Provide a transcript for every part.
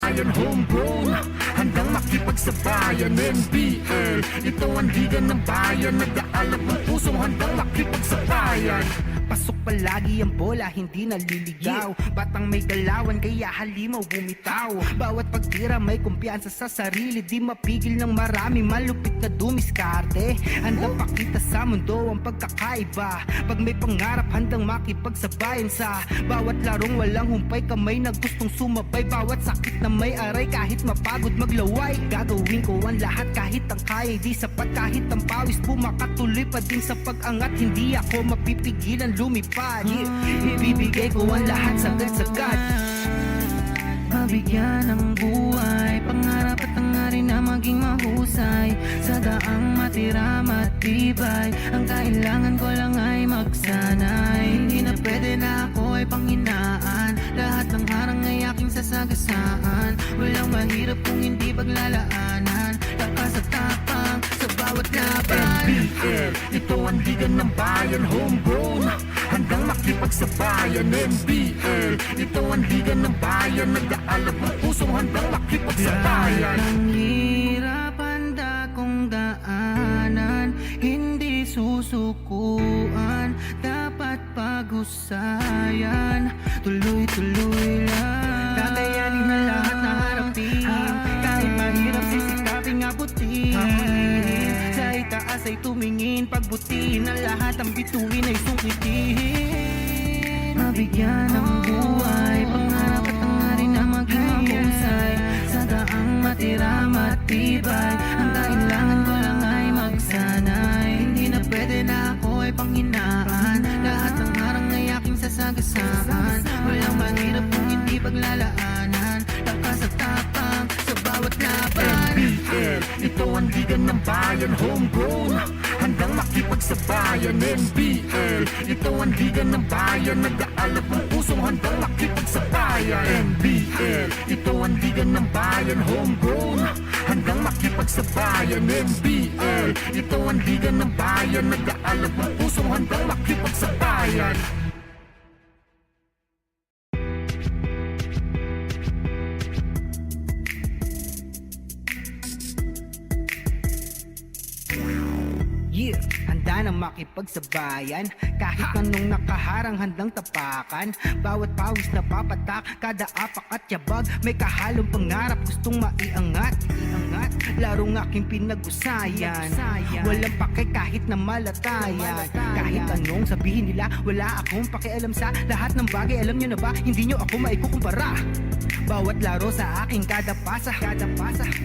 Ayan homegrown, handang makipagsabayan. NBL, ito ang liga ng bayan. Nag-aalab ng pusong handang makipagsabayan. Pasok palagi ang bola, hindi naliligaw. Batang may galawan, kaya halimaw bumitaw. Bawat pagtira may kumpiyansa sa sarili. Di mapigil ng marami, malupit na dumiskarte. Handang pakita sa mundo ang pagkakaiba. Pag may pangarap, handang makipagsabayan. Sa bawat larong walang humpay, kamay na gustong sumabay. Bawat sakit na may aray, kahit mapagod maglaway. Gagawin ko ang lahat kahit ang kaya di sapat. Kahit ang pawis pumakatuloy pa din sa pag-angat. Hindi ako mapipigilan lumipad. Ibibigay ko ang lahat sagad-sagad. Mabigyan ng buhay, pangarap at hangarin na maging mahusay. Sa daang matira matibay, ang kailangan ko lang ay magsanay. Hindi na pwede na ako ay panghinaan. Lahat ng harang ay aking sasagasaan. Walang mahirap kung hindi paglalaanan. Lakas at tapang sa bawat laban. NBL, ito ang liga ng bayan. Homegrown, handang makipagsabayan. NBL, ito ang liga ng bayan. Nag-aalab ng pusong handang makipagsabayan. Ang hirap handa kong daanan, hindi susukuan, dapat paghusayan. Tuloy-tuloy lang, kakayanin na lahat na harapin. Kahit mahirap sisikaping abutin. Sa itaas ay tumingin, pagbutiin ang lahat, ang bituin ay sungkitin. Mabigyan ng buhay, pangarap at hangarin na maging mahusay. Sa daang matira matibay, ang kailangan ko lang ay magsanay. Hindi na pwede na ako ay panghinaan. Lahat ng harang ay aking sasagasaan. Walang mahirap kung hindi paglalaanan. Lakas at tapang sa bawat laban. NBL, ito ang liga ng bayan. Homegrown, handang makipagsabayan. NBL, ito ang liga ng bayan. Nag-aalab ng pusong handang makipagsabayan. NBL, ito ang liga ng bayan. Homegrown, handang makipagsabayan. NBL, ito ang liga ng bayan. Nag-aalab ng pusong handang makipagsabayan. Yeah, handa nang makipagsabayan. Kahit anong nakaharang handang tapakan. Bawat pawis na papatak, kada apak at yabag. May kahalong pangarap, gustong maiangat. Larong aking pinag-usayan. Walang pake kahit na malatayan. Kahit anong sabihin nila, wala akong pakialam sa lahat ng bagay. Alam nyo na ba, hindi nyo ako maikukumpara. Bawat laro sa aking kada pasa.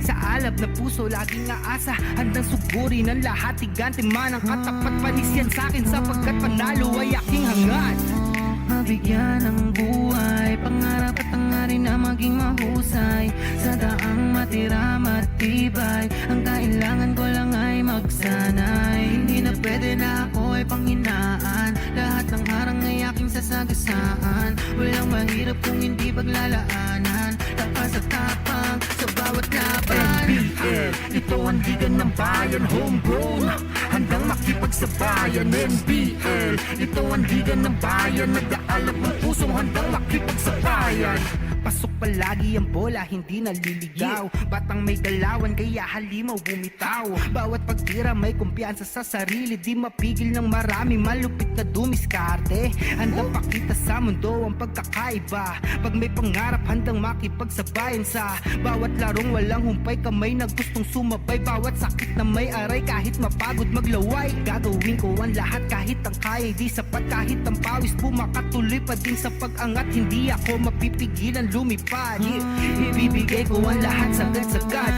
Sa alab na puso laging aasa. Handang sugurin ang lahat, tigante man ang katapat. Panis yan sa'kin sapagkat panalo ay aking hangad. Mabigyan ng buhay, pangarap at hangarin na maging mahusay. Sa daang matira matibay, ang kailangan ko lang ay magsanay. Hindi na pwede na ako ay panghinaan. Lahat ng harang ay aking sasagasaan. Walang mahirap kung hindi paglalaanan. Lakas at tapang sa bawat laban. NBL, ito ang liga ng bayan. Homegrown, handang makipagsabayan. NBL, ito ang liga ng bayan. Nag-aalab ng pusong handang makipagsabayan. Pasok palagi ang bola, hindi naliligaw. Batang may galawan, kaya halimaw bumitaw. Bawat pagtira may kumpiyansa sa sarili. Di mapigil ng marami, malupit na dumiskarte. Handang pakita sa mundo ang pagkakaiba. Pag may pangarap, handang makipagsabayan. Sa bawat larong walang humpay, kamay na gustong sumabay. Bawat sakit na may aray, kahit mapagod maglaway. Gagawin ko ang lahat kahit ang kaya di sapat. Kahit ang pawis pumakatuloy pa din sa pag-angat. Hindi ako mapipigilan lumipad. Ibibigay ko ang lahat sagad-sagad.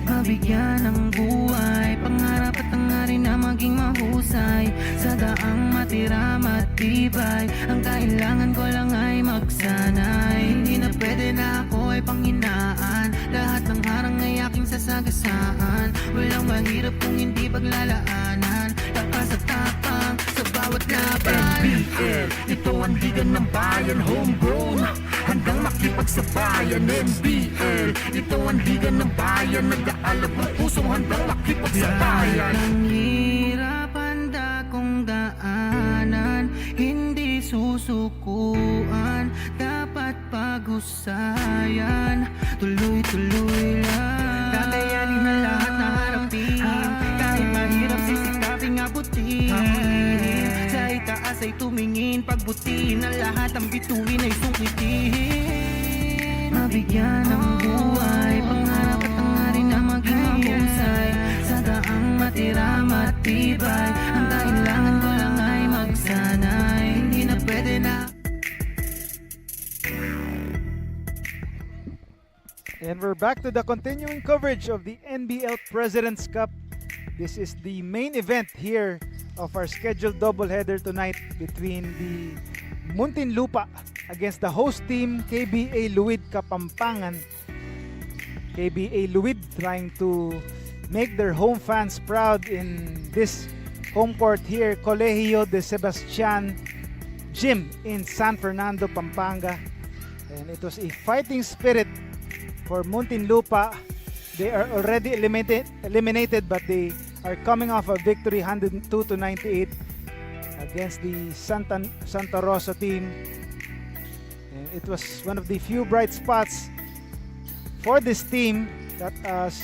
Mabigyan ng buhay, pangarap at hangarin na maging mahusay. Sa daang matira matibay, ang kailangan ko lang ay magsanay. Hindi na pwede na ako ay panghinaan. Lahat ng harang ay aking sasagasaan. Walang mahirap kung hindi paglalaanan. Lakas at tapang sa bawat laban. NBL, ito ang liga ng bayan. Homegrown, handang makipagsabayan. NBL, ito ang liga ng bayan. Nag-aalab ng pusong handang makipagsabayan. Ang hirap handa kong daanan, hindi susukuan, dapat pag kahusayan. Tuloy-tuloy lang, kakayanin na lahat na harapin. Kahit mahirap sisikaping abutin. Sa itaas ay tumingin, pagbutiin ang lahat, ang bituin ay sungkitin. Mabigyan ng buhay, pangarap at hangarin na maging mahusay. Sa daang matira matibay, ang kailangan ko lang ay magsanay. Hindi na pwede na. And we're back to the continuing coverage of the NBL President's Cup. This is the main event here of our scheduled doubleheader tonight between the Muntinlupa against the host team KBA Luid Kapampangan. KBA Luid trying to make their home fans proud in this home court here, Colegio de Sebastian Gym in San Fernando, Pampanga. And it was a fighting spirit for Muntinlupa. They are already eliminated, but they are coming off a victory 102-98 against the Santa Rosa team. And it was one of the few bright spots for this team that has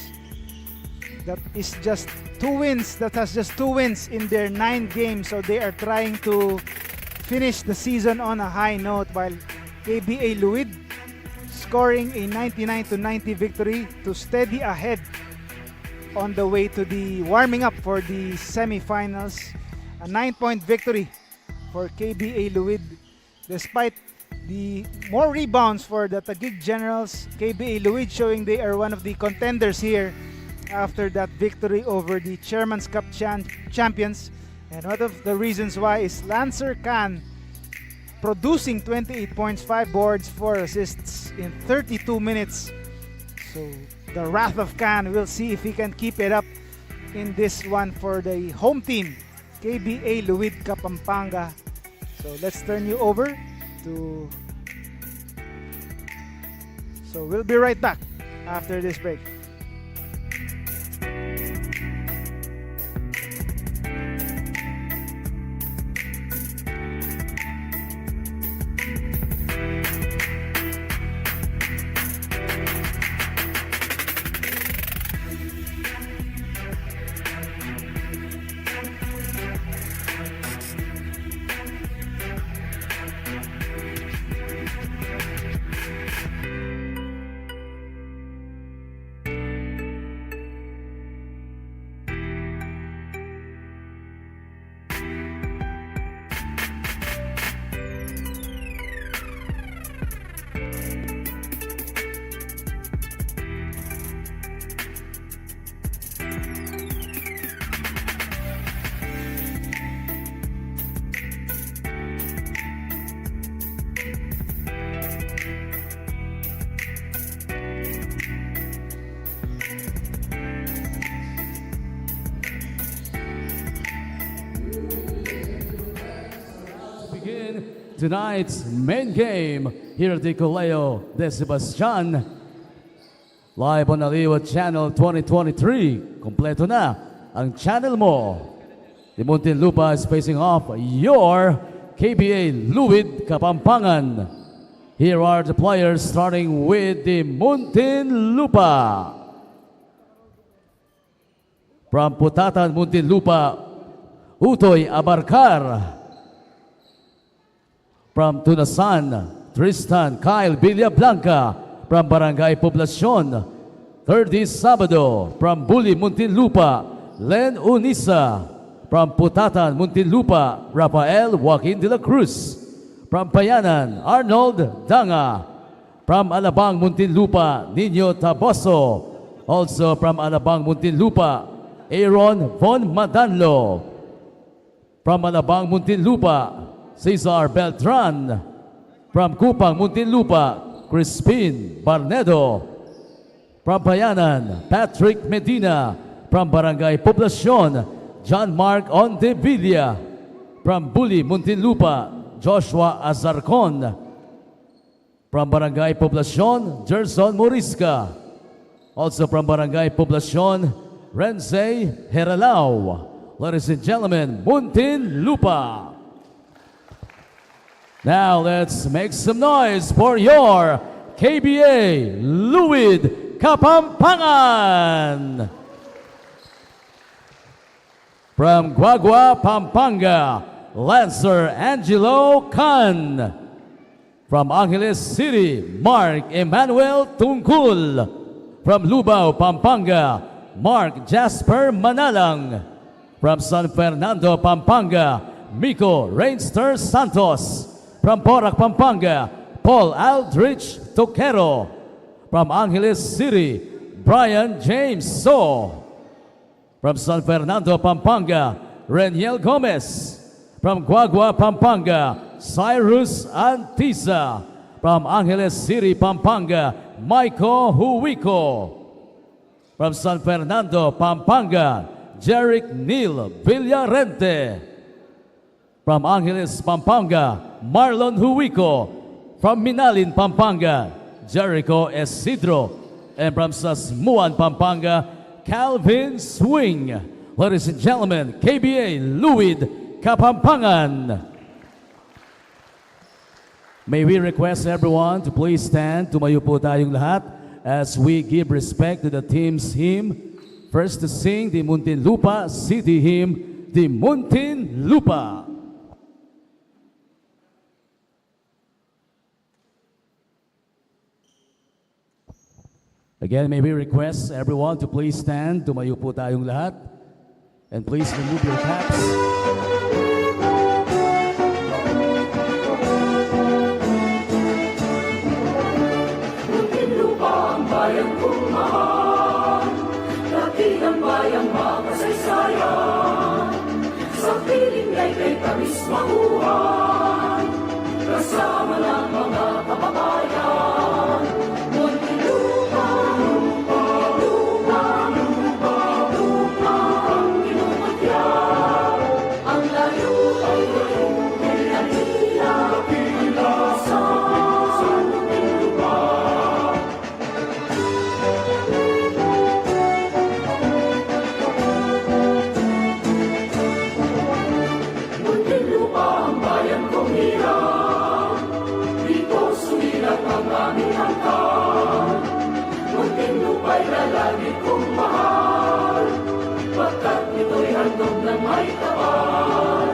just 2 wins in their 9 games. So they are trying to finish the season on a high note, while KBA Luid scoring a 99-90 victory to steady ahead on the way to the warming up for the semifinals. A 9-point victory for KBA Luid despite the more rebounds for the Taguig Generals. KBA Luid showing they are one of the contenders here after that victory over the Chairman's Cup champions. And one of the reasons why is Lancer Khan producing 28 points, 5 boards, 4 assists in 32 minutes. So the wrath of Khan, we'll see if he can keep it up in this one for the home team, KBA Luid Kapampangan. So let's turn you over to... So we'll be right back after this break. Tonight's main game here at the Colegio de Sebastian. Live on Aliwa Channel 2023. Kompleto na ang channel mo. The Muntinlupa is facing off your KBA Luid Kapampangan. Here are the players starting with the Muntinlupa. From Putatan, Muntinlupa, Utoy Abarcar. From Tunasan, Tristan Kyle Villablanca. From Barangay Poblacion, 30 Sabado. From Buli, Muntinlupa, Len Unisa. From Putatan, Muntinlupa, Rafael Joaquin de la Cruz. From Payanan, Arnold Danga. From Alabang, Muntinlupa, Nino Taboso. Also from Alabang, Muntinlupa, Aaron Von Madanlo. From Alabang, Muntinlupa, Cesar Beltran. From Kupang, Muntinlupa, Crispin Barnedo. From Payanan, Patrick Medina. From Barangay Poblacion, John Mark Ondevilla. From Buli, Muntinlupa, Joshua Azarcon. From Barangay Poblacion, Gerson Morisca. Also from Barangay Poblacion, Renze Heralao. Ladies and gentlemen, Muntinlupa. Now let's make some noise for your KBA Luid Kapampangan. From Guagua, Pampanga, Lancer Angelo Can. From Angeles City, Mark Emmanuel Tungkul. From Lubao, Pampanga, Mark Jasper Manalang. From San Fernando, Pampanga, Miko Rainster Santos. From Porac, Pampanga, Paul Aldrich Toquero. From Angeles City, Brian James So. From San Fernando, Pampanga, Reniel Gomez. From Guagua, Pampanga, Cyrus Antisa. From Angeles City, Pampanga, Michael Huwico. From San Fernando, Pampanga, Jeric Neil Villarente. From Angeles, Pampanga, Marlon Huwico. From Minalin, Pampanga, Jericho Esidro. And from Sasmuan, Pampanga, Calvin Swing. Ladies and gentlemen, KBA Luid Kapampangan. May we request everyone to please stand. Tumayo po tayong lahat as we give respect to the team's hymn. First to sing the Muntinlupa City Hymn, the Muntinlupa. Again, may we request everyone to please stand. Tumayo po tayong lahat. And please remove your caps. Muntinlupa ang bayang kong mahal, dakilang bayang makasaysayan. Sa piling ay kay tamis mahuhan, kasama ng mga kababayan. Muntinlupa, lupa, lupa, lupa, lupa ang inumagya. Ang layo ay tila-tila, sa Muntinlupa. Muntinlupa ang bayan kong hirap, dito sumilat ang aming hanggan. Muntinlupa'y lalagi kong mahal, pagkat ito'y handog ng may kapal.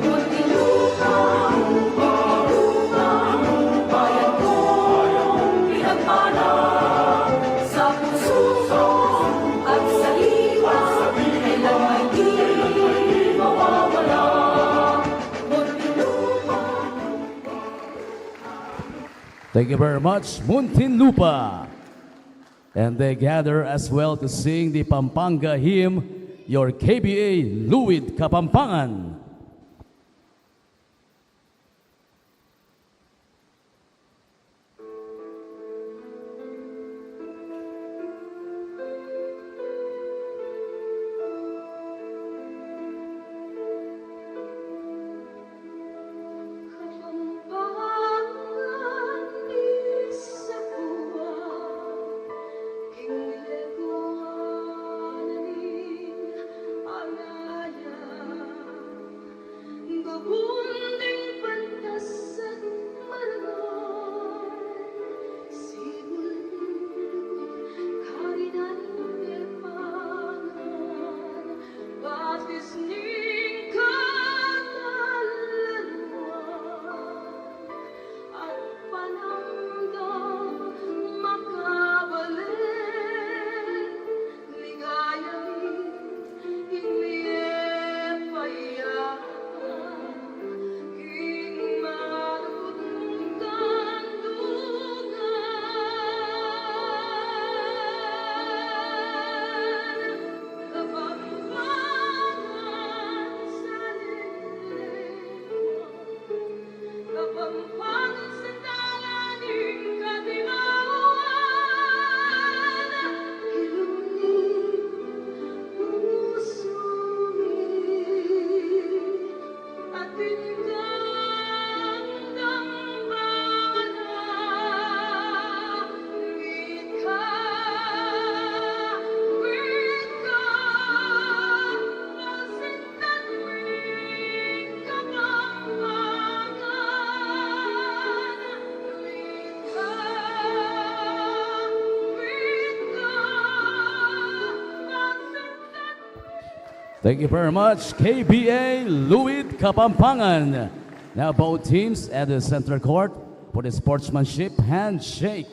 Muntinlupa, lupa, lupa, bayan kong pinagmana, sa puso at sa liwa, kailan may di mawawala. Muntinlupa. Thank you very much, Muntinlupa. And they gather as well to sing the Pampanga hymn, your KBA Luid Kapampangan. Thank you very much, KBA Luid Kapampangan. Now both teams at the center court for the sportsmanship handshake.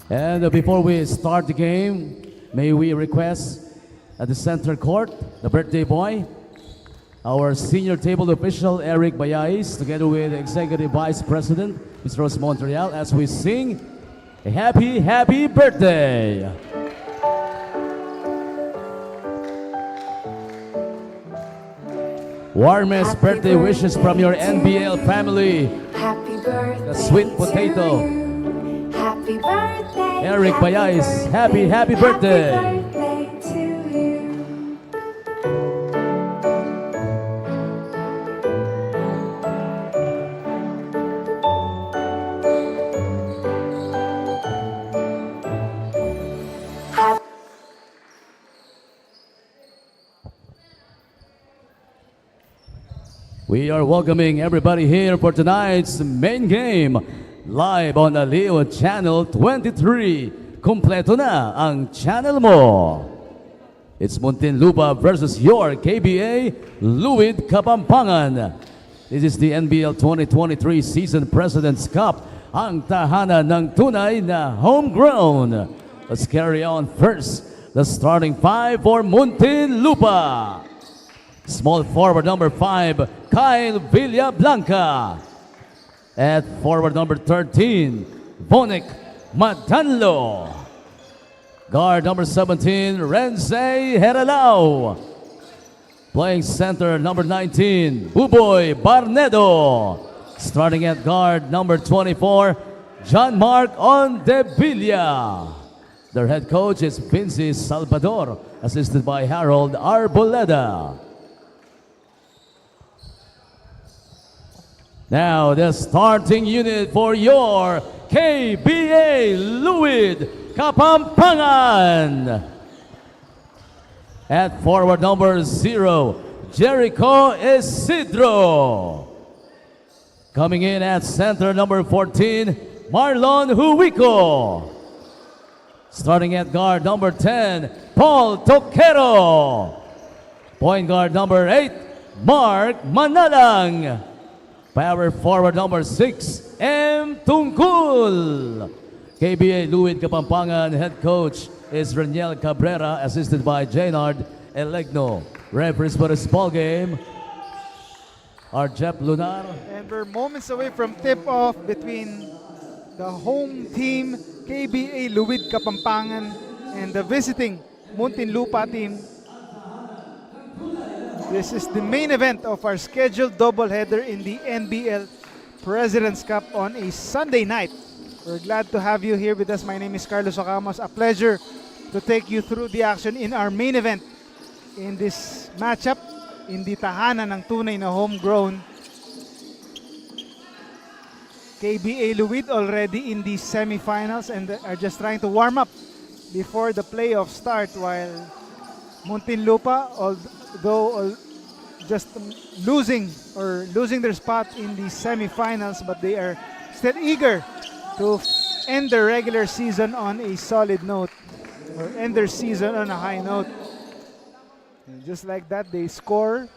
And before we start the game, may we request at the center court, the birthday boy, our senior table official, Eric Bayais, together with Executive Vice President, Ms. Rose Montreal, as we sing a happy, happy birthday. Warmest birthday wishes from your NBL family. Happy birthday, The sweet potato. to you. Happy birthday, Eric happy Bayais, happy, happy birthday. Happy birthday to you. We are welcoming everybody here for tonight's main game. Live on the Luid Channel 23. Kompleto na ang channel mo. It's Muntinlupa versus your KBA Luid Kapampangan. This is the NBL 2023 Season President's Cup. Ang tahanan ng tunay na homegrown. Let's carry on first. The starting five for Muntinlupa. Small forward number 5, Kyle Villablanca. At forward number 13, Bonek Madanlo. Guard number 17, Renze Heralao. Playing center number 19, Buboy Barnedo. Starting at guard number 24, John Mark Ondevilla. Their head coach is Vinci Salvador, assisted by Harold Arboleda. Now the starting unit for your KBA Luid Kapampangan. At forward number 0, Jericho Isidro. Coming in at center number 14, Marlon Huico. Starting at guard number 10, Paul Toquero. Point guard number 8, Mark Manalang. Power forward number 6, M. Tungkul. KBA Luid Kapampangan head coach is Reniel Cabrera, assisted by Jaynard Elegno. Referees for this ball game are Jeff Lunar. And we're moments away from tip-off between the home team, KBA Luid Kapampangan, and the visiting Muntinlupa team. This is the main event of our scheduled doubleheader in the NBL President's Cup on a Sunday night. We're glad to have you here with us. My name is Carlos Ocamos. A pleasure to take you through the action in our main event in this matchup in the tahanan ng tunay na homegrown. KBA Luid already in the semifinals and are just trying to warm up before the playoffs start, while Muntinlupa, although just losing their spot in the semifinals, but they are still eager to end their regular season on a solid note, or end their season on a high note. And just like that, they score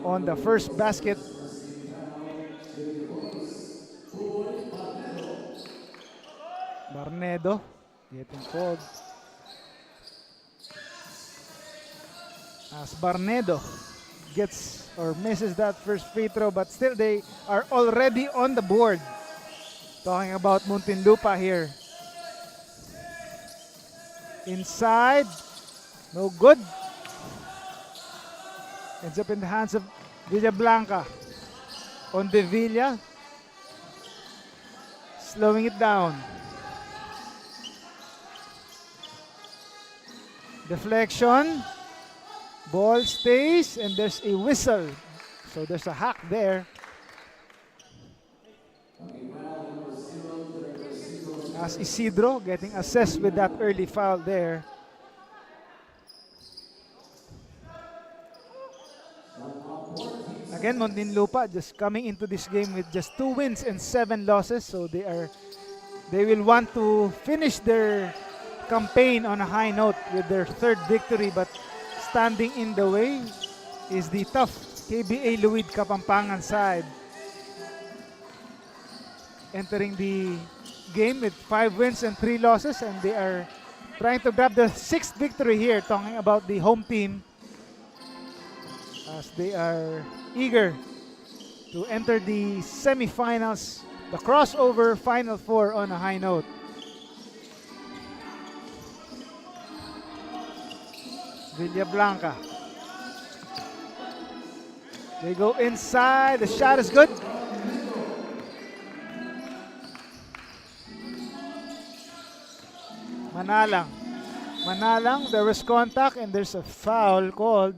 on the first basket. Barnedo getting called. As Barnedo gets or misses that first free throw, but still they are already on the board. Talking about Muntinlupa here. Inside, no good. Ends up in the hands of Villablanca. Ondevilla, slowing it down. Deflection. Ball stays, and there's a whistle. So there's a hack there. As Isidro getting assessed with that early foul there. Again, Muntinlupa just coming into this game with just 2 wins and 7 losses. So they will want to finish their campaign on a high note with their 3rd victory, but standing in the way is the tough KBA Luid Kapampangan side. Entering the game with 5 wins and 3 losses, and they are trying to grab the 6th victory here, talking about the home team, as they are eager to enter the semifinals, the crossover Final Four on a high note. Villablanca. They go inside. The shot is good. Manalang, there was contact and there's a foul called.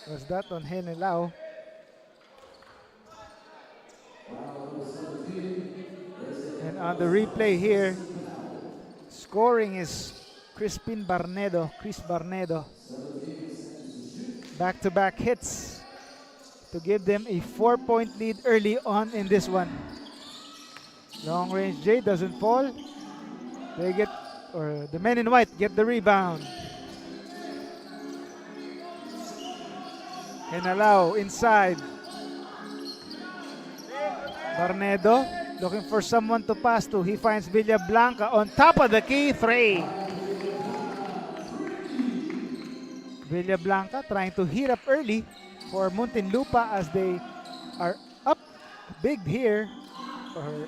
Was that on Henelao? And on the replay here, scoring is Chris Barnedo. Back-to-back hits to give them a 4-point lead early on in this one. Long range J doesn't fall. The men in white get the rebound. Henalao inside. Barnedo looking for someone to pass to. He finds Villablanca on top of the key 3. Villablanca trying to heat up early for Muntinlupa as they are up big here. Or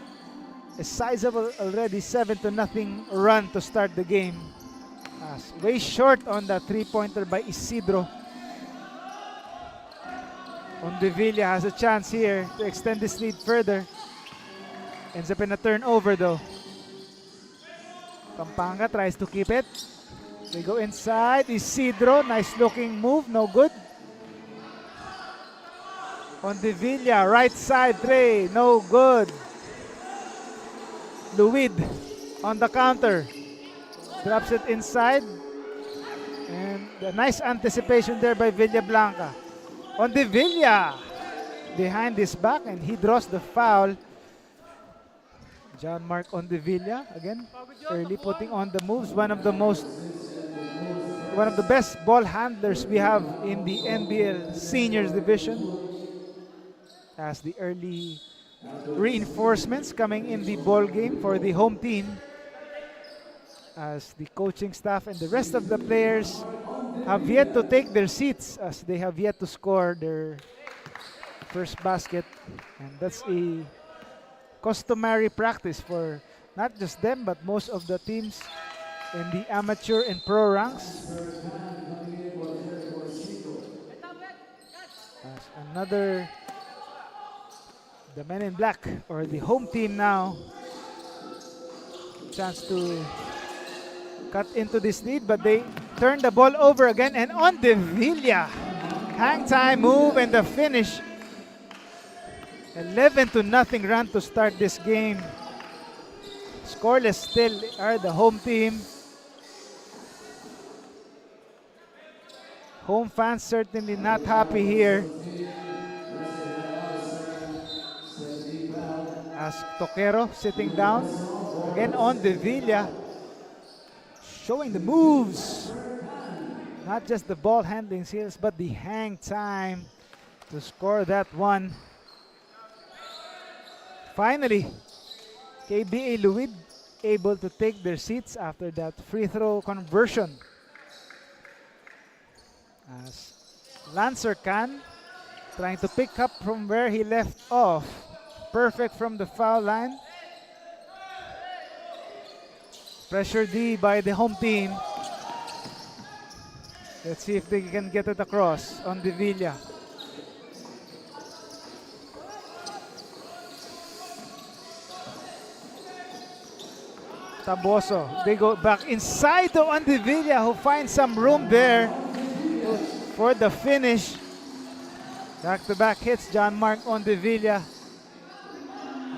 a sizable already 7-0 run to start the game. Way short on the 3-pointer by Isidro. Ondevilla has a chance here to extend this lead further. Ends up in a turnover though. Pampanga tries to keep it. They go inside. Isidro, nice looking move, no good. Ondevilla, right side tray, no good. Luid on the counter. Drops it inside. And a nice anticipation there by Villablanca. Ondevilla behind his back and he draws the foul. John Mark Ondevilla again early putting on the moves. One of the best ball handlers we have in the NBL seniors division, as the early reinforcements coming in the ball game for the home team, as the coaching staff and the rest of the players have yet to take their seats, as they have yet to score their first basket. And that's a customary practice for not just them but most of the teams in the amateur and pro ranks. As another, the men in black, or the home team now, chance to cut into this lead, but they turn the ball over again. And Ondevilla, hang time move and the finish. 11-0 run to start this game. Scoreless still are the home team. Home fans certainly not happy here, as Toquero sitting down. Again Ondevilla showing the moves. Not just the ball handling skills, but the hang time to score that one. Finally, KBA Luid able to take their seats after that free throw conversion. As Lancer Khan trying to pick up from where he left off. Perfect from the foul line. Pressure D by the home team. Let's see if they can get it across on Ondevilla. Taboso. They go back inside to Ondevilla, who finds some room there for the finish. Back-to-back hits, John Mark Ondevilla.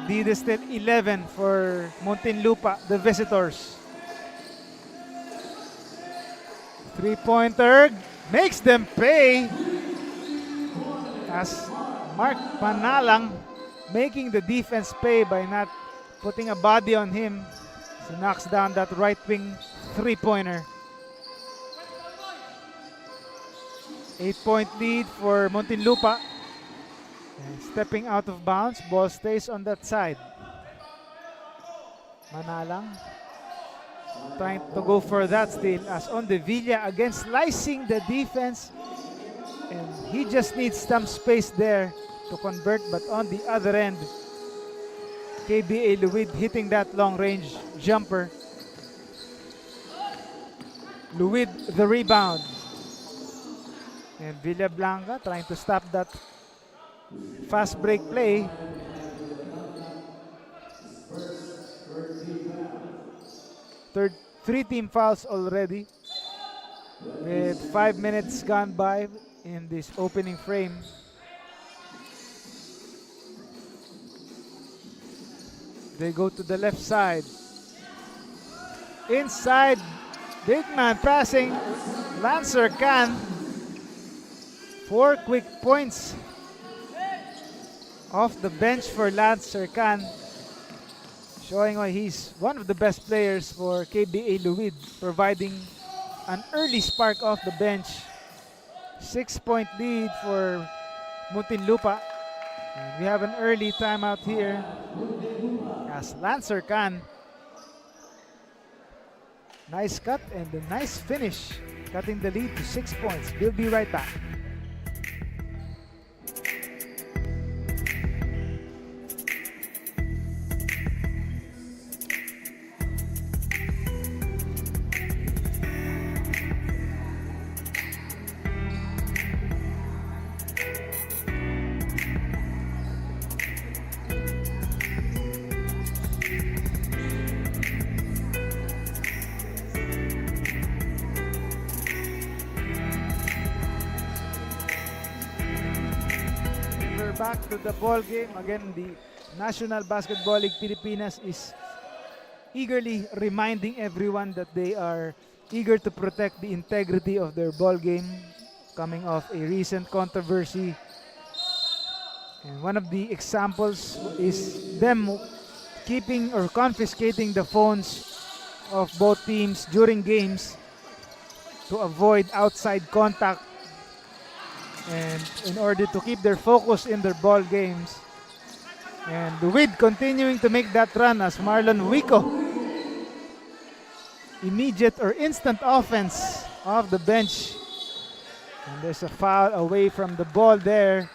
Lead is still 11 for Muntinlupa, the visitors. Three-pointer makes them pay. as Mark Panalang making the defense pay by not putting a body on him. He knocks down that right wing three-pointer. 8-point lead for Muntinlupa. And stepping out of bounds, ball stays on that side. Manalang trying to go for that steal as on the Villa again slicing the defense, and he just needs some space there to convert, but on the other end KBA Luid hitting that long range jumper. Luid the rebound, and Villablanca trying to stop that fast break play. Three team fouls already with 5 minutes gone by in this opening frame. They go to the left side. Inside, big man passing. Lancer Khan. 4 quick points off the bench for Lancer Khan, showing why he's one of the best players for KBA Luid, providing an early spark off the bench. 6-point lead for Muntinlupa. And we have an early timeout here as Lancer Khan. Nice cut and a nice finish, cutting the lead to 6 points. We'll be right back. Back to the ball game. Again, the National Basketball League Pilipinas is eagerly reminding everyone that they are eager to protect the integrity of their ball game, coming off a recent controversy. And one of the examples is them keeping or confiscating the phones of both teams during games to avoid outside contact, and in order to keep their focus in their ball games. And Luid continuing to make that run as Marlon Wico, immediate or instant offense off the bench. And there's a foul away from the ball there.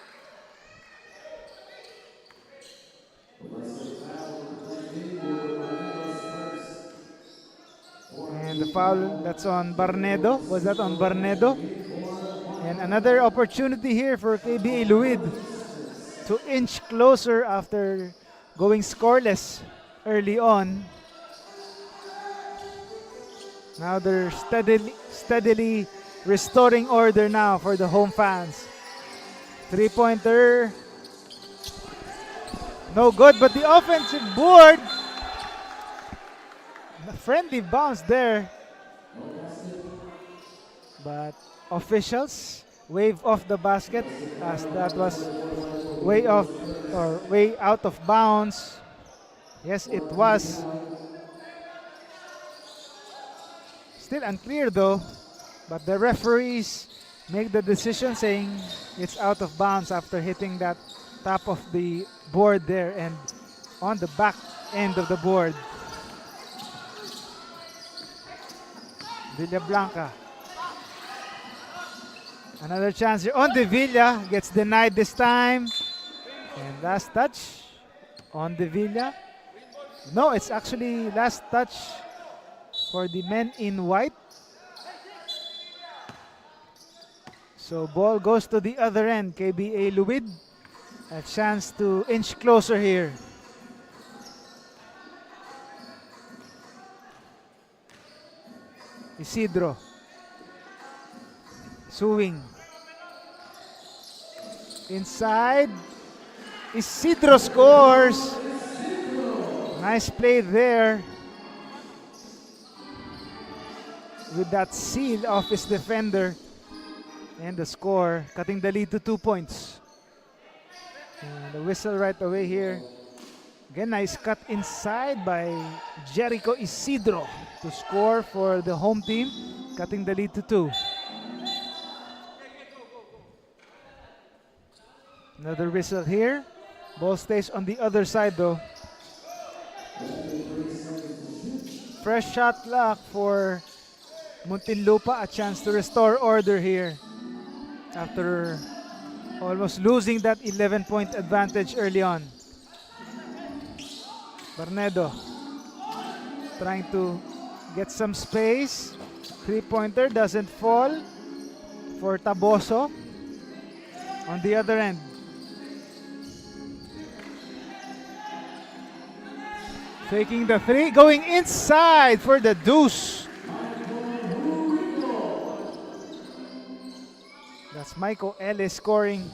And the foul, that's on Barnedo. Was that on Barnedo? And another opportunity here for KBA Luid to inch closer after going scoreless early on. Now they're steadily restoring order now for the home fans. Three-pointer. No good, but the offensive board. A friendly bounce there. But officials wave off the basket as that was way off or way out of bounds. Yes, it was. Still unclear though, but the referees make the decision saying it's out of bounds after hitting that top of the board there and on the back end of the board. Villablanca. Another chance here on the Villa. Gets denied this time. And last touch on the Villa. No, it's actually last touch for the men in white. So ball goes to the other end. KBA Luid. A chance to inch closer here. Isidro. Suing. Inside. Isidro scores. Nice play there. With that seal off his defender. And the score, cutting the lead to 2 points. And the whistle right away here. Again, nice cut inside by Jericho Isidro to score for the home team, cutting the lead to 2. Another whistle here. Ball stays on the other side though. Fresh shot clock for Muntinlupa, a chance to restore order here after almost losing that 11-point advantage early on. Barnedo trying to get some space. Three-pointer doesn't fall for Taboso on the other end. Taking the three, going inside for the deuce. That's Michael Ellis scoring.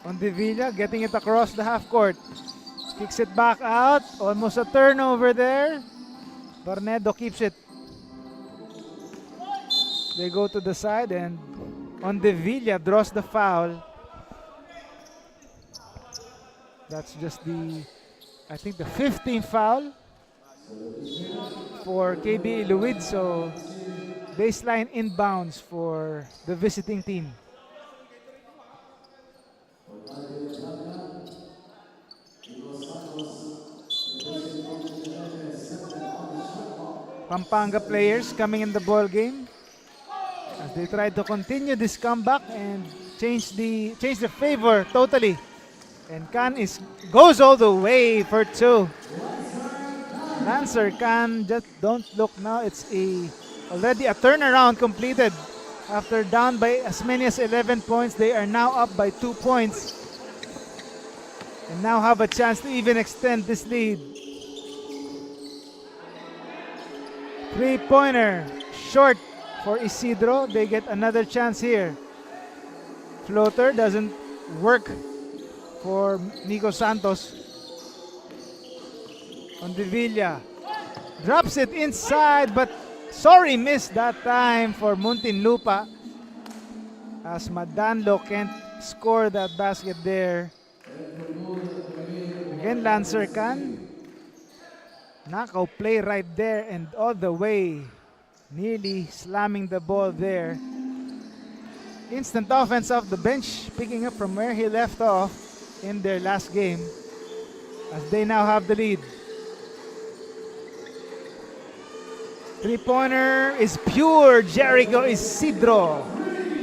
On Villa, getting it across the half court. Kicks it back out. Almost a turnover there. Barnedo keeps it. They go to the side and on Villa draws the foul. That's just I think the 15th foul for KBA Luid. So baseline inbounds for the visiting team. Pampanga players coming in the ball game as they try to continue this comeback and change the favor totally. And Can goes all the way for 2. Lancer Can, just don't look now. It's already a turnaround completed. After down by as many as 11 points, they are now up by 2 points. And now have a chance to even extend this lead. Three-pointer, short for Isidro. They get another chance here. Floater doesn't work for Nico Santos. On Villa. Drops it inside, but sorry, missed that time for Muntinlupa. As Madanlo can't score that basket there. Again, Lancer Can. Knockout play right there and all the way. Nearly slamming the ball there. Instant offense off the bench, picking up from where he left off in their last game. As they now have the lead. Three-pointer is pure. Jericho Isidro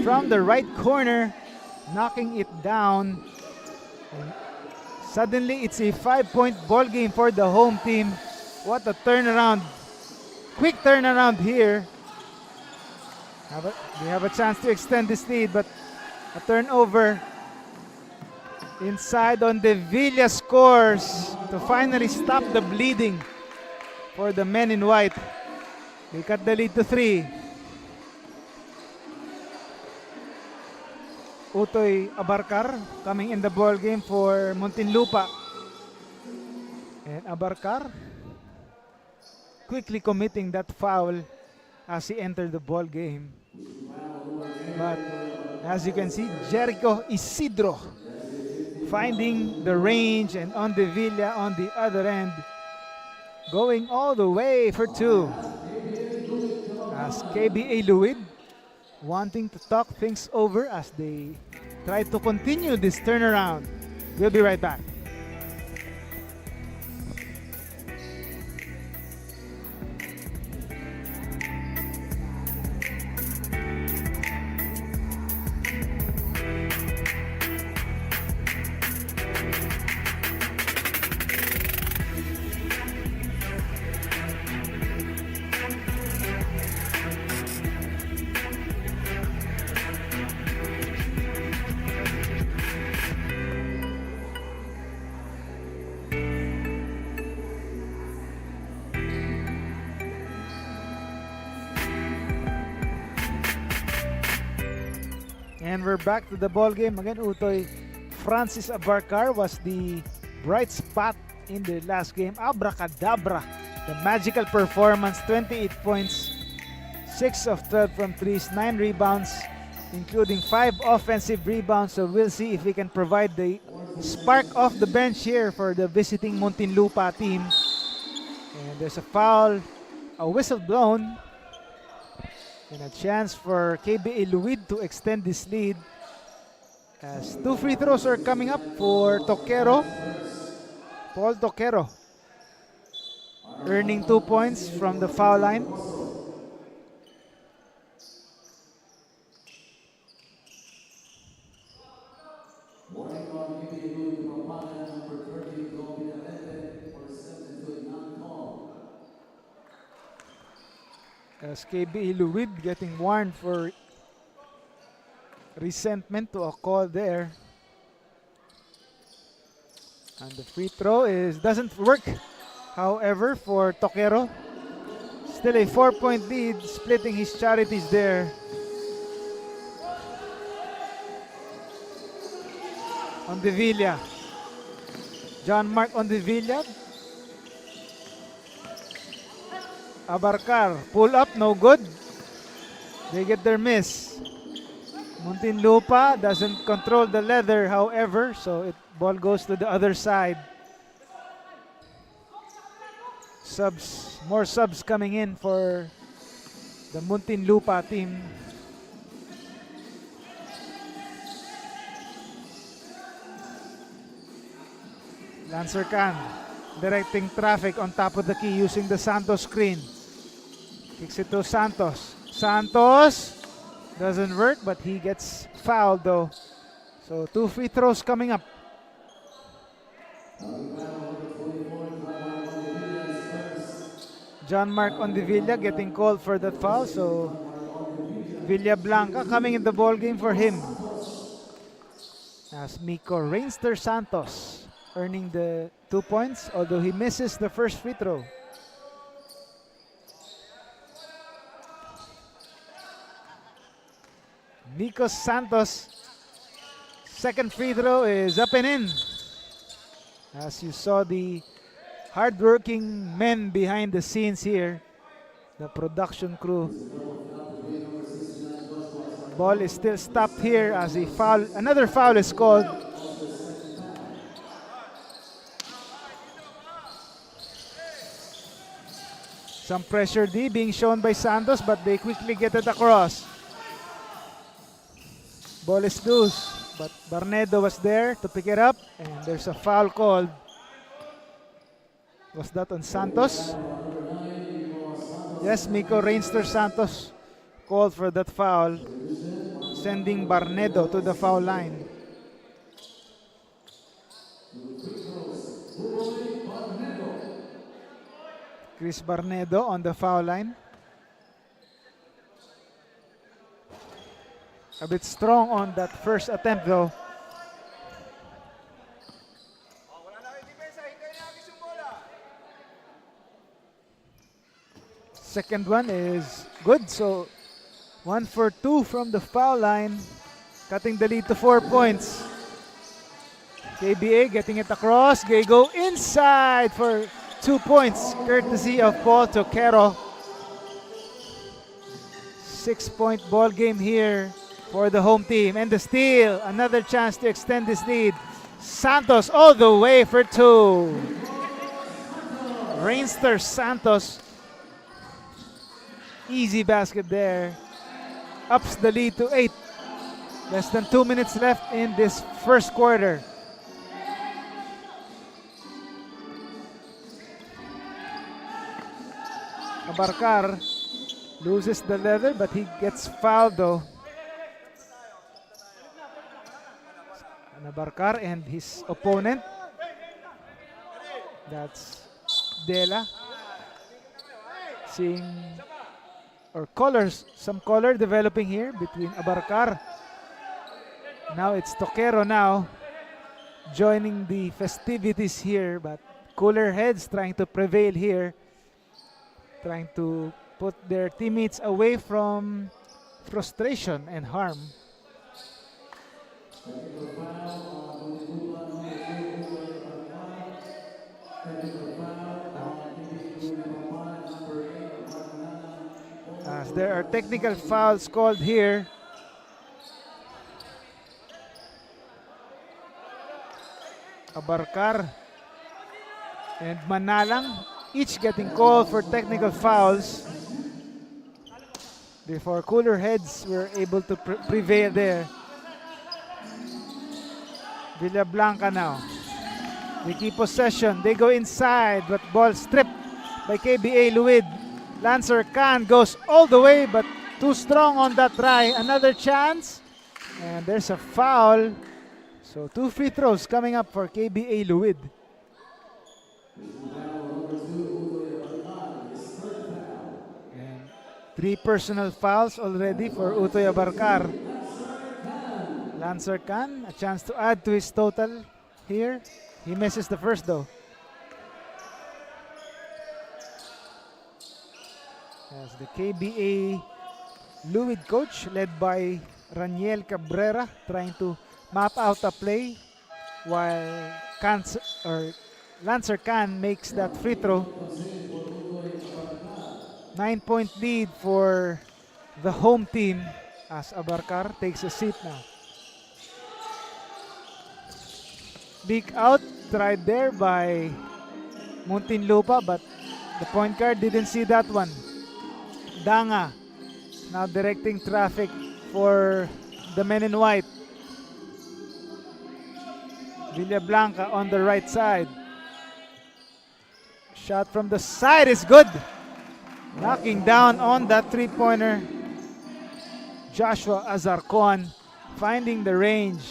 from the right corner, knocking it down. And suddenly, it's a 5-point ball game for the home team. What a turnaround. Quick turnaround here. They have a chance to extend this lead, but a turnover. Inside on Villa scores to finally stop the bleeding for the men in white. They cut the lead to 3. Utoy Abarcar coming in the ball game for Muntinlupa. And Abarcar quickly committing that foul as he entered the ball game. But as you can see, Jericho Isidro finding the range, and on Villa on the other end going all the way for 2. As KBA Luid wanting to talk things over as they try to continue this turnaround. We'll be right back. And we're back to the ball game again. Utoy Francis Abarcar was the bright spot in the last game. Abracadabra, the magical performance, 28 points 6 of 12 from threes, 9 rebounds, including 5 offensive rebounds. So we'll see if he can provide the spark off the bench here for the visiting Muntinlupa team. And there's a foul, a whistle blown, and a chance for KBA Luid to extend this lead. As 2 free throws are coming up for Toquero. Paul Toquero earning 2 points from the foul line. As KBA Luid getting warned for resentment to a call there. And the free throw doesn't work, however, for Toquero. Still a 4-point lead, splitting his charities there. On the Villa. John Mark on the Villa. Abarcar, pull up, no good. They get their miss. Muntinlupa doesn't control the leather, however, so ball goes to the other side. More subs coming in for the Muntinlupa team. Lancer Khan directing traffic on top of the key using the Santos screen. Kicks it to Santos. Santos doesn't work, but he gets fouled though. So 2 free throws coming up. John Mark on the Villa getting called for that foul. So Villa Blanca coming in the ball game for him. As Miko Rainster Santos earning the 2 points, although he misses the first free throw. Nikos Santos' second free throw is up and in. As you saw the hardworking men behind the scenes here, the production crew. Ball is still stopped here as another foul is called. Some pressure D being shown by Santos, but they quickly get it across. Ball is loose, but Barnedo was there to pick it up, and there's a foul called. Was that on Santos? Yes, Miko Rainster Santos called for that foul, sending Barnedo to the foul line. Chris Barnedo on the foul line. A bit strong on that first attempt though. Second one is good, so 1 for 2 from the foul line, cutting the lead to 4 points. KBA getting it across. They go inside for 2 points, courtesy of Paul Toquero. 6-point ball game here for the home team. And the steal, another chance to extend this lead. Santos all the way for 2. Rainster Santos. Easy basket there. Ups the lead to 8. Less than 2 minutes left in this first quarter. Abarcar loses the leather, but he gets fouled though. Abarcar and his opponent. That's Dela. Seeing some color developing here between Abarcar. Now it's Toquero now joining the festivities here, but cooler heads trying to prevail here, trying to put their teammates away from frustration and harm. As there are technical fouls called here. Abarcar and Manalang each getting called for technical fouls before cooler heads were able to prevail there. Villablanca now. They keep possession. They go inside, but ball stripped by KBA Luid. Lancer Khan goes all the way, but too strong on that try. Another chance, and there's a foul. So 2 free throws coming up for KBA Luid. And 3 personal fouls already for Utoy Abarcar. Lancer Khan, a chance to add to his total here. He misses the first though. As the KBA Luid coach led by Raniel Cabrera trying to map out a play while Lancer Khan makes that free throw. 9-point lead for the home team as Abarcar takes a seat now. Leak out tried there by Muntinlupa, but the point guard didn't see that one. Danga now directing traffic for the men in white. Villablanca on the right side. Shot from the side is good. Knocking down on that three-pointer. Joshua Azarcon finding the range.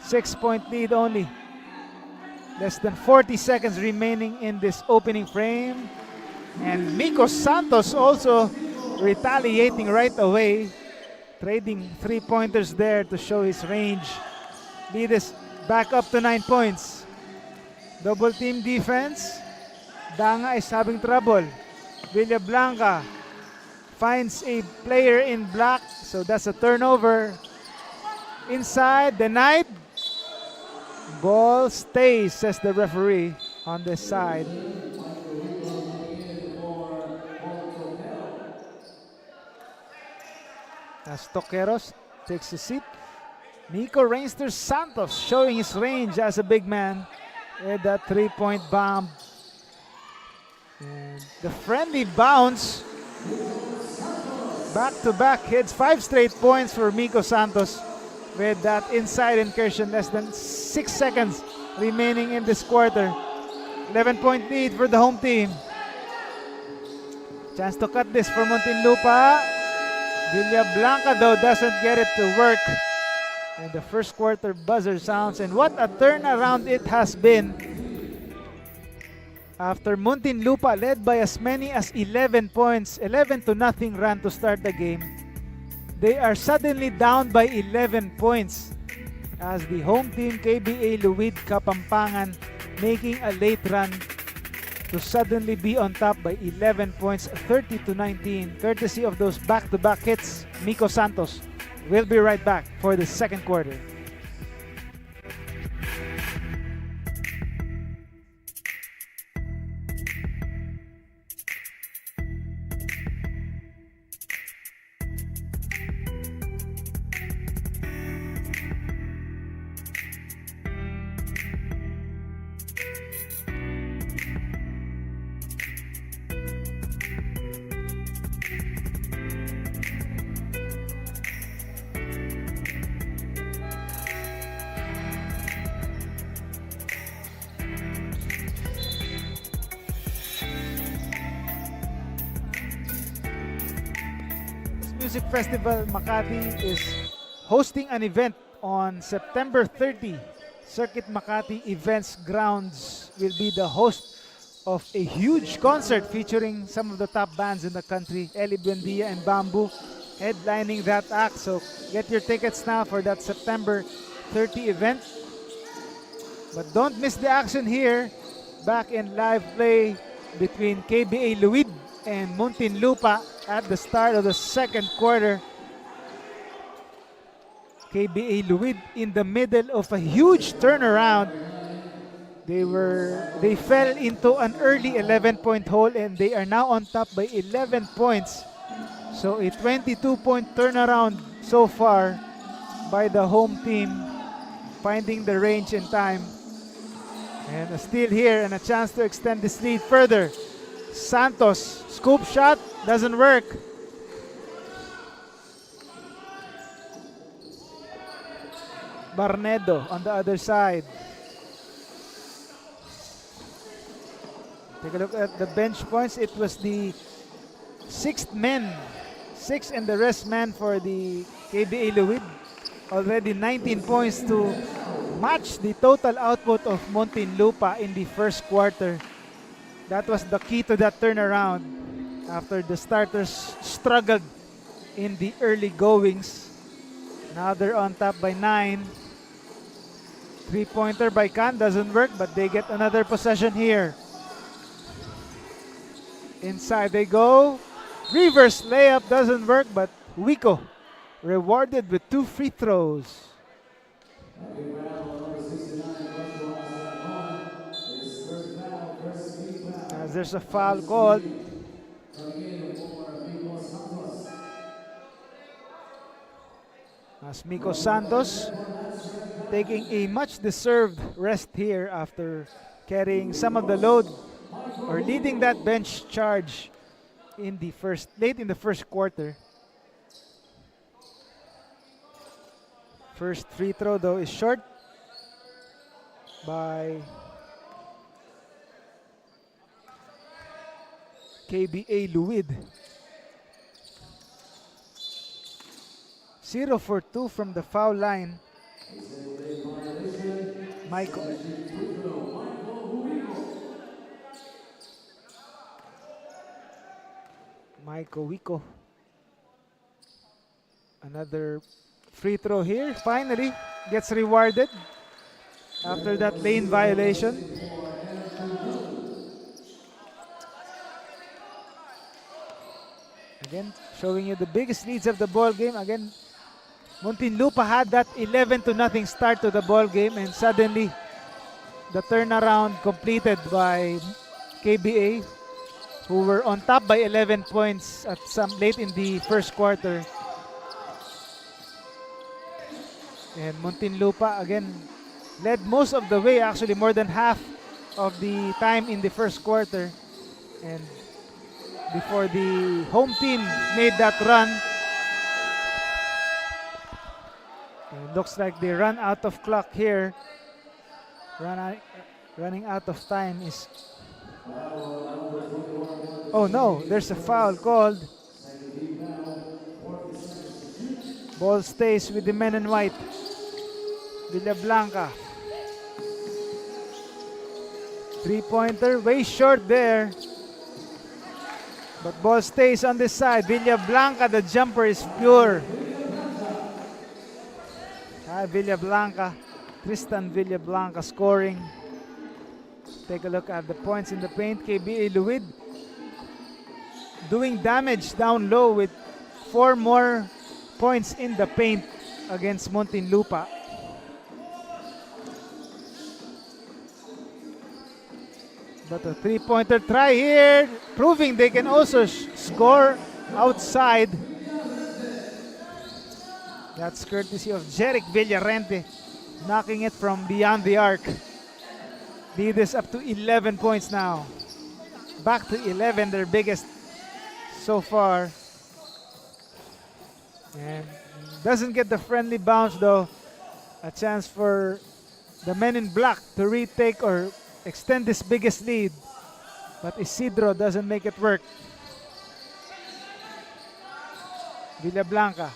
6-point lead only. Less than 40 seconds remaining in this opening frame. And Miko Santos also retaliating right away. Trading three-pointers there to show his range. Lead is back up to 9 points. Double team defense. Danga is having trouble. Villablanca finds a player in black, so that's a turnover. Inside, denied. Ball stays, says the referee on this side. As Toqueros takes a seat. Nico Rainster Santos showing his range as a big man with that three-point bomb. And the friendly bounce. Back-to-back hits. 5 straight points for Miko Santos with that inside incursion. Less than 6 seconds remaining in this quarter. 11-point lead for the home team. Chance to cut this for Muntinlupa. Villablanca though doesn't get it to work. And the first quarter buzzer sounds, and what a turnaround it has been. After Muntinlupa led by as many as 11 points, 11-0 run to start the game, they are suddenly down by 11 points as the home team KBA Luid Kapampangan making a late run to suddenly be on top by 11 points, 30-19, courtesy of those back-to-back hits. Miko Santos. We'll be right back for the second quarter. Music Festival Makati is hosting an event on September 30. Circuit Makati Events Grounds will be the host of a huge concert featuring some of the top bands in the country. Eli Buendia and Bamboo headlining that act. So get your tickets now for that September 30 event. But don't miss the action here. Back in live play between KBA Luid and Muntinlupa at the start of the second quarter. KBA Luid in the middle of a huge turnaround. They fell into an early 11-point hole and they are now on top by 11 points So a 22-point turnaround so far by the home team, finding the range in time. And a steal here and a chance to extend this lead further. Santos, scoop shot, doesn't work. Barnedo on the other side. Take a look at the bench points. It was the sixth and the rest man for the KBA Luid. Already 19 points to match the total output of Muntinlupa in the first quarter. That was the key to that turnaround after the starters struggled in the early goings. Now they're on top by 9. Three-pointer by Khan doesn't work, but they get another possession here. Inside they go. Reverse layup doesn't work, but Wico rewarded with 2 free throws. As there's a foul called. As Miko Santos taking a much deserved rest here after carrying some of the load or leading that bench charge in the late in the first quarter. First free throw though is short by KBA Luid. 0 for 2 from the foul line. Michael Wico. Another free throw here. Finally gets rewarded after that lane violation. Again, showing you the biggest leads of the ball game. Again, Muntinlupa had that 11-0 start to the ball game, and suddenly the turnaround completed by KBA, who were on top by 11 points at some late in the first quarter. And Muntinlupa again led most of the way, actually more than half of the time in the first quarter. And before the home team made that run, it looks like they run out of clock here. Running out of time is... Oh no, there's a foul called. Ball stays with the men in white. Villablanca. Three-pointer, way short there. But ball stays on this side. Villablanca, the jumper is pure. Villablanca, Tristan Villablanca scoring. Take a look at the points in the paint. KBA Luid doing damage down low with 4 more points in the paint against Muntinlupa. But a three-pointer try here, proving they can also score outside. That's courtesy of Jeric Villarente, knocking it from beyond the arc. Lead is up to 11 points now. Back to 11, their biggest so far. And doesn't get the friendly bounce though. A chance for the men in black to retake or extend this biggest lead. But Isidro doesn't make it work. Villablanca.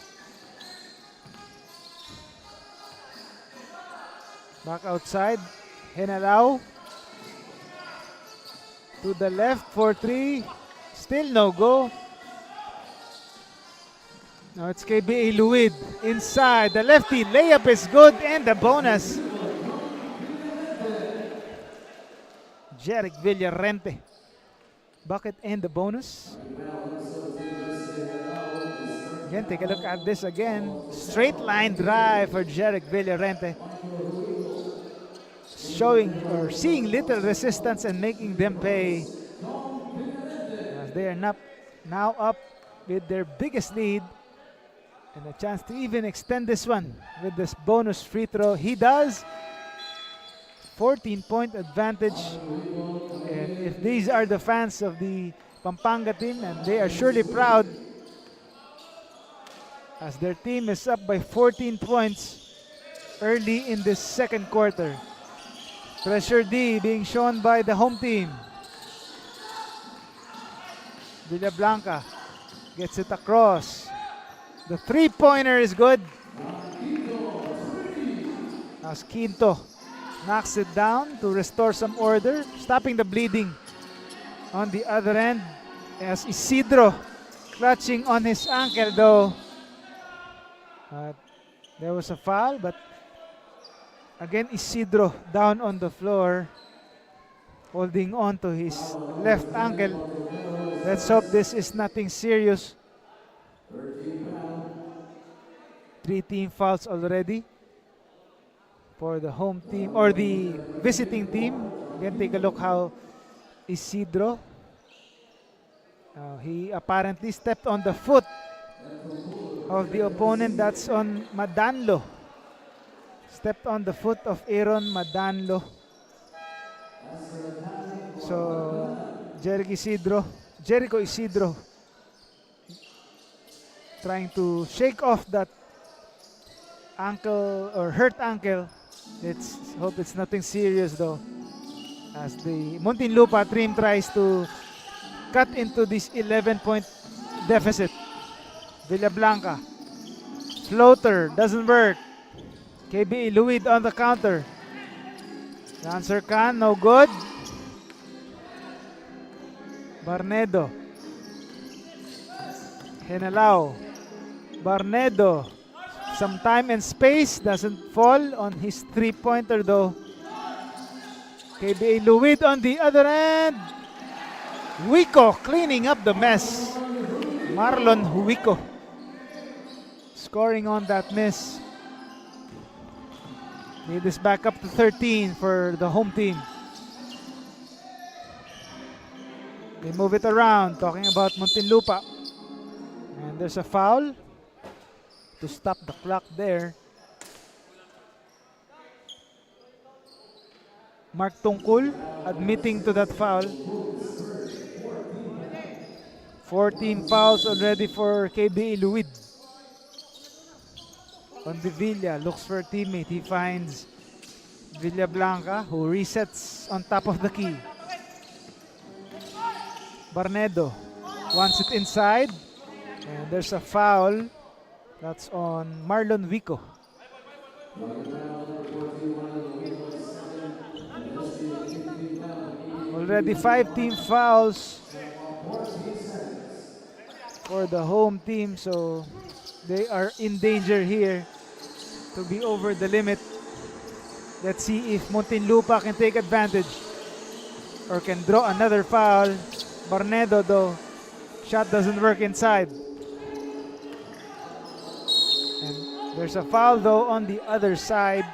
Back outside. Henalao. To the left for 3. Still no go. Now it's KBA Luid inside. The lefty layup is good and the bonus. Jeric Villarente. Bucket and the bonus. Again, take a look at this again. Straight line drive for Jeric Villarente. Showing or seeing little resistance and making them pay. As they are now up with their biggest lead and a chance to even extend this one with this bonus free throw. He does. 14-point advantage. And if these are the fans of the Pampanga team, and they are surely proud as their team is up by 14 points early in this second quarter. Pressure D being shown by the home team. Villablanca gets it across. The three-pointer is good. As Quinto knocks it down to restore some order, stopping the bleeding. On the other end, as Isidro clutching on his ankle though. There was a foul, but again Isidro down on the floor, holding on to his left ankle. Let's hope this is nothing serious. 3 team fouls already for the home team or the visiting team. Again, take a look how Isidro, he apparently stepped on the foot of the opponent. That's on Madanlo. Stepped on the foot of Aaron Madanlo. So Jericho Isidro trying to shake off that ankle or hurt ankle. Let's hope it's nothing serious though, as the Muntinlupa team tries to cut into this 11-point deficit. Villablanca floater doesn't work. KBA Luid on the counter. The answer can, no good. Barnedo. Henalao. Barnedo. Some time and space, doesn't fall on his three-pointer though. KBA Luid on the other end. Huico cleaning up the mess. Marlon Huico scoring on that miss. Need this back up to 13 for the home team. They move it around, talking about Muntinlupa. And there's a foul to stop the clock there. Mark Tungkol admitting to that foul. 14 fouls already for KBA Luid. On the Villa, looks for a teammate. He finds Villablanca, who resets on top of the key. Barnedo wants it inside. And there's a foul. That's on Marlon Vico. Already 5 team fouls for the home team, so they are in danger here to be over the limit. Let's see if Muntinlupa can take advantage or can draw another foul. Barnedo though, shot doesn't work inside. And there's a foul though on the other side.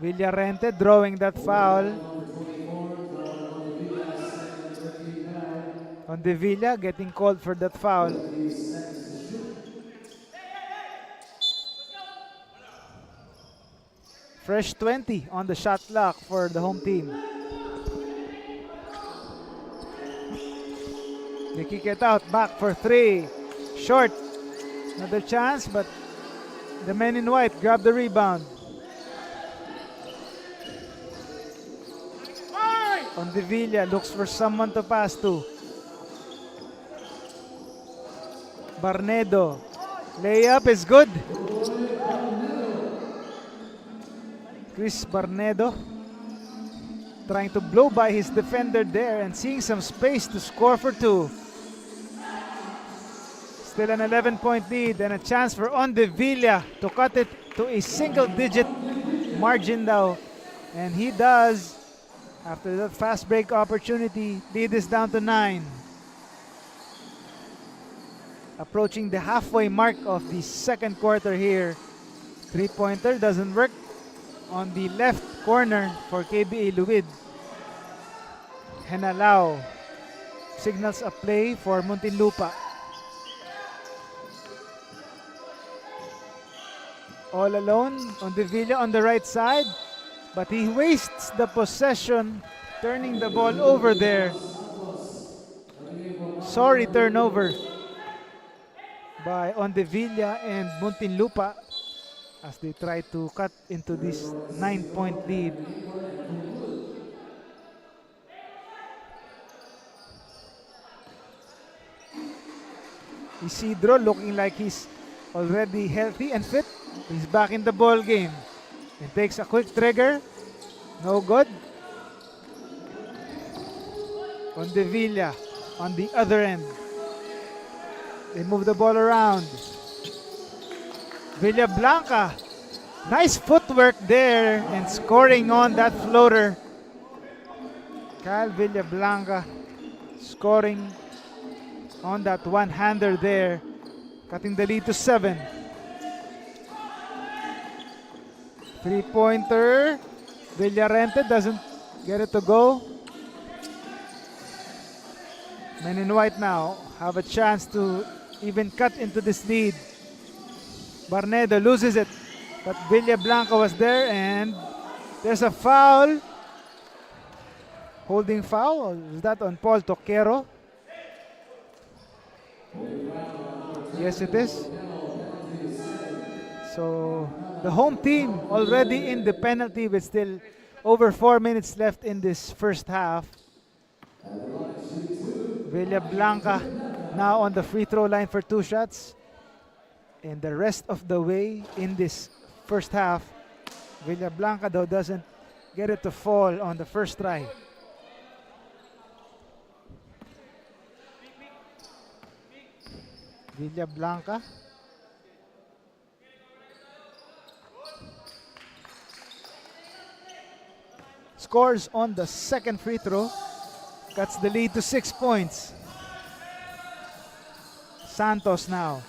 Villarente drawing that foul on the Villa, getting called for that foul. Fresh 20 on the shot clock for the home team. They kick it out, back for 3. Short. Another chance, but the men in white grab the rebound. On the Villa, looks for someone to pass to. Barnedo. Layup is good. Chris Barnedo trying to blow by his defender there and seeing some space to score for 2. Still an 11-point lead and a chance for On the Villa to cut it to a single-digit margin now. And he does. After that fast break opportunity, lead is down to 9. Approaching the halfway mark of the second quarter here. Three-pointer doesn't work on the left corner for KBA Luid. Henalao signals a play for Muntinlupa. all alone on the Villa on the right side, but he wastes the possession, turning the ball over there. Sorry, turnover by Ondevilla and Muntinlupa as they try to cut into this 9-point lead. Isidro looking like he's already healthy and fit. He's back in the ball game and takes a quick trigger. No good. Ondevilla on the other end. They move the ball around. Villablanca, nice footwork there and scoring on that floater. Kyle Villablanca scoring on that one-hander there, cutting the lead to 7. Three-pointer. Villarente doesn't get it to go. Men in white now have a chance to even cut into this lead. Barnedo loses it, but Villablanca was there and there's a foul. Holding foul, is that on Paul Toquero? Yes, it is. So the home team already in the penalty with still over 4 minutes left in this first half. Villablanca now on the free throw line for 2 shots. And the rest of the way in this first half, Villablanca though doesn't get it to fall on the first try. Villablanca. Scores on the second free throw. Cuts the lead to 6 points. Santos now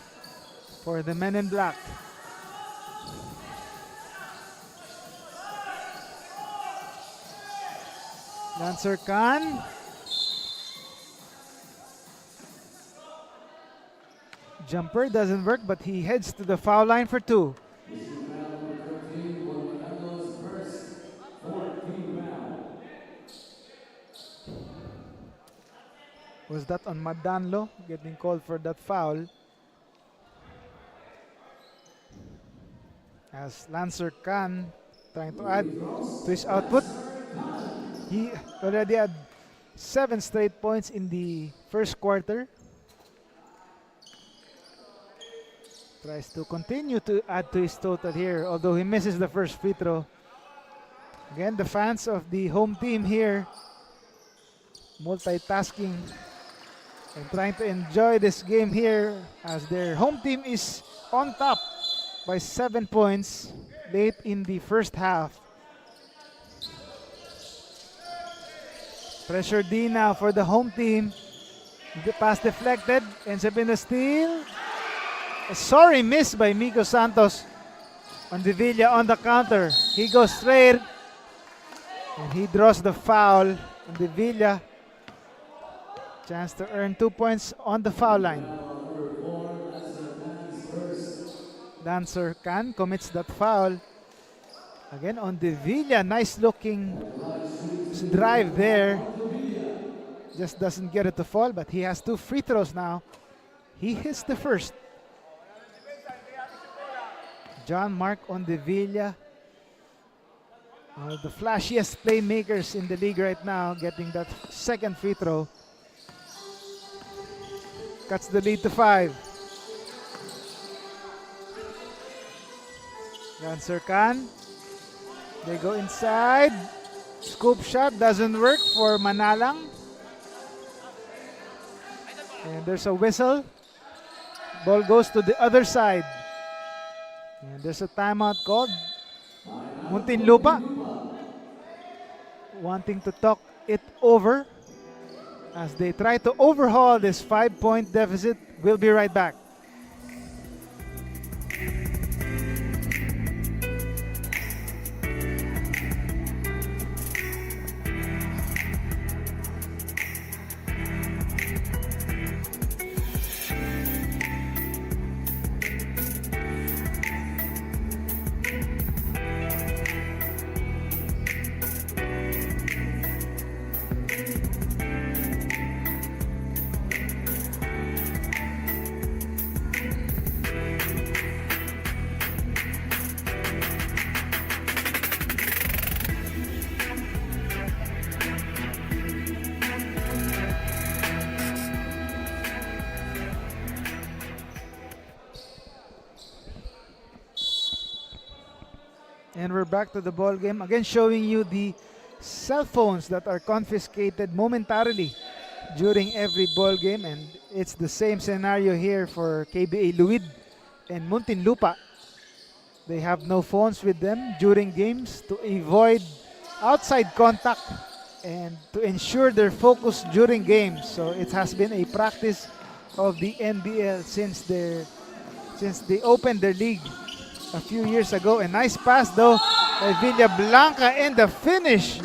for the men in black. Lancer Khan. Jumper doesn't work, but he heads to the foul line for 2. Was that on Madanlo getting called for that foul? As Lancer Khan trying to add to his output. He already had 7 straight points in the first quarter. Tries to continue to add to his total here, although he misses the first free throw. Again, the fans of the home team here multitasking and trying to enjoy this game here as their home team is on top by 7 points late in the first half. Pressure D now for the home team. The pass deflected, ends up in a steal. A sorry miss by Miko Santos on the Villa on the counter. He goes straight and he draws the foul on the Villa. Chance to earn 2 points on the foul line. Lancer Khan commits that foul. Again on the Villa, nice looking drive there. Just doesn't get it to fall, but he has 2 free throws now. He hits the first. John Mark on the Villa. One of the flashiest playmakers in the league right now, getting that second free throw. Cuts the lead to 5. Lancer Khan. They go inside. Scoop shot doesn't work for Manalang. And there's a whistle. Ball goes to the other side. And there's a timeout called. Muntinlupa wanting to talk it over as they try to overhaul this 5-point deficit. We'll be right back. And we're back to the ball game. Again, showing you the cell phones that are confiscated momentarily during every ball game. And it's the same scenario here for KBA Luid and Muntinlupa. They have no phones with them during games to avoid outside contact and to ensure their focus during games. So it has been a practice of the NBL since they opened their league a few years ago. A nice pass though by Villablanca and the finish.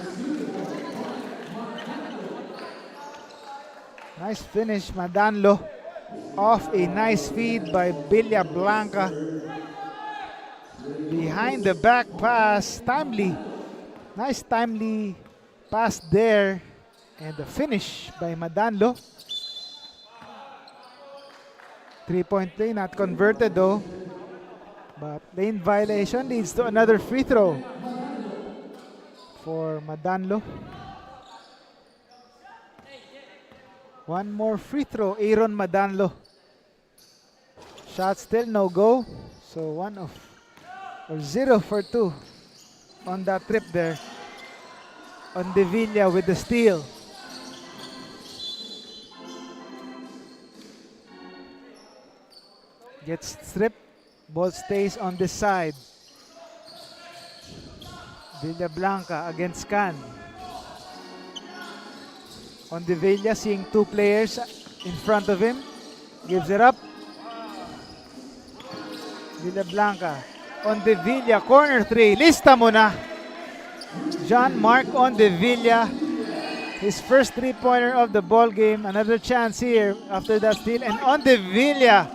Nice finish, Madanlo, off a nice feed by Villablanca. Behind the back pass, timely. Nice timely pass there. And the finish by Madanlo. 3-point play, not converted though. But lane violation leads to another free throw for Madanlo. One more free throw, Aaron Madanlo. Shot still no go. So 0 for 2 on that trip there. On De Villa with the steal. Gets stripped. Ball stays on this side. Villablanca against Can. On De Villa, seeing two players in front of him. Gives it up. Villablanca. On De Villa, corner three. Lista mo na. John Mark on De Villa. His first three-pointer of the ball game. Another chance here after that steal. And on De Villa,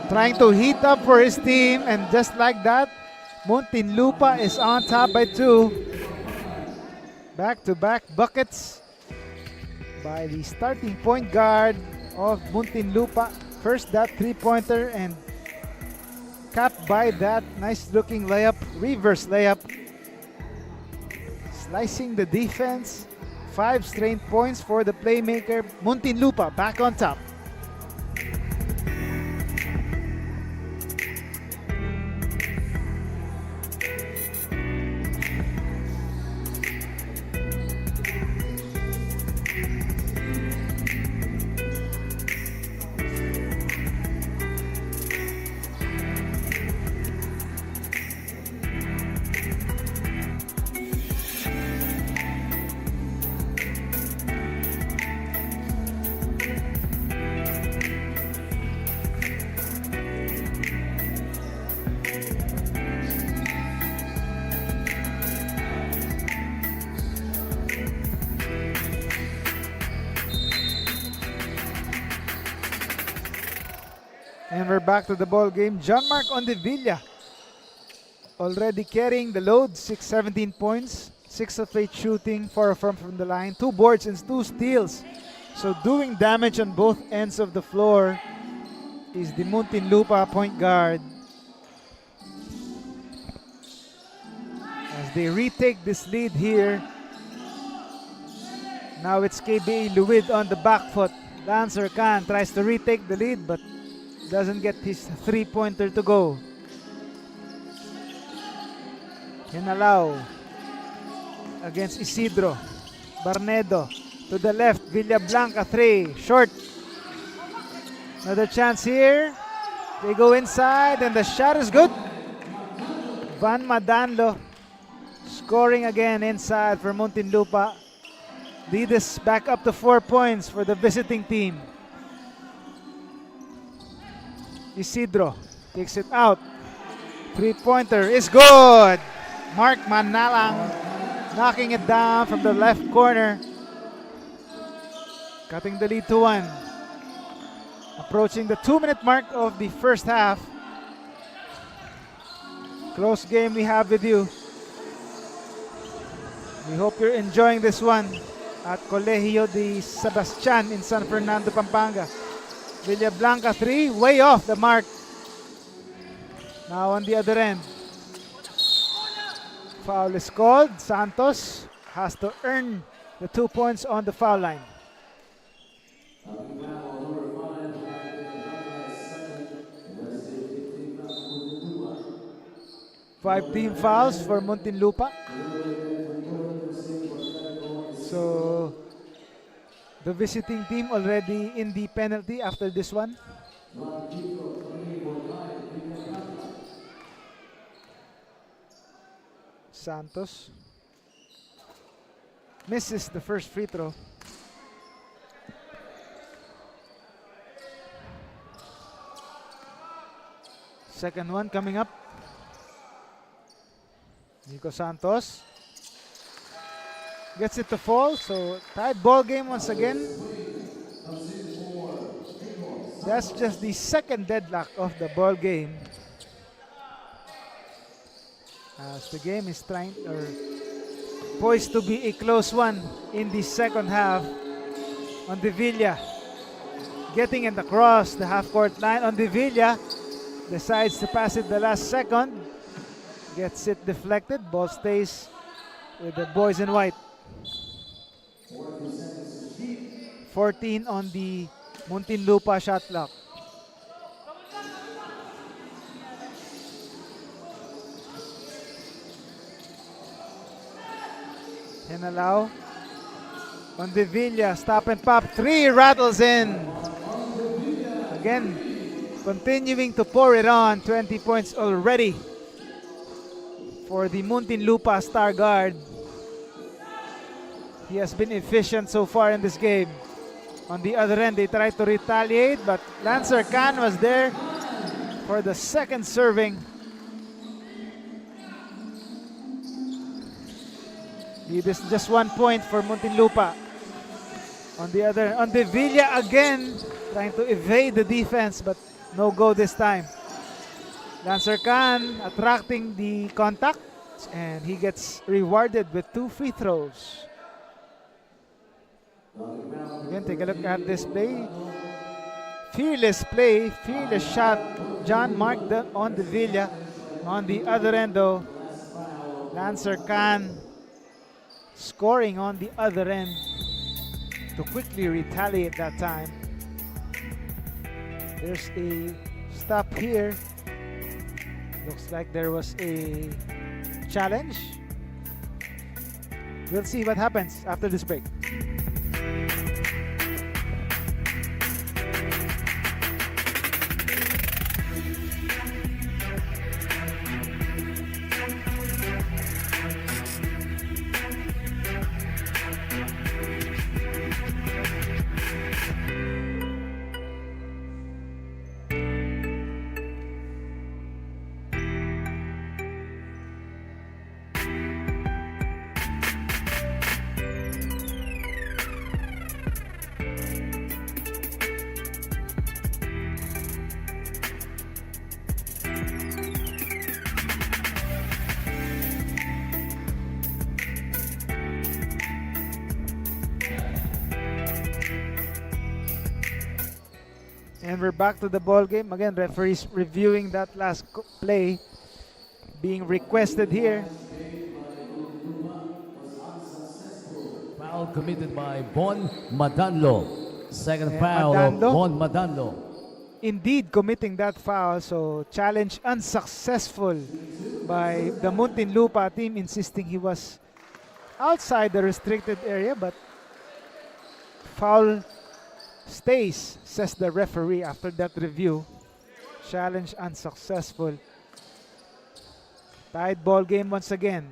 trying to heat up for his team. And just like that, Muntinlupa is on top by 2. Back-to-back buckets by the starting point guard of Muntinlupa. First that three-pointer and capped by that nice-looking layup, reverse layup. Slicing the defense. 5 straight points for the playmaker. Muntinlupa back on top. And we're back to the ball game. John Mark on De Villa. Already carrying the load. 17 points. 6 of 8 shooting. 4 from the line. 2 boards and 2 steals. So doing damage on both ends of the floor is the Muntinlupa point guard. As they retake this lead here. Now it's KBA Luid on the back foot. Lancer Khan tries to retake the lead but doesn't get his three-pointer to go. Hinalaw against Isidro. Barnedo to the left. Villablanca 3. Short. Another chance here. They go inside and the shot is good. Van Madanlo scoring again inside for Muntinlupa. Lead is back up to 4 points for the visiting team. Isidro takes it out. Three-pointer is good. Mark Manalang knocking it down from the left corner. Cutting the lead to 1. Approaching the 2-minute mark of the first half. Close game we have with you. We hope you're enjoying this one at Colegio de Sebastian in San Fernando, Pampanga. Villablanca 3, way off the mark. Now on the other end. Foul is called. Santos has to earn the 2 points on the foul line. 5 team fouls for Muntinlupa. So the visiting team already in the penalty after this one. Santos misses the first free throw. Second one coming up. Nico Santos gets it to fall, so tied ball game once again. That's just the second deadlock of the ball game. As the game is poised to be a close one in the second half. Ondevilla getting it across the half-court line. Ondevilla decides to pass it the last second. Gets it deflected. Ball stays with the boys in white. 14 on the Muntinlupa shot clock. Henalao. Ondevilla, stop and pop. 3 rattles in. Again, continuing to pour it on. 20 points already for the Muntinlupa star guard. He has been efficient so far in this game. On the other end, they tried to retaliate, but Lancer Khan was there for the second serving. It is just 1 point for Muntinlupa. On the other, Ondevilla again trying to evade the defense, but no go this time. Lancer Khan attracting the contact, and he gets rewarded with 2 free throws. Again, take a look at this play. Fearless play, fearless shot. John Mark Ondevilla. On the other end though, Lancer Khan scoring on the other end to quickly retaliate that time. There's a stop here. Looks like there was a challenge. We'll see what happens after this break. And we're back to the ball game. Again, referees reviewing that last play being requested here. Foul committed by Bon Madanlo. Second And foul of Madanlo? Bon Madanlo. Indeed committing that foul, so challenge unsuccessful by the Muntinlupa team, insisting he was outside the restricted area, but foul stays, says the referee after that review. Challenge unsuccessful. Tied ball game once again.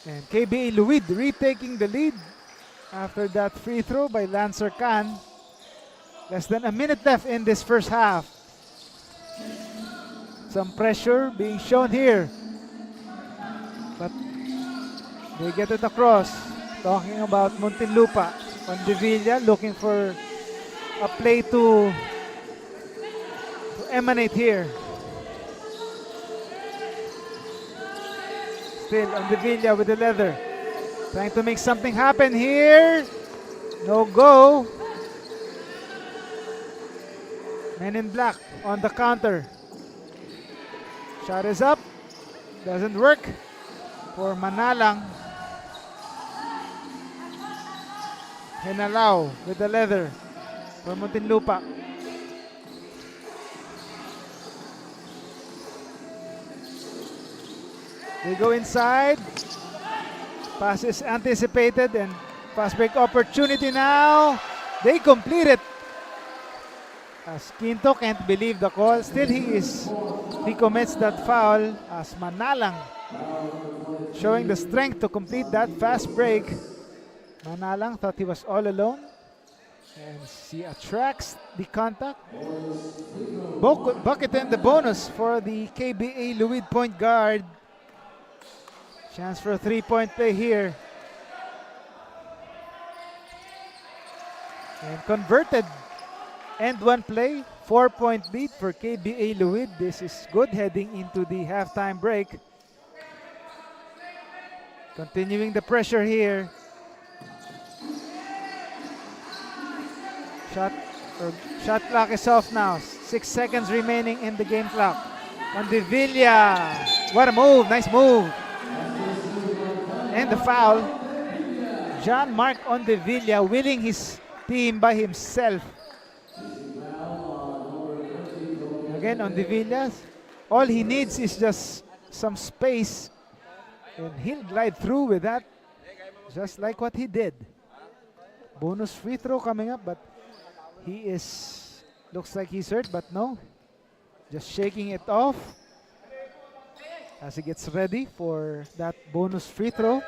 And KBA Luid retaking the lead after that free throw by Lancer Khan. Less than a minute left in this first half. Some pressure being shown here. But they get it across. Talking about Muntinlupa. Ondevilla looking for a play to emanate here. Still Ondevilla with the leather. Trying to make something happen here. No go. Men in black on the counter. Shot is up. Doesn't work for Manalang. Henalao with the leather for Muntinlupa. They go inside. Pass is anticipated and fast break opportunity now. They complete it. As Quinto can't believe the call. Still he commits that foul as Manalang showing the strength to complete that fast break. Manalang thought he was all alone. And he attracts the contact. Bucket and the bonus for the KBA Luid point guard. Chance for a three-point play here. And converted. End one play. 4-point lead for KBA Luid. This is good heading into the halftime break. Continuing the pressure here. Shot clock is off now. 6 seconds remaining in the game clock. Ondevilla. What a move. Nice move. And the foul. John Mark Ondevilla winning his team by himself. Again, Ondevilla, all he needs is just some space and he'll glide through with that, just like what he did. Bonus free throw coming up, but looks like he's hurt, but no. Just shaking it off as he gets ready for that bonus free throw.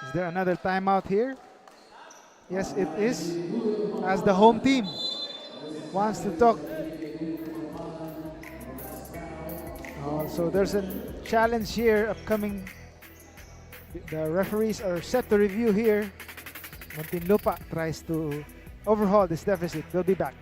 Is there another timeout here? Yes, it is. As the home team wants to talk. So there's a challenge here upcoming. The referees are set to review here. Muntinlupa tries to overhaul this deficit. They'll be back.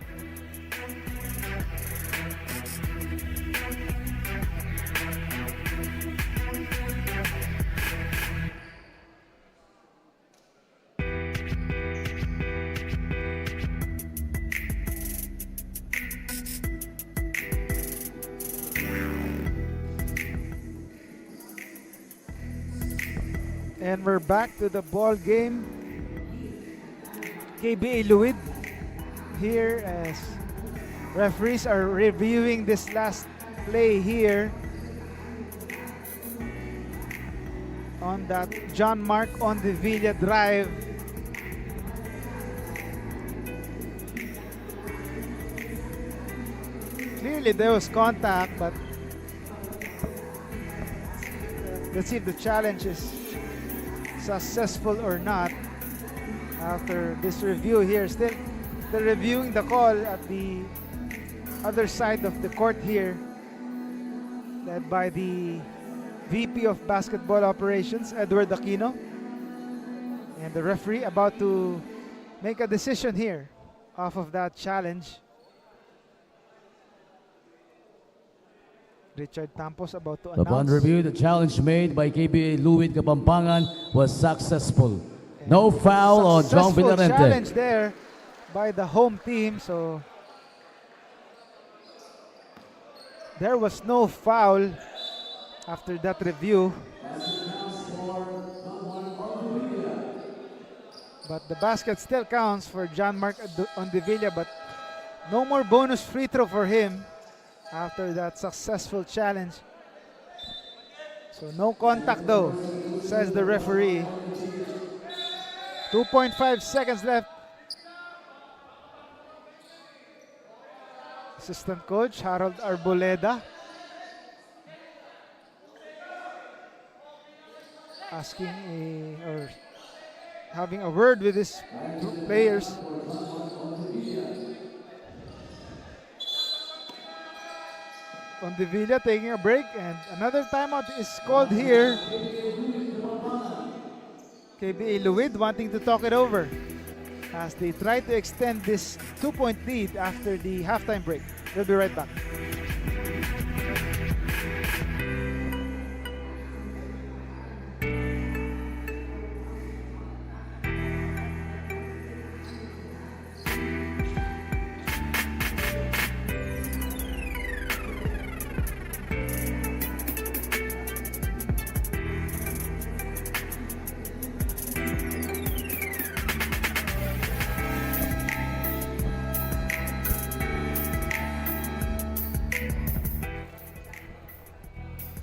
And we're back to the ball game. KBA Luid here as referees are reviewing this last play here on that John Mark Ondevilla drive. Clearly there was contact, but let's see if the challenge is successful or not. After this review here, still they're reviewing the call at the other side of the court here, led by the VP of Basketball Operations, Edward Aquino, and the referee about to make a decision here off of that challenge. Richard Tampos about to announce. Upon review, the challenge made by KBA Luid Kapampangan was successful. No foul on John Successful Villarente. challenge there by the home team, so there was no foul after that review. But the basket still counts for John Mark Ondevilla, but no more bonus free throw for him after that successful challenge. So no contact though, says the referee. 2.5 seconds left. Assistant coach Harold Arboleda having a word with his players. Ondevilla taking a break, and another timeout is called here. KBA Luid wanting to talk it over as they try to extend this 2-point lead after the halftime break. We'll be right back.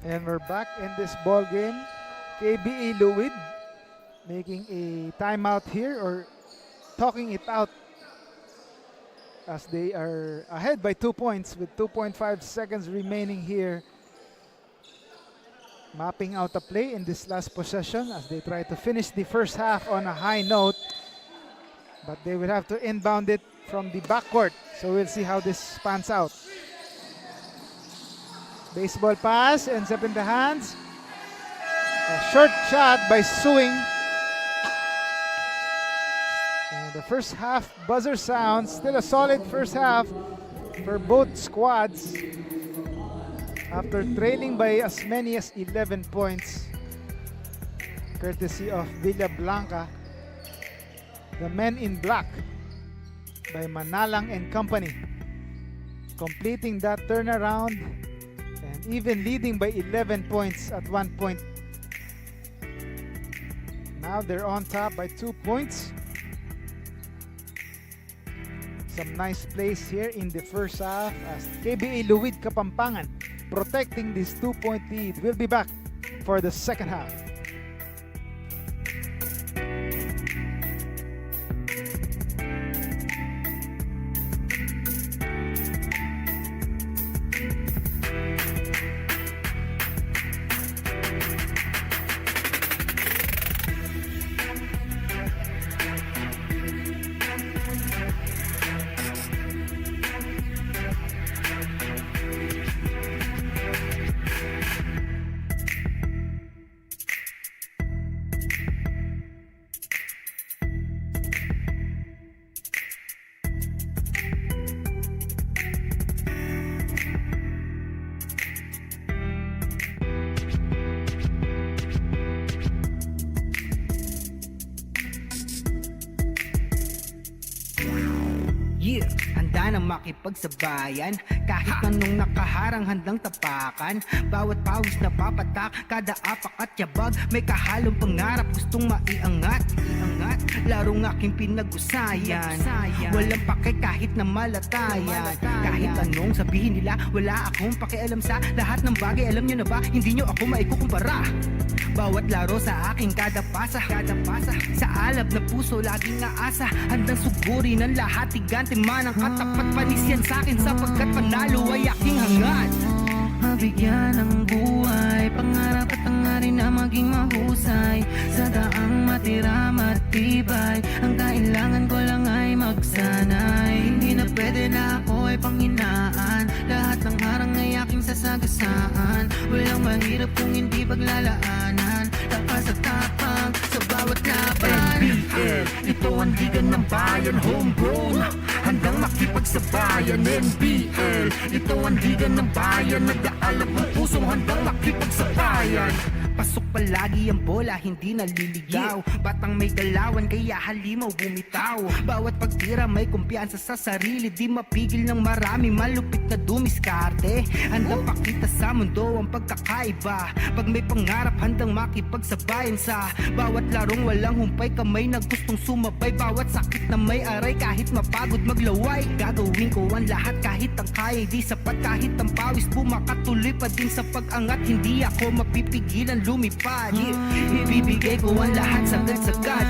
And we're back in this ball game. KBA Luid making a timeout here, or talking it out, as they are ahead by 2 points with 2.5 seconds remaining here. Mapping out a play in this last possession as they try to finish the first half on a high note. But they will have to inbound it from the backcourt. So we'll see how this pans out. Baseball pass ends up in the hands. A short shot by Suing. And the first half buzzer sounds. Still a solid first half for both squads. After trailing by as many as 11 points, courtesy of Villa Blanca, the men in black by Manalang and company, completing that turnaround and even leading by 11 points at one point. Now they're on top by 2 points. Some nice plays here in the first half as KBA Luid Kapampangan protecting this 2-point lead. We'll be back for the second half. Yeah, handa na makipagsabayan. Kahit anong nakaharang handang tapakan. Bawat pawis na papatak, kada apak at yabag. May kahalong pangarap, gustong maiangat. Larong aking pinag-usayan. Walang pake kahit na malatayan. Kahit anong sabihin nila, wala akong pakialam sa lahat ng bagay. Alam nyo na ba, hindi nyo ako maikukumpara. Bawat laro sa aking kada pasa. Sa alab na puso, laging naasa. Handang sugurin ang lahat, tigante man ang katapat. Panis yan sa'kin sapagkat panalo ay aking hangad. Mabigyan ng buhay, pangarap at hangarin na maging mahusay. Sa daang matira matibay, ang kailangan ko lang ay magsanay. Hindi na pwede na ako ay panghinaan, lahat ng harang ay aking sasagasaan. Walang mahirap kung hindi paglalaanan, lakas at tapang sa bawat laban. NBL, ito ang liga ng bayan, homegrown, handang makipagsabayan. NBL, ito ang liga ng bayan, nag-aalab ng pusong handang makipagsabayan. Pasok palagi ang bola, hindi naliligaw. Batang may galawan, kaya halimaw bumitaw. Bawat pagtira may kumpiyansa sa sarili, di mapigil ng marami, malupit na dumiskarte. Handang pakita sa mundo ang pagkakaiba. Pag may pangarap, handang makipagsabayan sa bawat larong walang humpay, kamay na gustong sumabay. Bawat sakit na may aray, kahit mapagod maglaway. Gagawin ko ang lahat kahit ang kaya di sapat, kahit ang pawis bumakatuloy pa din sa pag-angat. Hindi ako mapipigilan lumipad, ibibigay ko ang lahat sagad-sagad.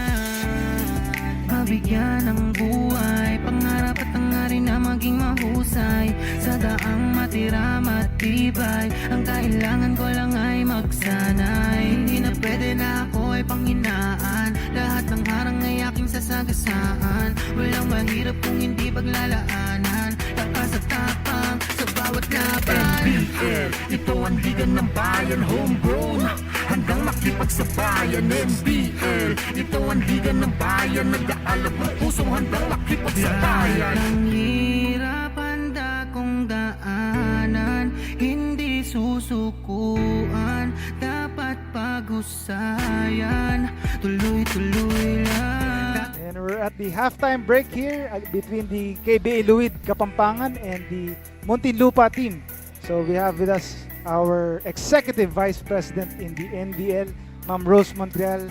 Mabigyan ng buhay, pangarap at hangarin na maging mahusay. Sa daang matira matibay, ang kailangan ko lang ay magsanay. Hindi na pwede na ako ay panghinaan, lahat ng harang ay aking sasagasaan. Walang mahirap kung hindi paglalaanan, lakas at tapang sa bawat laban. NBL, ito ang liga ng bayan, homegrown, handang makipagsabayan. NBL, ito ang liga ng bayan, nag-aalab ng pusong handang makipagsabayan. Ang hirap handa kong daanan, hindi susukuan, dapat pag-usayan, tuloy-tuloy lang. And we're at the halftime break here between the KBA Luid Kapampangan and the Muntinlupa team. So we have with us our Executive Vice President in the NBL, Ma'am Rose Montreal,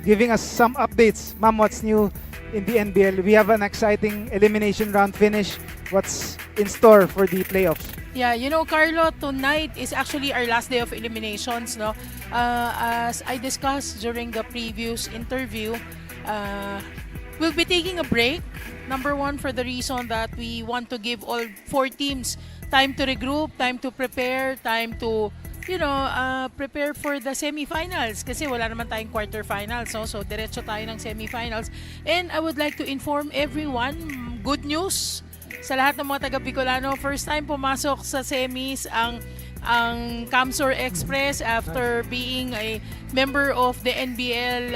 giving us some updates. Ma'am, what's new in the NBL? We have an exciting elimination round finish. What's in store for the playoffs? Yeah, you know, Carlo, tonight is actually our last day of eliminations, no? As I discussed during the previous interview, we'll be taking a break. Number one, for the reason that we want to give all 4 teams time to regroup, time to prepare, time to, prepare for the semifinals. Kasi wala naman tayong quarterfinals, no? So, diretso tayo ng semifinals. And I would like to inform everyone, good news sa lahat ng mga taga-Bicolano. First time pumasok sa semis ang Camsor Express after being a member of the NBL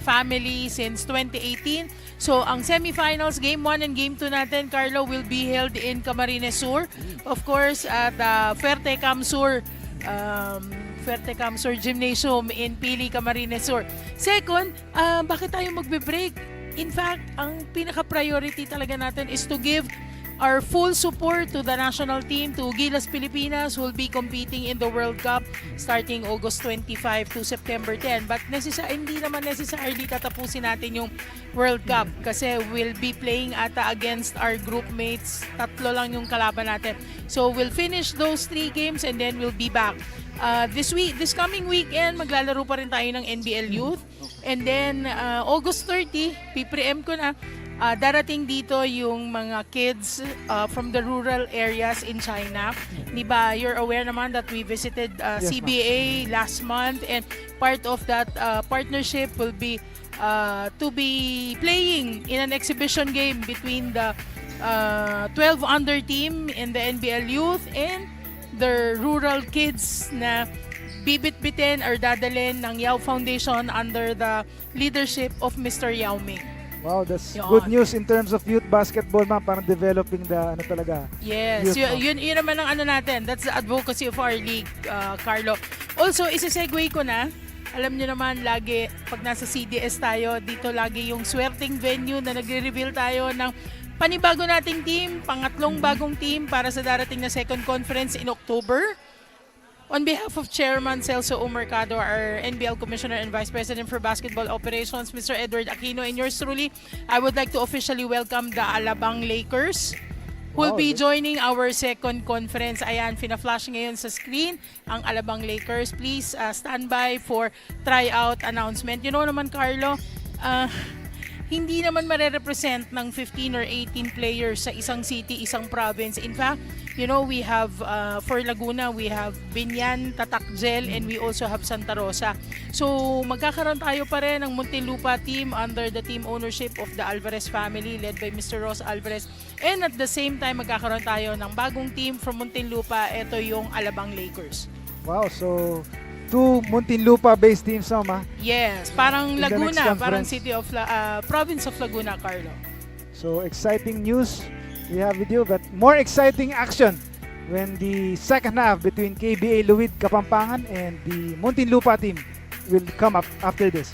family since 2018. So, ang semifinals, Game 1 and Game 2 natin, Carlo, will be held in Camarines Sur. Of course, at Fuerte Camsur Gymnasium in Pili, Camarines Sur. Second, bakit tayo magbe-break? In fact, ang pinaka-priority talaga natin is to give our full support to the national team, to Gilas Pilipinas, who will be competing in the World Cup starting August 25 to September 10. But hindi naman necessarily tatapusin natin yung World Cup kasi we'll be playing ata against our group mates. 3 lang yung kalaban natin. So we'll finish those 3 games and then we'll be back. This coming weekend, maglalaro pa rin tayo ng NBL Youth. And then August 30, PPM ko na, darating dito yung mga kids from the rural areas in China. Diba, you're aware naman that we visited CBA last month, and part of that partnership will be to be playing in an exhibition game between the 12 under team in the NBL Youth and the rural kids na bibit-bitin or dadalhin ng Yao Foundation under the leadership of Mr. Yao Ming. Wow, that's Yun. good news in terms of youth basketball, ma'am. Parang developing the talaga. Yes, youth, yun naman ang natin. That's the advocacy of our league, Carlo. Also, isa-segue ko na. Alam nyo naman, lagi, pag nasa CDS tayo, dito lagi yung swerting venue na nagre-reveal tayo ng panibago nating team, pangatlong bagong team para sa darating na second conference in October. On behalf of Chairman Celso O. Mercado, our NBL Commissioner and Vice President for Basketball Operations, Mr. Edward Aquino, and yours truly, I would like to officially welcome the Alabang Lakers, who will be joining our second conference. Ayan, fina-flash ngayon sa screen ang Alabang Lakers. Please stand by for tryout announcement. You know naman, Carlo, hindi naman mare-represent ng 15 or 18 players sa isang city, isang province. In fact, you know, we have, for Laguna, we have Binyan, Tatakjel, and we also have Santa Rosa. So, magkakaroon tayo pa rin ng Muntinlupa team under the team ownership of the Alvarez family led by Mr. Ross Alvarez. And at the same time, magkakaroon tayo ng bagong team from Muntinlupa. Ito yung Alabang Lakers. Wow, so 2 Muntinlupa-based teams, ma? Yes, parang In the next Laguna, parang conference. province of Laguna, Carlo. So exciting news we have with you, but more exciting action when the second half between KBA Luid Kapampangan and the Muntinlupa team will come up after this.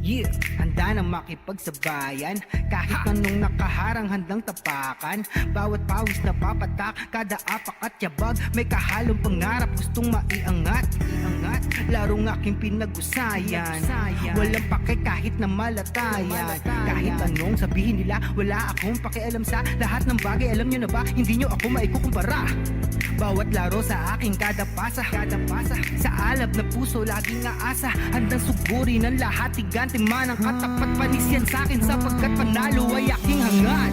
Yeah, handa na makipagsabayan. Kahit anong nakaharang handang tapakan. Bawat pawis na papatak, kada apak at yabag. May kahalong pangarap, gustong maiangat. Larong aking pinag-usayan. Walang pake kahit na malatayan. Kahit anong sabihin nila, wala akong pakialam sa lahat ng bagay. Alam nyo na ba, hindi nyo ako maikukumpara. Bawat laro sa aking kada pasa. Sa alab na puso, laging aasa. Handang sugurin ang lahat, tigante man ang katapat panis yan sa'kin, sapagkat panalo ay aking hangad.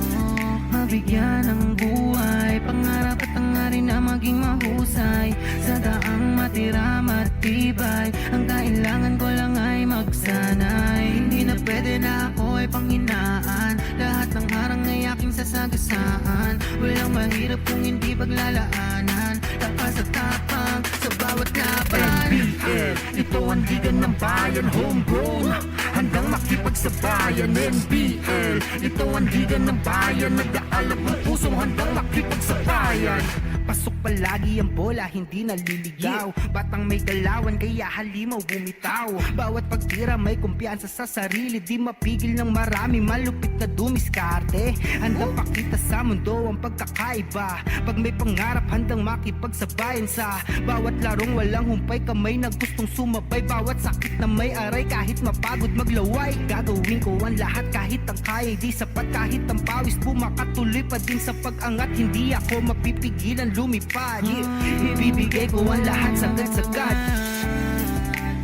Mabigyan ng buhay, pangarap at hangarin na maging mahusay. Sa daang matira matibay, ang kailangan ko lang ay magsanay. Hindi na pwede na ako ay panghinaan, lahat ng harang ay aking sasagasaan. Walang mahirap kung hindi paglalaanan, lakas at tapang sa bawat laban. NBL, ito ang liga ng bayan, homegrown, handang makipagsabayan. NBL, ito ang liga ng bayan, nag-aalab ng pusong handang makipagsabayan. Pasok palagi ang bola, hindi naliligaw. Batang may galawan, kaya halimaw bumitaw. Bawat pagtira may kumpiyansa sa sarili. Di mapigil ng marami, malupit na dumiskarte. Handang pakita sa mundo ang pagkakaiba. Pag may pangarap, handang makipagsabayan sa bawat larong walang humpay. Kamay na gustong sumabay, bawat sakit na may aray. Kahit mapagod maglaway, gagawin ko ang lahat kahit ang kaya. Di sapat kahit ang pawis, bumakatuloy pa din sa pag-angat. Hindi ako mapipigilan lumipad. Ibibigay ko ang lahat sagad-sagad.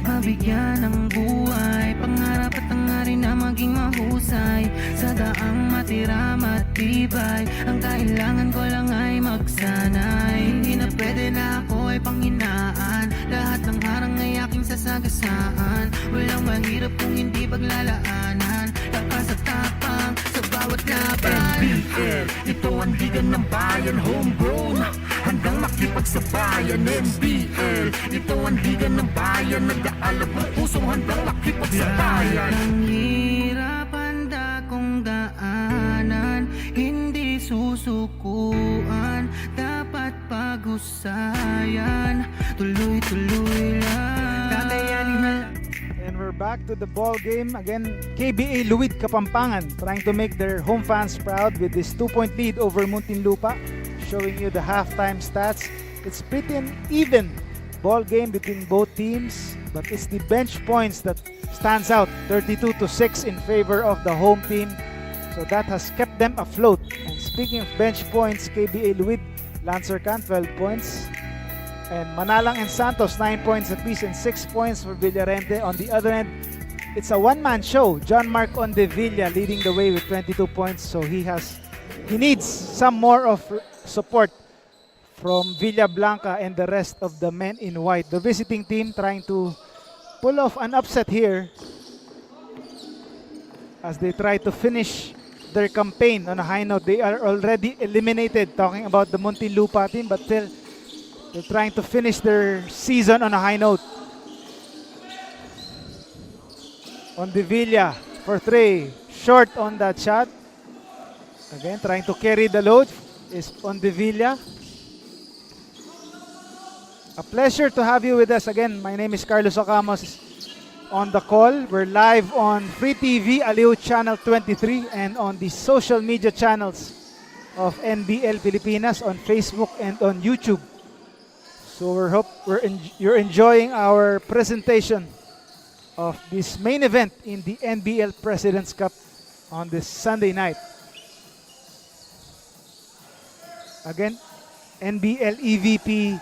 Mabigyan ng buhay, pangarap at hangarin na maging mahusay. Sa daang matira matibay, ang kailangan ko lang ay magsanay. Hindi na pwede na ako ay panghinaan, lahat ng harang ay aking sasagasaan. Walang mahirap kung hindi paglalaanan, lakas at tapang sa bawat laban. NBL, ito ang liga ng bayan, homegrown, handang makipagsabayan. NBL, ito ang liga ng bayan, nag-aalab ng pusong handang makipagsabayan. Ang hirap handa kong daanan, hindi susukuan, dapat pag-usayan, tuloy-tuloy lang. Kakayanin. And we're back to the ball game. Again, KBA Luid Kapampangan trying to make their home fans proud with this 2-point lead over Muntinlupa. Showing you the halftime stats. It's pretty an even ball game between both teams, but it's the bench points that stands out. 32-6 in favor of the home team. So that has kept them afloat. And speaking of bench points, KBA Luid, Lancercan 12 points. And Manalang and Santos 9 points apiece and 6 points for Villarente. On the other end, it's a one-man show. John Mark Ondevilla leading the way with 22 points. So he needs some more of support from Villa Blanca and the rest of the men in white. The visiting team trying to pull off an upset here as they try to finish their campaign on a high note. They are already eliminated, talking about the Muntinlupa team, but still they're trying to finish their season on a high note. On the Villa for 3. Short on that shot. Again, trying to carry the load is on the Villa. A pleasure to have you with us again. My name is Carlos Ocamos on the call. We're live on Free TV, Aliw Channel 23, and on the social media channels of NBL Pilipinas on Facebook and on YouTube. So you're enjoying our presentation of this main event in the NBL President's Cup on this Sunday night. Again, NBL EVP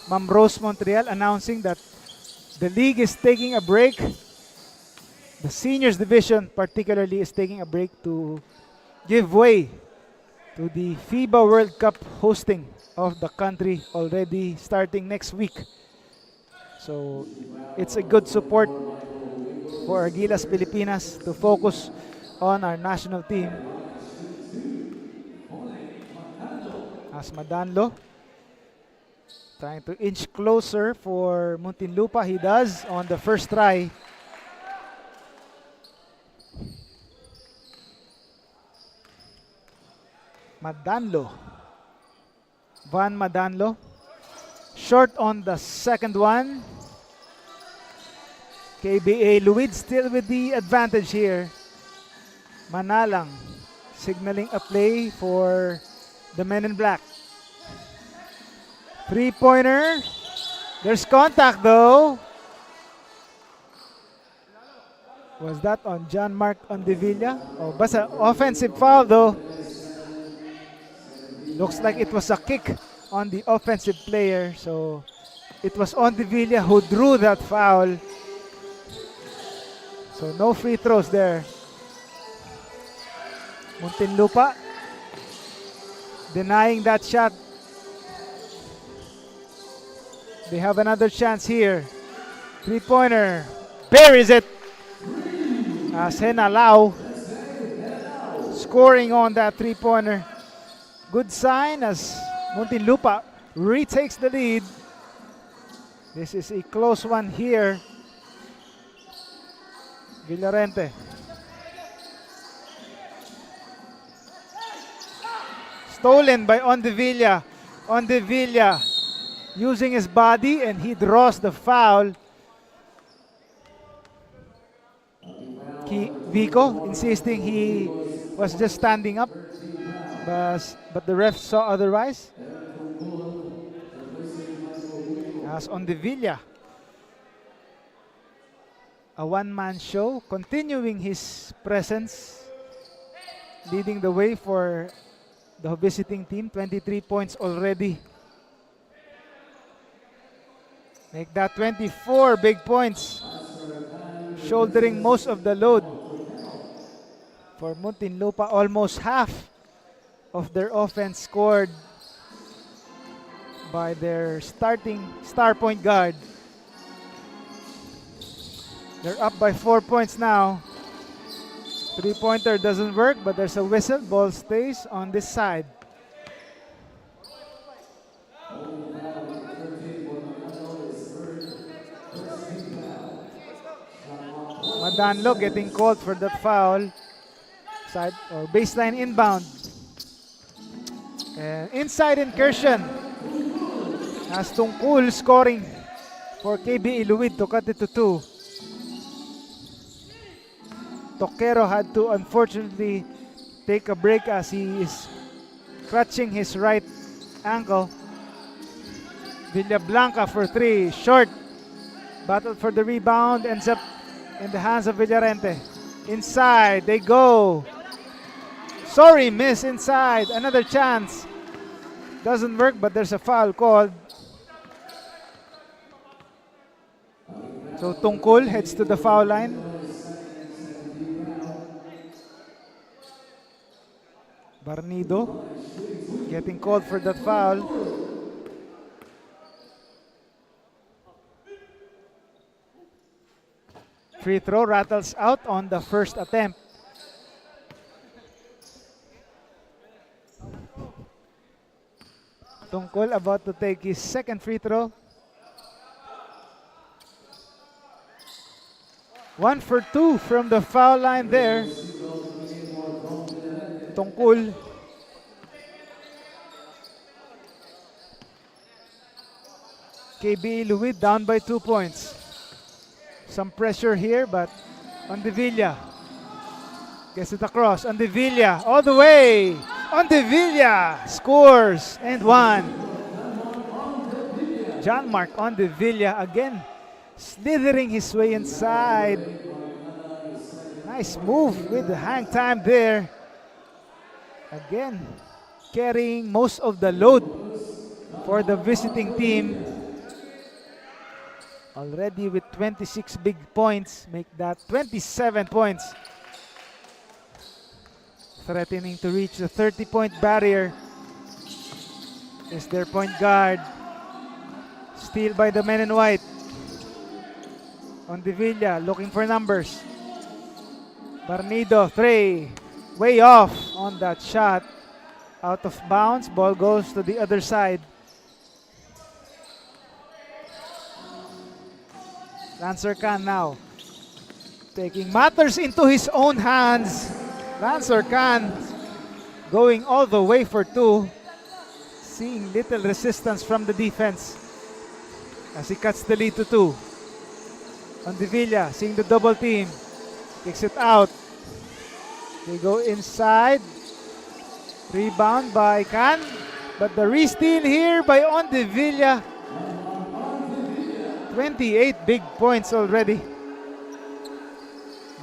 Ma'am Rose Montreal announcing that the league is taking a break. The seniors division particularly is taking a break to give way to the FIBA World Cup hosting of the country already starting next week. So it's a good support for Gilas Pilipinas to focus on our national team. As Madanlo trying to inch closer for Muntinlupa. He does on the first try. Madanlo. Van Madanlo. Short on the second one. KBA Luid still with the advantage here. Manalang signaling a play for the men in black. Three-pointer. There's contact though. Was that on John Mark Ondevilla? Oh, basta offensive foul though. Looks like it was a kick on the offensive player. So it was Ondevilla who drew that foul. So no free throws there. Muntinlupa denying that shot. They have another chance here. Three-pointer. Buries it. Sena Lau scoring on that three-pointer. Good sign as Muntinlupa retakes the lead. This is a close one here. Villarente. Stolen by Ondevilla. on De Villa using his body, and he draws the foul. Vico insisting he was just standing up, but the ref saw otherwise. As on De Villa, a one-man show, continuing his presence, leading the way for the visiting team. 23 points already. Make that 24 big points, shouldering most of the load for Muntinlupa. Almost half of their offense scored by their starting star point guard. They're up by 4 points now. Three-pointer doesn't work, but there's a whistle. Ball stays on this side. Madanlo getting called for that foul. Side or baseline inbound. And inside incursion. As Tungkol scoring for KBA Luid to cut it to 2. Toquero had to unfortunately take a break as he is clutching his right ankle. Villablanca for 3, short. Battle for the rebound, ends up in the hands of Villarente. Inside they go. Sorry, miss inside. Another chance. Doesn't work, but there's a foul called. So Tungkol heads to the foul line. Barnido getting called for that foul. Free throw rattles out on the first attempt. Tungkol about to take his second free throw. 1 for 2 from the foul line there. Tungkol. KBA Luid down by 2 points. Some pressure here, but on De Villa. Gets it across. On De Villa. All the way. On De Villa. Scores. And 1. John Mark on De Villa again. Slithering his way inside. Nice move with the hang time there. Again, carrying most of the load for the visiting team. Already with 26 big points, make that 27 points. Threatening to reach the 30-point barrier is their point guard. Steal by the men in white. On De Villa, looking for numbers. Barnido, 3. Way off on that shot. Out of bounds. Ball goes to the other side. Lancer Khan now taking matters into his own hands. Lancer Khan going all the way for 2. Seeing little resistance from the defense as he cuts the lead to 2. On De Villa, seeing the double team. Kicks it out. They go inside. Rebound by Khan. But the re-steal here by On De Villa. 28 big points already.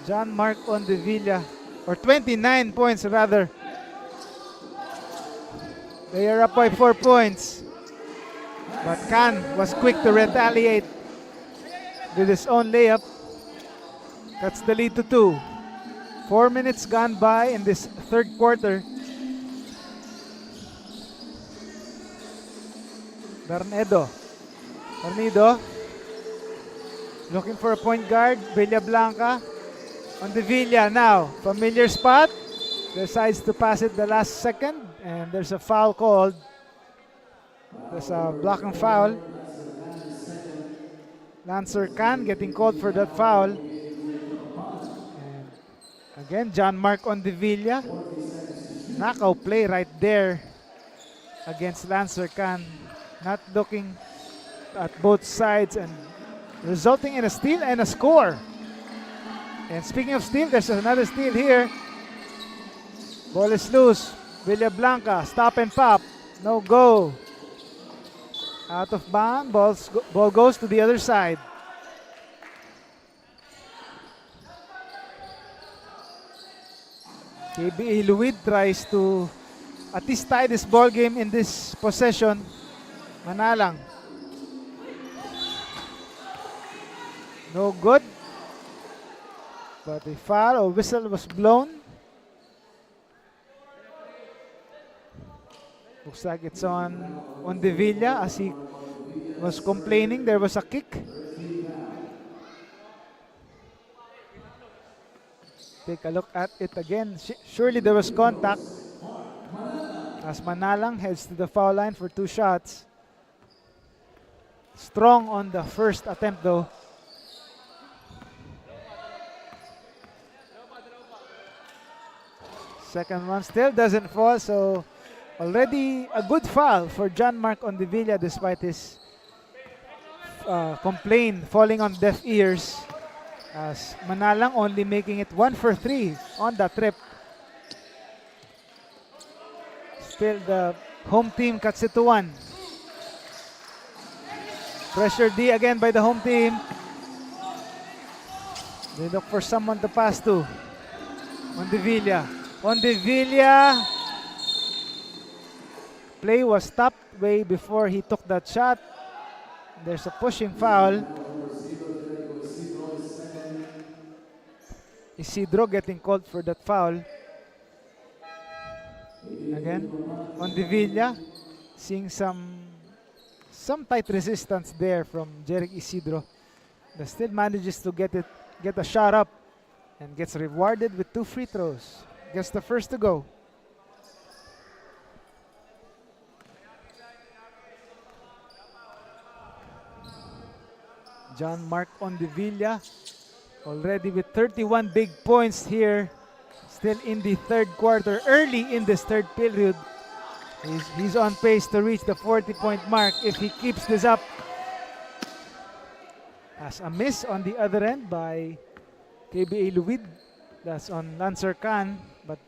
John Mark On De Villa. Or 29 points rather. They are up by 4 points. But Khan was quick to retaliate with his own layup. That's the lead to 2. 4 minutes gone by in this third quarter. Barnido looking for a point guard. Villablanca on De Villa now. Familiar spot. Decides to pass it the last second. And there's a foul called. There's a blocking foul. Lancer Khan getting called for that foul. And again, John Mark On De Villa. Knockout play right there against Lancer Khan, not looking at both sides and resulting in a steal and a score. And speaking of steal, there's another steal here. Ball is loose. Villablanca, stop and pop. No go. Out of bounds. Ball goes to the other side. KBA Luid tries to at least tie this ball game in this possession. Manalang. No good. But a foul or whistle was blown. Looks like it's on Devilla as he was complaining. There was a kick. Take a look at it again. Surely there was contact. As Manalang heads to the foul line for 2 shots. Strong on the first attempt though. Second one still doesn't fall, so already a good foul for John Mark Ondevilla despite his complaint falling on deaf ears. As Manalang only making it 1 for 3 on that trip. Still the home team cuts it to 1. Pressure D again by the home team. They look for someone to pass to. Ondevilla. Ondevilla. Play was stopped way before he took that shot. There's a pushing foul. Isidro getting called for that foul. Again, Ondevilla seeing some tight resistance there from Jeric Isidro. But still manages to get a shot up and gets rewarded with 2 free throws. Gets the first to go. John Mark Ondevilla already with 31 big points here. Still in the third quarter, early in this third period. He's on pace to reach the 40-point mark if he keeps this up. As a miss on the other end by KBA Luid. That's on Lancer Khan, but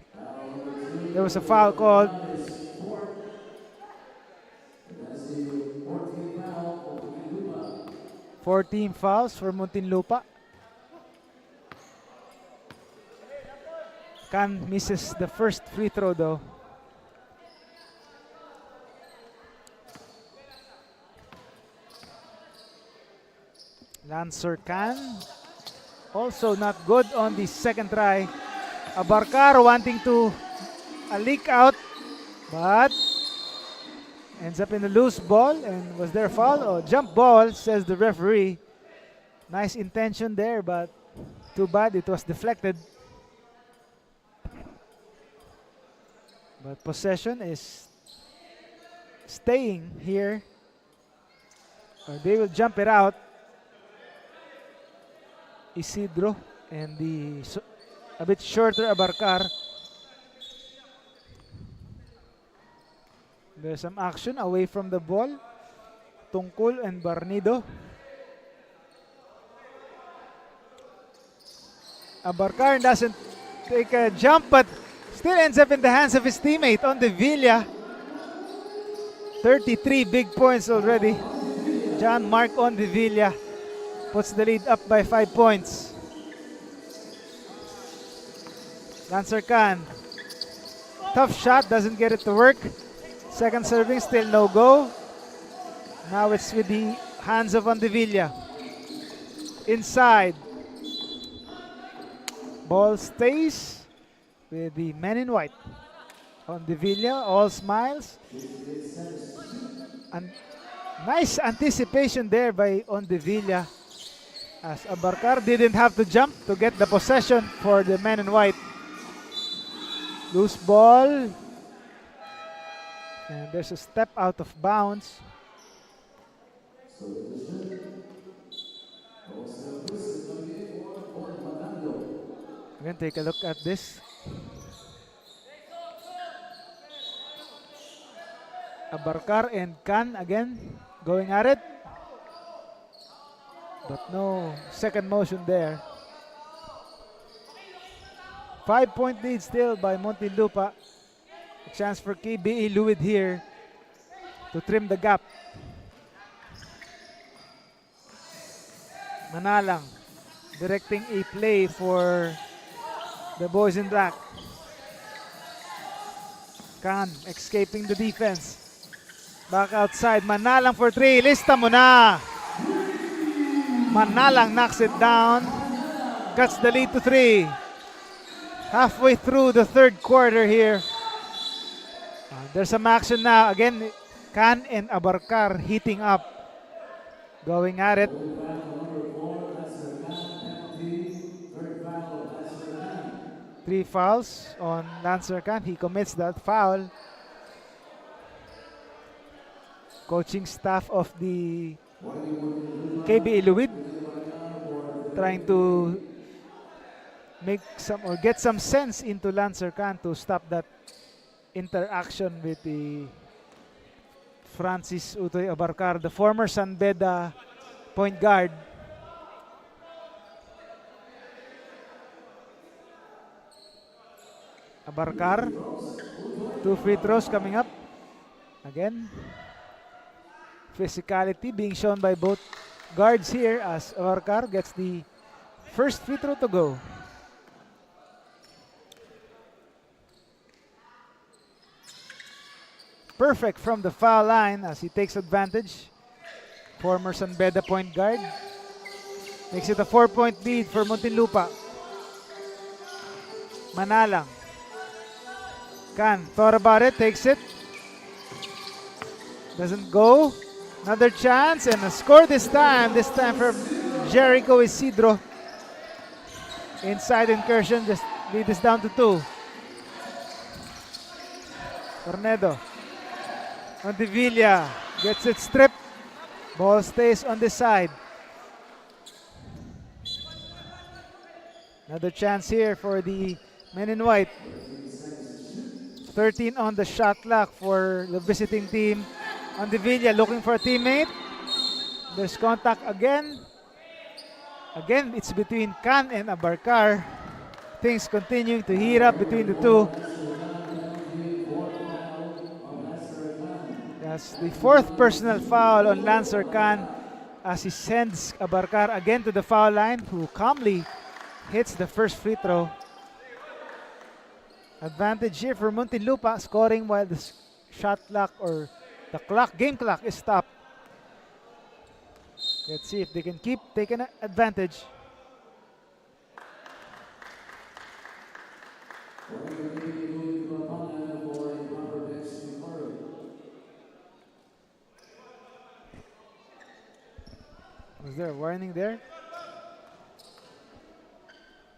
there was a foul called. Fourteen fouls for Muntinlupa. Khan misses the first free throw though. Lancer Khan also not good on the second try. Abarcar wanting to leak out, but ends up in a loose ball. And was there a foul? Oh, jump ball, says the referee. Nice intention there, but too bad it was deflected. But possession is staying here. They will jump it out. Isidro and a bit shorter Abarcar. There's some action away from the ball. Tungkol and Barnido. Abarcar doesn't take a jump, but still ends up in the hands of his teammate Ondevilla. 33 big points already. John Mark Ondevilla puts the lead up by 5 points. Lancer Khan. Tough shot, doesn't get it to work. Second serving, still no go. Now it's with the hands of Ondevilla. Inside. Ball stays with the men in white. Ondevilla, all smiles. And nice anticipation there by Ondevilla, as Abarcar didn't have to jump to get the possession for the men in white. Loose ball. And there's a step out of bounds. Again, take a look at this. Abarcar and Can again going at it. But no second motion there. 5-point lead still by Muntinlupa. A chance for KBA Luid here to trim the gap. Manalang directing a play for the boys in black. Can escaping the defense. Back outside. Manalang for 3. Lista mo na. Manalang knocks it down. Cuts the lead to 3. Halfway through the third quarter here. There's some action now. Again, Can and Abarcar heating up. Going at it. Three fouls on Lancer Can. He commits that foul. Coaching staff of the KBA Luid trying to make some or get some sense into Lancer Can to stop that interaction with the Francis Utoy Abarcar, the former San Beda point guard. Abarcar, 2 free throws coming up. Again, physicality being shown by both guards here as Abarcar gets the first free throw to go. Perfect from the foul line as he takes advantage. Former San Beda point guard. Makes it a 4-point lead for Muntinlupa. Manalang. Can, thought about it, takes it. Doesn't go. Another chance and a score this time. This time from Jericho Isidro. Inside incursion, just lead this down to 2. Tornado. Montevilla gets it stripped. Ball stays on the side. Another chance here for the men in white. 13 on the shot clock for the visiting team. Montevilla looking for a teammate. There's contact again. Again, it's between Can and Abarcar. Things continuing to heat up between the two. That's the 4th personal foul on Lancer Can as he sends Abarcar again to the foul line, who calmly hits the first free throw. Advantage here for Muntinlupa, scoring while the shot clock or the game clock is stopped. Let's see if they can keep taking advantage. Was there a warning there?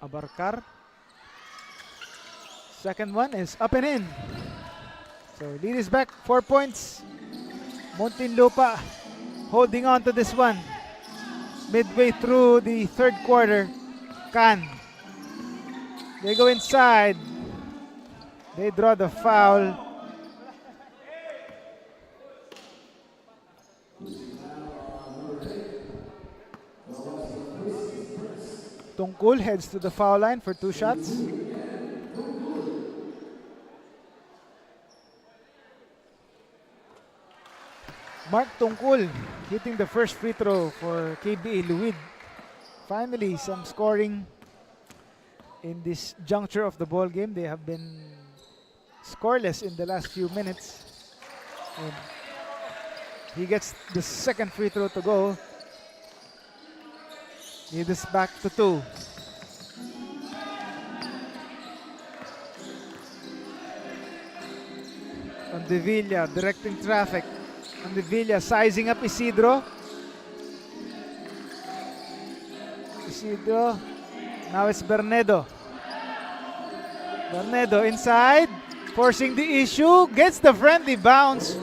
Abarcar. Second one is up and in. So lead is back, 4 points. Muntinlupa holding on to this one. Midway through the third quarter. Can. They go inside. They draw the foul. Tungkol heads to the foul line for 2 shots. Mark Tungkol hitting the first free throw for KBA Luid. Finally, some scoring in this juncture of the ball game. They have been scoreless in the last few minutes. And he gets the second free throw to go. Lead is back to 2. Montevilla directing traffic. Montevilla sizing up Isidro. Isidro. Now it's Bernedo. Bernedo inside. Forcing the issue. Gets the friendly bounce.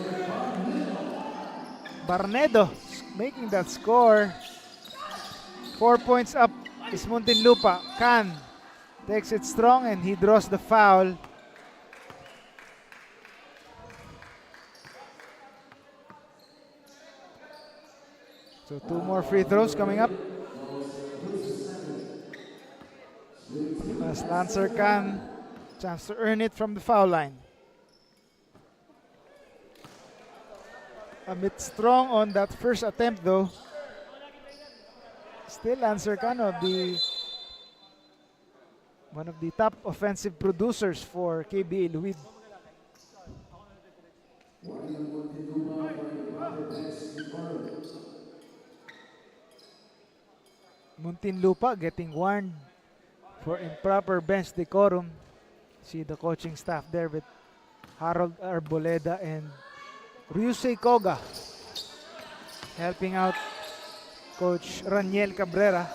Bernedo making that score. 4 points up is Muntinlupa. Can takes it strong and he draws the foul. So 2 more free throws coming up. As Lancer can chance to earn it from the foul line. A bit strong on that first attempt though. Still Lancer can one of the top offensive producers for KBA Luid. Muntinlupa getting warned for improper bench decorum. See the coaching staff there with Harold Arboleda and Ryusei Koga helping out Coach Raniel Cabrera.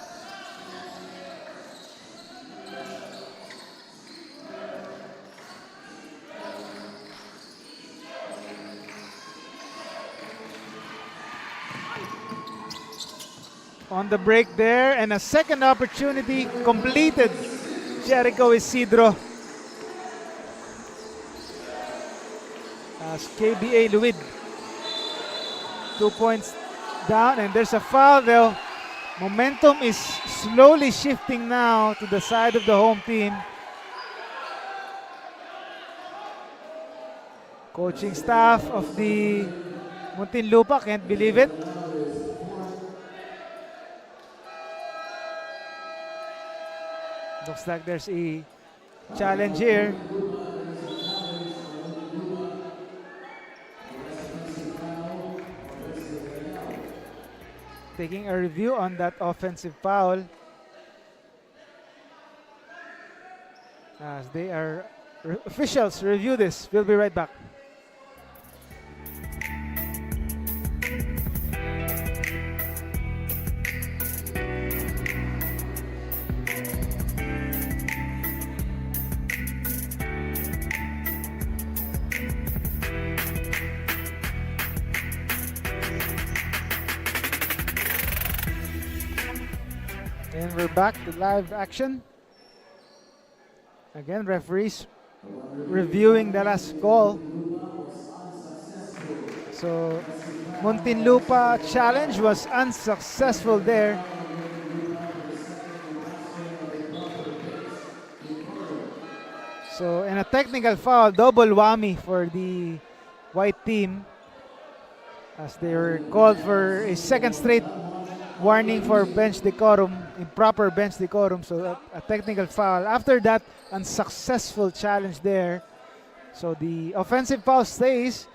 On the break there, and a second opportunity completed. Jericho Isidro. As KBA Luid 2 points down, and there's a foul though. Momentum is slowly shifting now to the side of the home team. Coaching staff of the Muntinlupa can't believe it. Looks like there's a challenge here. Taking a review on that offensive foul. As they are officials review this. We'll be right back. And we're back to live action. Again, referees reviewing the last call. So, Muntinlupa challenge was unsuccessful there. So, in a technical foul, double whammy for the white team as they were called for a second straight warning for bench decorum, improper bench decorum, so a technical foul. After that, unsuccessful challenge there. So the offensive foul stays,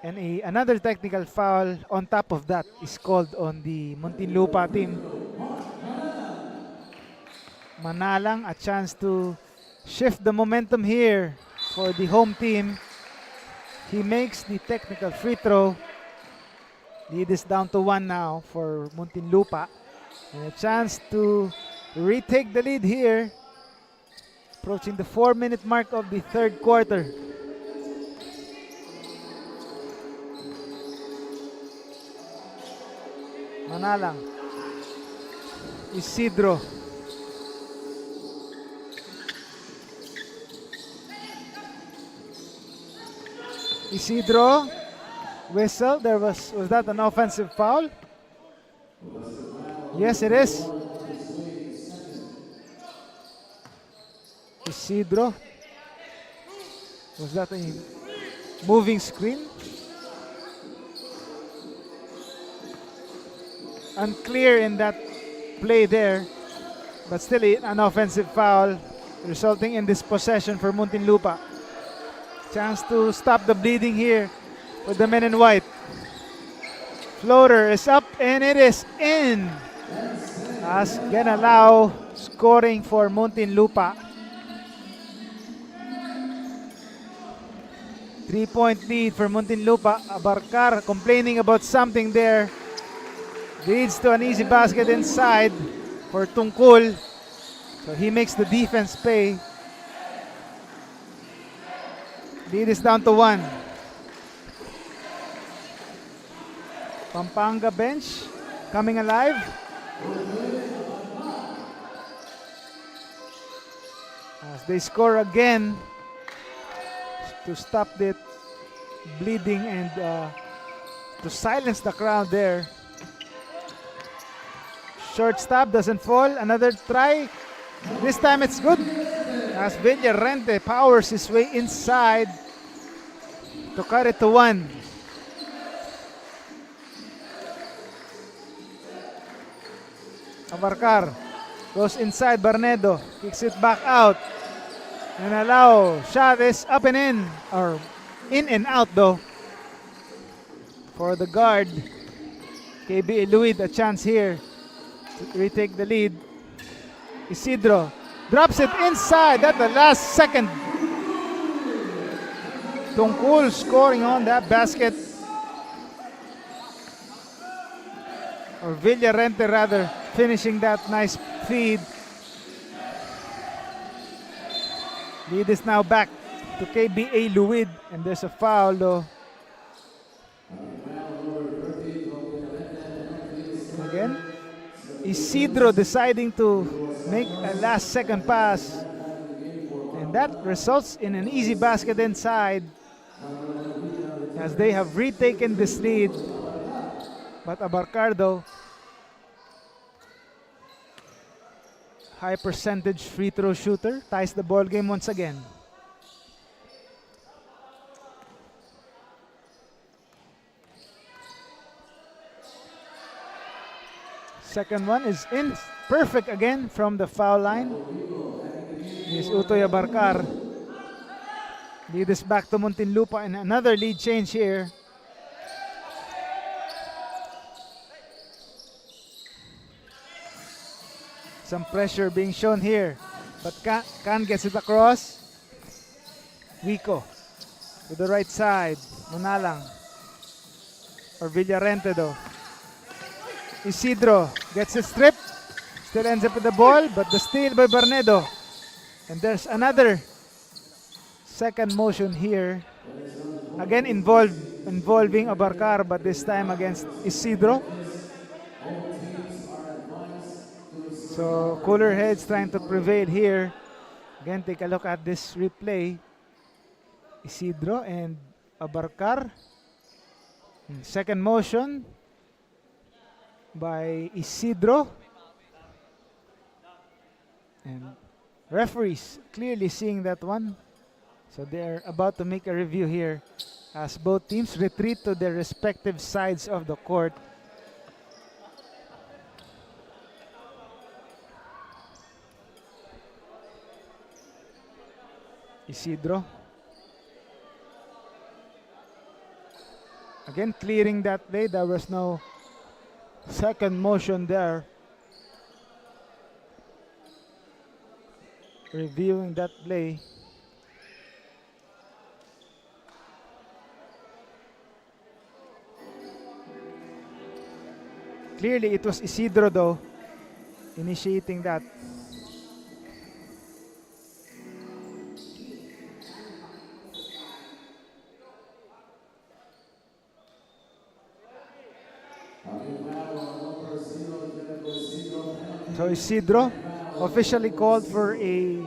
and another technical foul on top of that is called on the Muntinlupa team. Manalang, a chance to shift the momentum here for the home team. He makes the technical free throw. Lead is down to 1 now for Muntinlupa. And a chance to retake the lead here. Approaching the 4-minute mark of the third quarter. Manalang. Isidro. Isidro. Whistle. There was that an offensive foul? Yes, it is. Isidro. Was that a moving screen? Unclear in that play there, but still an offensive foul, resulting in this possession for Muntinlupa. Chance to stop the bleeding here for the men in white. Floater is up and it is in. As Genalao scoring for Muntinlupa. 3-point lead for Muntinlupa. Abarcar complaining about something there. Leads to an easy basket inside for Tungkol. So he makes the defense pay. Lead is down to 1. Pampanga bench coming alive. As they score again to stop the bleeding and to silence the crowd there. Short stop doesn't fall. Another try. This time it's good. As Villarente powers his way inside to cut it to 1. Abarcar goes inside. Barnedo kicks it back out. And allow. Shot is up and in. Or in and out though. For the guard. KBA Luid a chance here to retake the lead. Isidro drops it inside at the last second. Tungkol scoring on that basket. Or Villarente rather, finishing that nice feed. Lead is now back to KBA Luid, and there's a foul though. Again, Isidro deciding to make a last second pass, and that results in an easy basket inside as they have retaken this lead. But Abarcardo, high percentage free throw shooter, ties the ball game once again. Second one is in, perfect again from the foul line. Is Utoy Abarcar. Lead is back to Muntinlupa, and another lead change here. Some pressure being shown here, but Can gets it across. Wico to the right side. Munalang or Villarente though. Isidro gets it stripped. Still ends up with the ball, but the steal by Barnedo. And there's another second motion here. Again involving Abarcar, but this time against Isidro. So cooler heads trying to prevail here. Again, take a look at this replay. Isidro and Abarcar. Second motion by Isidro. And referees clearly seeing that one. So they're about to make a review here as both teams retreat to their respective sides of the court. Isidro. Again, clearing that play. There was no second motion there. Reviewing that play. Clearly, it was Isidro though initiating that. So Isidro officially called for a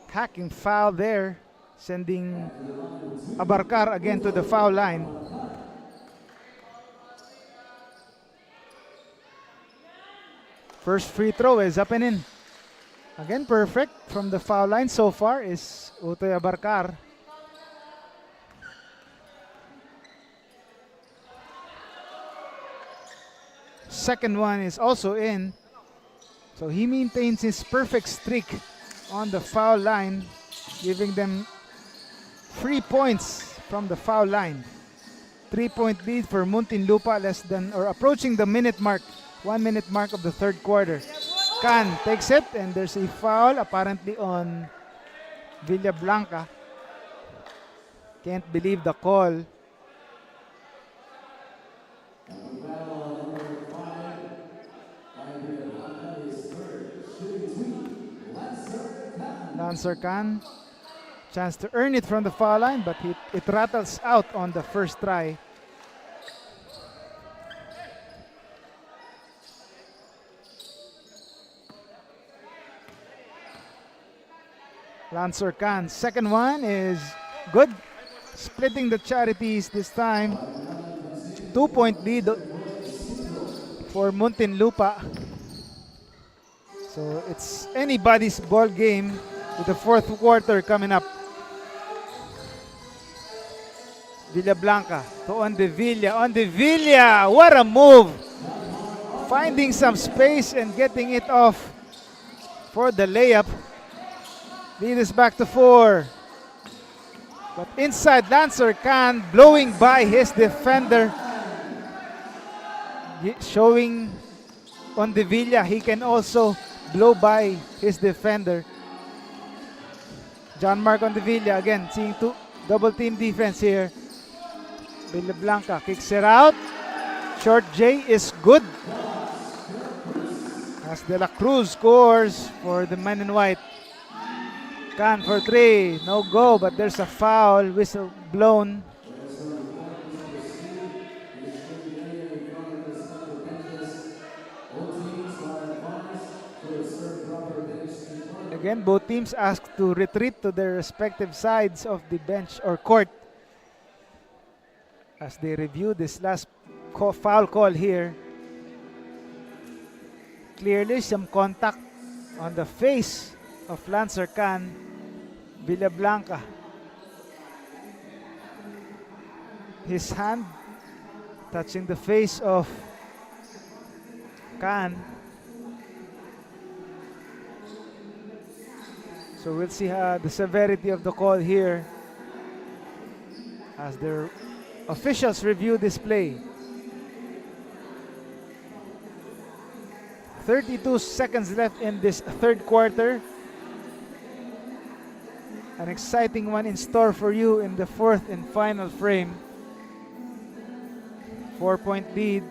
hacking foul there, sending Abarcar again to the foul line. First free throw is up and in. Again, perfect from the foul line so far is Utoy Abarcar. Second one is also in. So he maintains his perfect streak on the foul line, giving them 3 points from the foul line. 3-point lead for Muntinlupa, less than or approaching the minute mark, 1 minute mark of the third quarter. Can takes it, and there's a foul apparently on Villablanca. Can't believe the call. Lancer Can, chance to earn it from the foul line, but it rattles out on the first try. Lancer Can, second one is good. Splitting the charities this time. 2-point lead for Muntinlupa. So it's anybody's ball game with the fourth quarter coming up. Villablanca to Ondevilla. Ondevilla, what a move! Finding some space and getting it off for the layup. Lead is back to 4. But inside, Lancer Khan blowing by his defender. Showing Ondevilla he can also blow by his defender. John Mark Ondevilla again seeing two double team defense here. Villablanca kicks it out. Short J is good. As De La Cruz scores for the men in white. Khan for 3. No go, but there's a foul. Whistle blown. Again, both teams asked to retreat to their respective sides of the bench or court as they review this last foul call here. Clearly some contact on the face of Lancer Khan. Villablanca. His hand touching the face of Khan. So we'll see the severity of the call here as their officials review this play. 32 seconds left in this third quarter. An exciting one in store for you in the fourth and final frame. 4-point lead.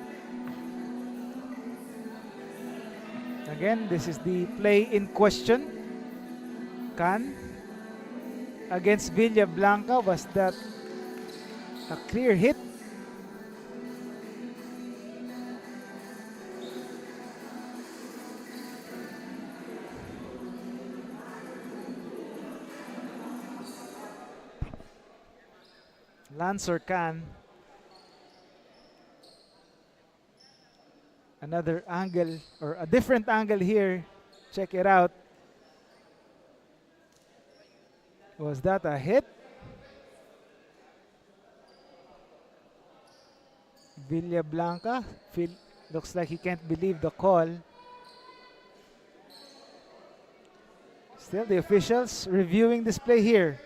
Again, this is the play in question. Khan against Villablanca. Was that a clear hit? Lancer Khan. Another angle or a different angle here. Check it out. Was that a hit? Villablanca looks like he can't believe the call. Still, the officials reviewing this play here.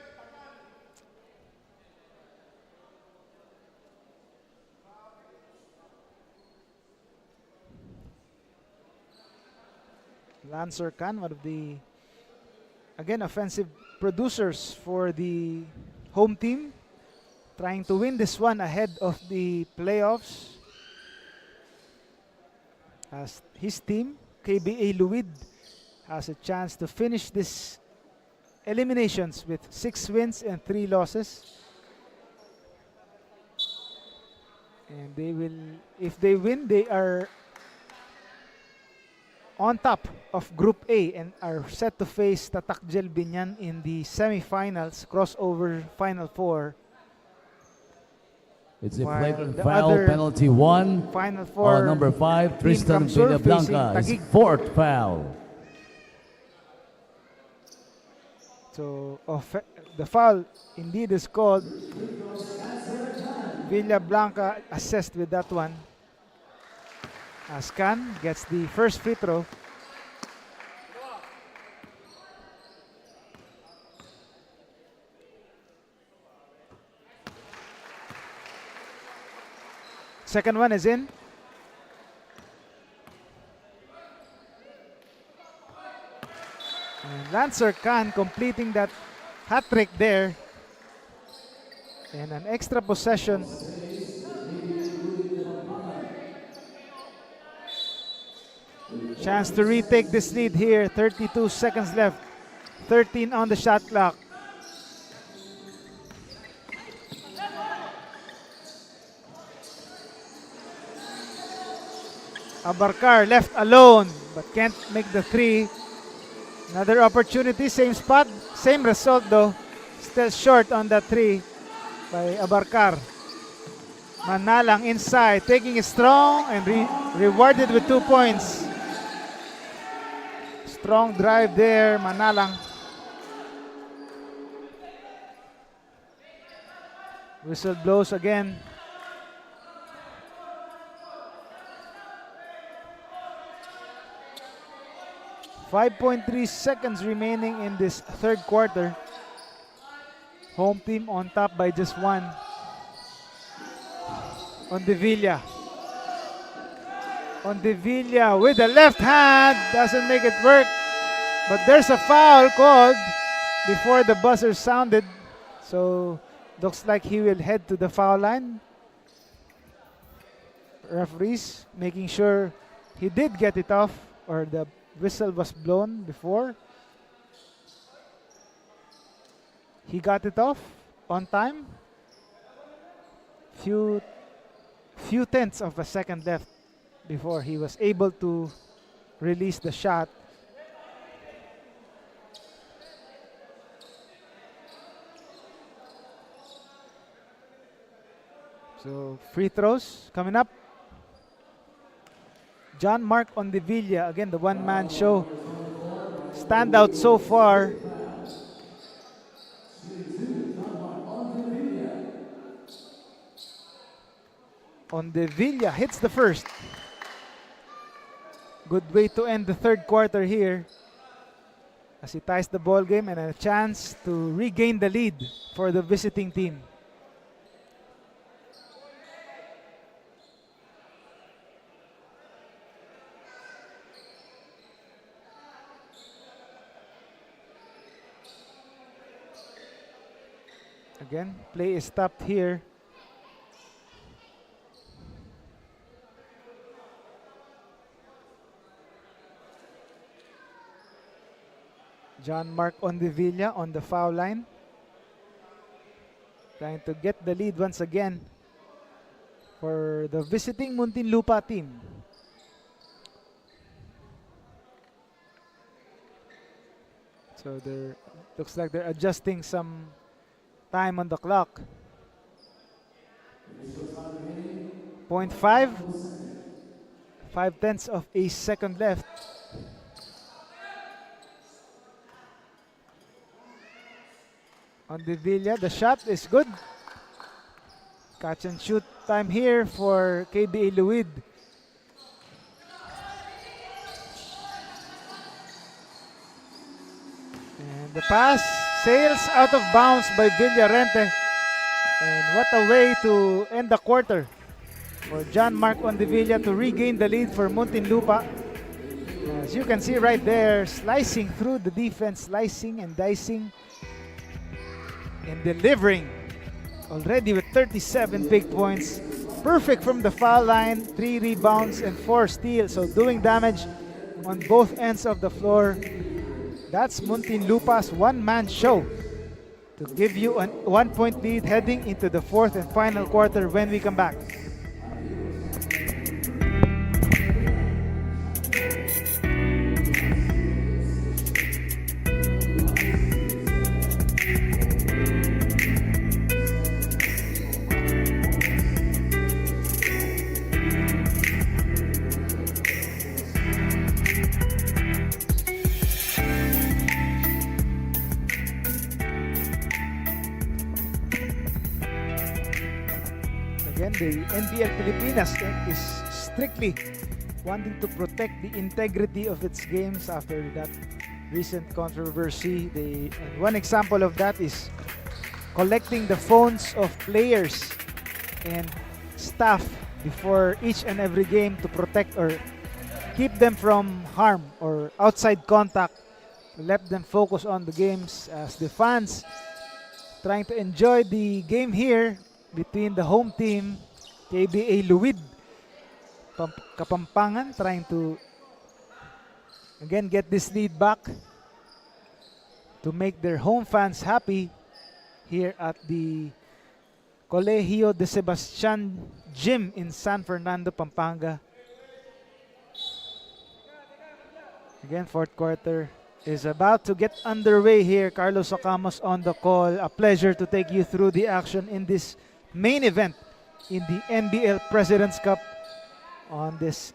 Lancer Khan, one of the, again, offensive producers for the home team, trying to win this one ahead of the playoffs. As his team, KBA Luid, has a chance to finish this eliminations with 6 wins and 3 losses. And they will, if they win, they are on top of Group A and are set to face Tatakjel Binyan in the semifinals, crossover Final Four. It's a While flagrant the foul, other penalty 1. Final Four Number 5, team Tristan from Sur Villablanca, facing his Taguig. 4th foul. So the foul indeed is called. Villablanca assessed with that one. As Khan gets the first free throw. Second one is in. And Lancer Khan completing that hat trick there. And an extra possession. Chance to retake this lead here. 32 seconds left. 13 on the shot clock. Abarkar left alone but can't make the 3. Another opportunity, same spot, same result though. Still short on that 3 by Abarkar. Manalang inside, taking it strong and rewarded with 2 points. Strong drive there, Manalang. Whistle blows again. .3 seconds remaining in this third quarter. Home team on top by just one. Ondevilla with the left hand. Doesn't make it work. But there's a foul called before the buzzer sounded. So looks like he will head to the foul line. Referees making sure he did get it off, or the whistle was blown before. He got it off on time. Few tenths of a second left before he was able to release the shot. So free throws coming up. John Mark Ondevilla, again the one-man show. Standout so far. Ondevilla hits the first. Good way to end the third quarter here, as he ties the ball game and a chance to regain the lead for the visiting team. Again, play is stopped here. John Mark Ondevilla on the foul line, trying to get the lead once again for the visiting Muntinlupa team. So there looks like they're adjusting some time on the clock. 0.5, 5/10 of a second left. Ondevilla, the shot is good. Catch and shoot time here for KBA Luid. And the pass sails out of bounds by Villarente. And what a way to end the quarter for John Mark Ondevilla to regain the lead for Muntinlupa. As you can see right there, slicing through the defense, slicing and dicing and delivering already with 37 big points. Perfect from the foul line, 3 rebounds and 4 steals. So doing damage on both ends of the floor. That's Muntinlupa's one-man show to give you a 1-point lead heading into the fourth and final quarter when we come back. The NBL Pilipinas is strictly wanting to protect the integrity of its games after that recent controversy. And one example of that is collecting the phones of players and staff before each and every game to protect or keep them from harm or outside contact, to let them focus on the games, as the fans trying to enjoy the game here between the home team, KBA Luid, Kapampangan, trying to again get this lead back to make their home fans happy here at the Colegio de Sebastian Gym in San Fernando, Pampanga. Again, fourth quarter is about to get underway here. Carlos Socamos on the call. A pleasure to take you through the action in this main event in the NBL President's Cup on this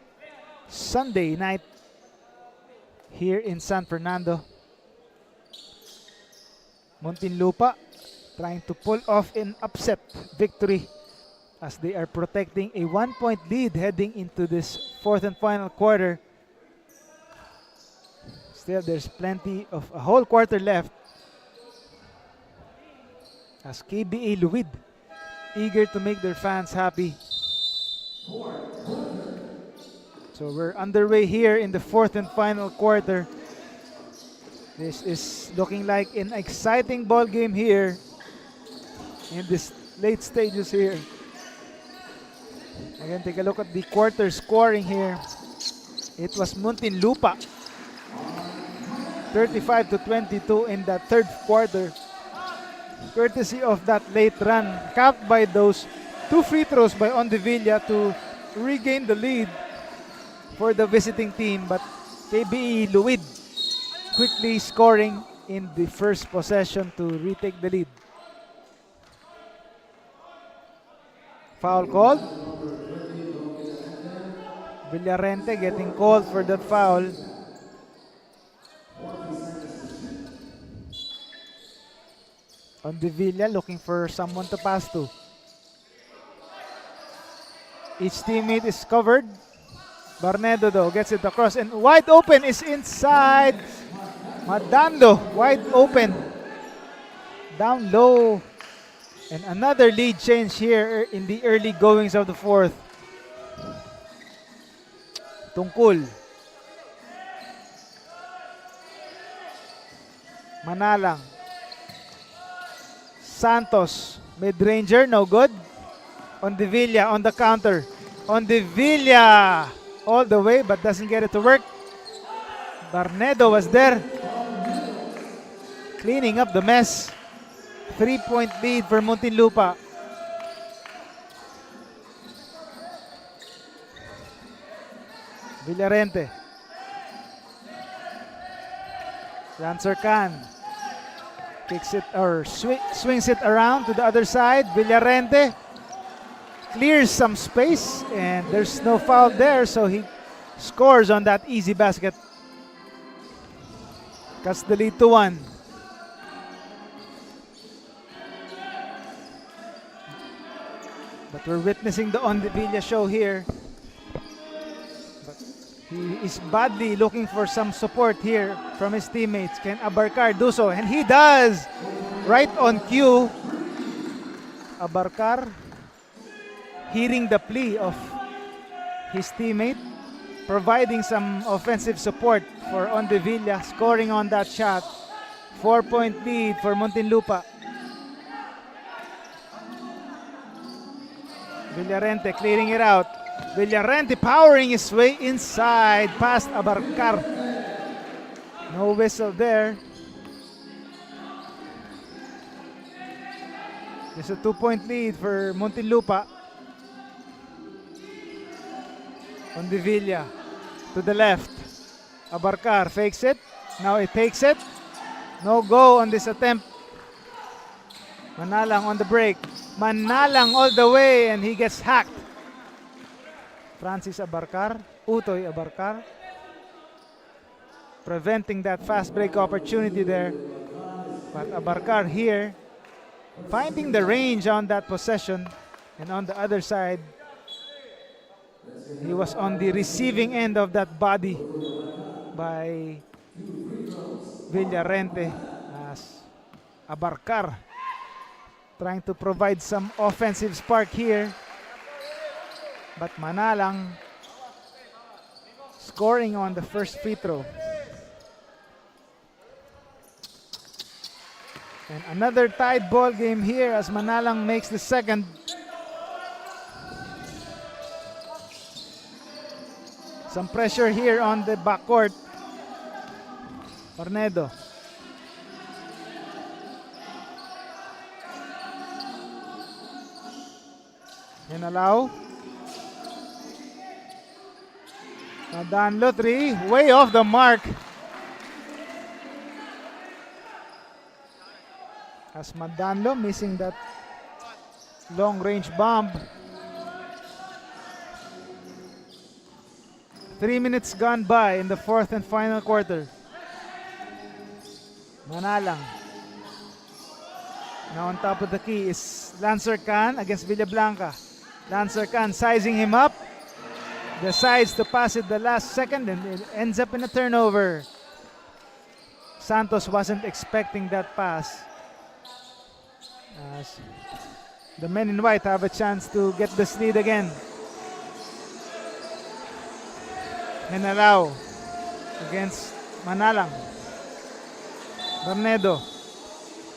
Sunday night. here in San Fernando. Muntinlupa trying to pull off an upset victory as they are protecting a 1-point lead heading into this fourth and final quarter. Still, there's plenty of a whole quarter left as KBA Luid eager to make their fans happy. So we're underway here in the fourth and final quarter. This is looking like an exciting ball game here in this late stages here. Again, take a look at the quarter scoring here. It was Muntinlupa 35-22 in the third quarter, courtesy of that late run, capped by those 2 free throws by Ondevilla to regain the lead for the visiting team. But KBE Luid quickly scoring in the first possession to retake the lead. Foul called. Villarente getting called for that foul. Ondevilla looking for someone to pass to. Each teammate is covered. Barnedo though gets it across and wide open is inside. Madando wide open. Down low. And another lead change here in the early goings of the fourth. Tungkol. Manalang. Santos. Mid-ranger, no good. Ondevilla on the counter. Ondevilla all the way but doesn't get it to work. Barnedo was there. Cleaning up the mess. 3-point lead for Muntinlupa. Villarente. Lancer Khan kicks it or swings it around to the other side. Villarente clears some space and there's no foul there, so he scores on that easy basket. Cuts the lead to 1. But we're witnessing the Ondevilla show here. But he is badly looking for some support here from his teammates. Can Abarcar do so? And he does! Right on cue. Abarcar hearing the plea of his teammate, providing some offensive support for Ondevilla, scoring on that shot. 4-point lead for Muntinlupa. Villarente clearing it out. Villarente powering his way inside past Abarcar. No whistle there. There's a 2-point lead for Muntinlupa. Ondevilla to the left. Abarcar fakes it. Now it takes it. No go on this attempt. Manalang on the break. Manalang all the way and he gets hacked. Francis Abarcar, Utoy Abarcar, preventing that fast break opportunity there. But Abarcar here finding the range on that possession, and on the other side he was on the receiving end of that body by Villarente as Abarcar trying to provide some offensive spark here. But Manalang scoring on the first free throw. And another tied ball game here as Manalang makes the second. Some pressure here on the backcourt. Barnedo. Inalaw. Madanlo 3, way off the mark. As Madanlo missing that long range bomb. 3 minutes gone by in the fourth and final quarter. Manalang. Now on top of the key is Lancer Khan against Villablanca. Lancer Khan sizing him up. Decides to pass it the last second and it ends up in a turnover. Santos wasn't expecting that pass. As the men in white have a chance to get this lead again. Henarao against Manalang. Barnedo.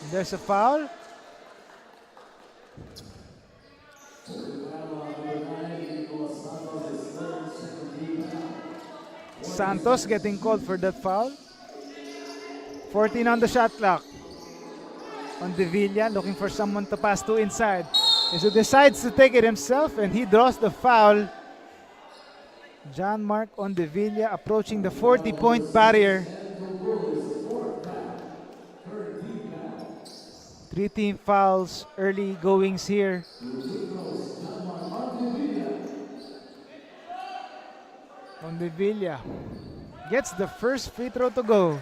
There's a foul. Santos getting called for that foul. 14 on the shot clock. On Devilla, looking for someone to pass to inside. He decides to take it himself and he draws the foul. John Mark on Devilla approaching the 40-point barrier. 3 team fouls, early goings here. On Devilla gets the first free throw to go.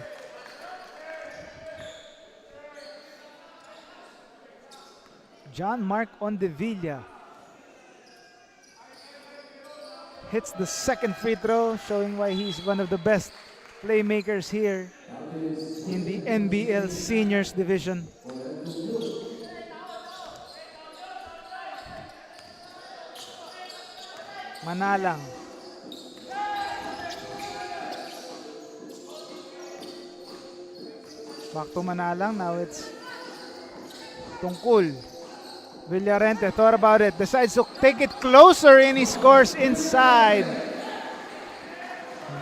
John Mark on Devilla hits the second free throw, showing why he's one of the best playmakers here in the NBL Seniors Division. Manalang. Back to Manalang. Now it's Tungkol. Villarente thought about it. Decides to take it closer and he scores inside.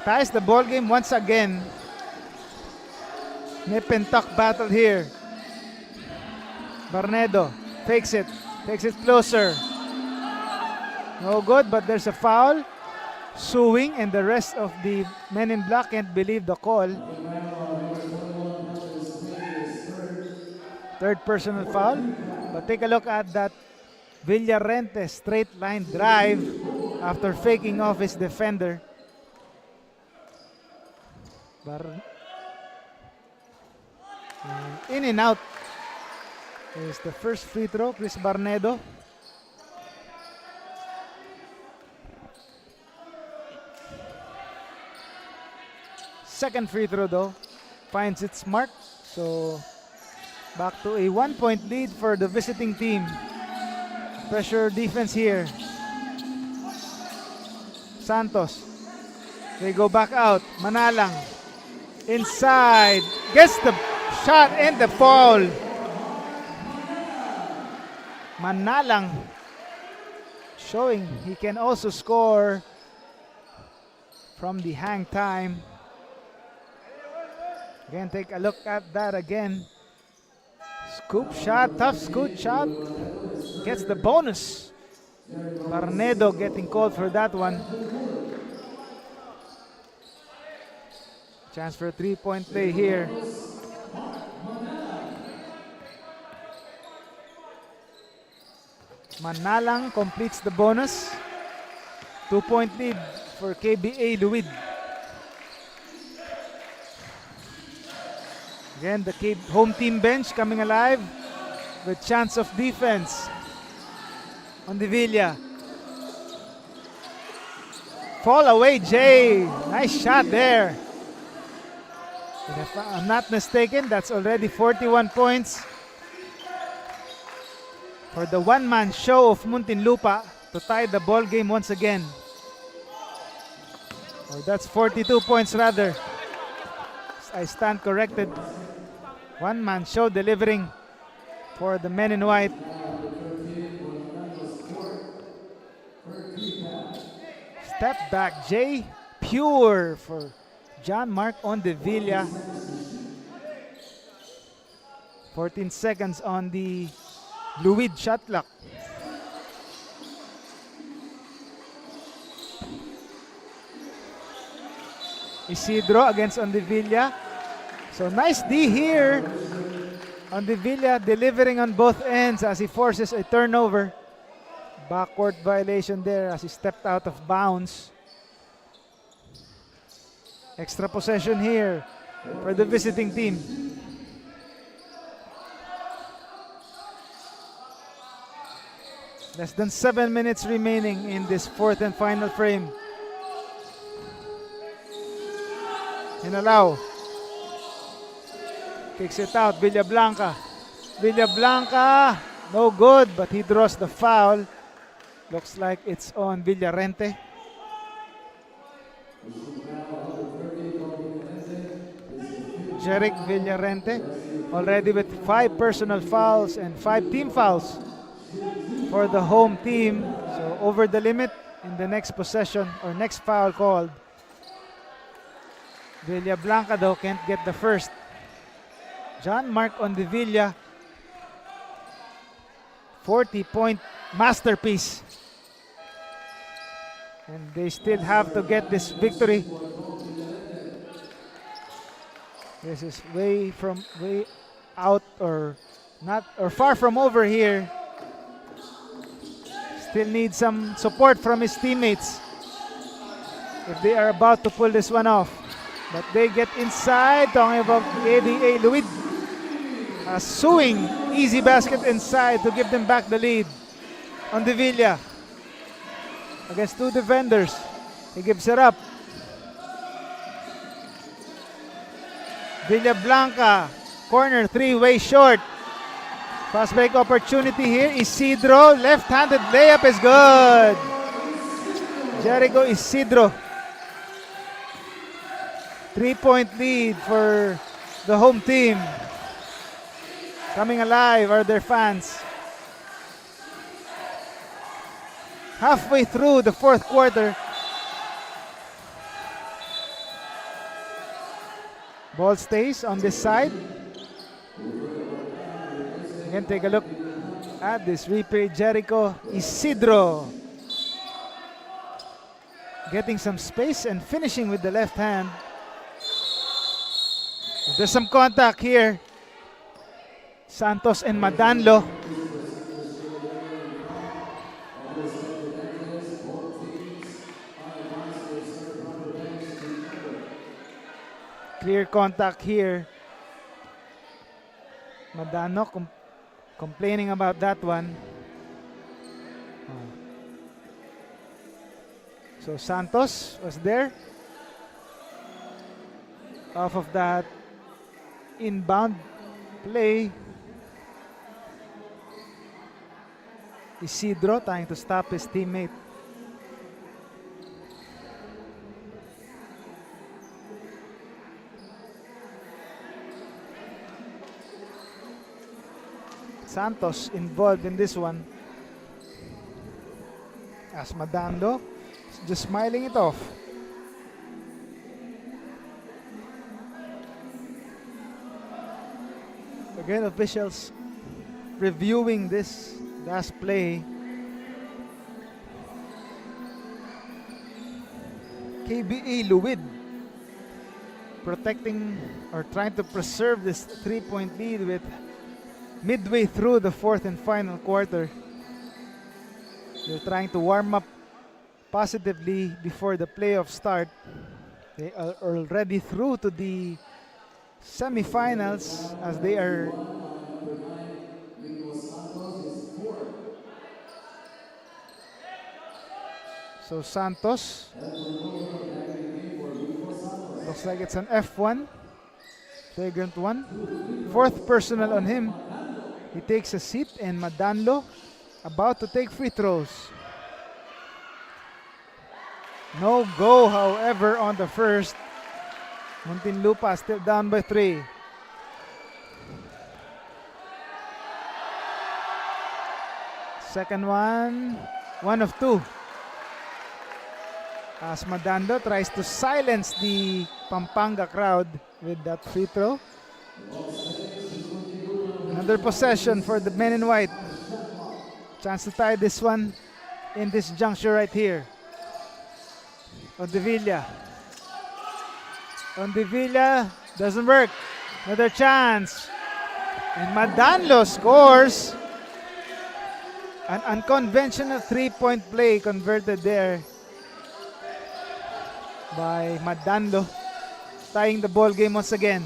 Ties the ball game once again. Nip and tuck battle here. Barnedo fakes it. Takes it closer. No good, but there's a foul. Suing and the rest of the men in black can't believe the call. Third personal foul. But take a look at that Villarente straight line drive after faking off his defender. In and out is the first free throw, Chris Barnedo. Second free throw though finds its mark. So back to a 1-point lead for the visiting team. Pressure defense here. Santos. They go back out. Manalang. Inside. Gets the shot and the foul. Manalang showing he can also score from the hang time. Again, take a look at that again. Scoop shot, tough scoop shot. Gets the bonus. Barnedo getting called for that one. Chance for a 3-point play here. Manalang completes the bonus. 2-point lead for KBA Luid. Again, the home team bench coming alive with chance of defense on Devilla. Fall away, Jay. Nice shot there. If I'm not mistaken, that's already 41 points for the one-man show of Muntinlupa to tie the ball game once again. Or that's 42 points rather. I stand corrected. One-man show delivering for the men in white. Step back, Jay. Pure for John Mark on Devilla. 14 seconds on the Luid shot clock. Isidro against Ondevilla. So nice D here. Ondevilla delivering on both ends as he forces a turnover. Backcourt violation there as he stepped out of bounds. Extra possession here for the visiting team. Less than 7 minutes remaining in this fourth and final frame. Hinalaw. Kicks it out, Villablanca. Villablanca, no good, but he draws the foul. Looks like it's on Villarente. Jeric Villarente already with 5 personal fouls and 5 team fouls for the home team. So over the limit in the next possession or next foul called. Villablanca though can't get the first. John Mark Ondevilla, 40-point masterpiece. And they still have to get this victory. This is way out or not or far from over here. Still need some support from his teammates if they are about to pull this one off. But they get inside, talking about KBA Luid. A suing easy basket inside to give them back the lead. On the Villa. Against 2 defenders. He gives it up. Villablanca. Corner 3, way short. Fast break opportunity here. Isidro. Left-handed layup is good. Jericho Isidro. 3-point lead for the home team. Coming alive are their fans. Halfway through the fourth quarter. Ball stays on this side. Again, take a look at this replay. Jericho Isidro getting some space and finishing with the left hand. There's some contact here. Santos and Madanlo. Clear contact here. Madano complaining about that one. So Santos was there. Off of that inbound play. Isidro trying to stop his teammate. Santos involved in this one. As Madando just smiling it off. Again, officials reviewing this last play. KBA Luid protecting or trying to preserve this 3-point lead with midway through the fourth and final quarter. They're trying to warm up positively before the playoffs start. They are already through to the semifinals as they are so Santos looks like it's an F1, flagrant one, 4th personal on him. He takes a seat and Madanlo about to take free throws. No go, however, on the first. Muntinlupa still down by 3. Second one, 1 of 2. As Madando tries to silence the Pampanga crowd with that free throw. Another possession for the men in white. Chance to tie this one in this juncture right here. Ondevilla. Ondevilla doesn't work. Another chance. And Madanlo scores. An unconventional 3-point play converted there by Madanlo. tying the ball game once again.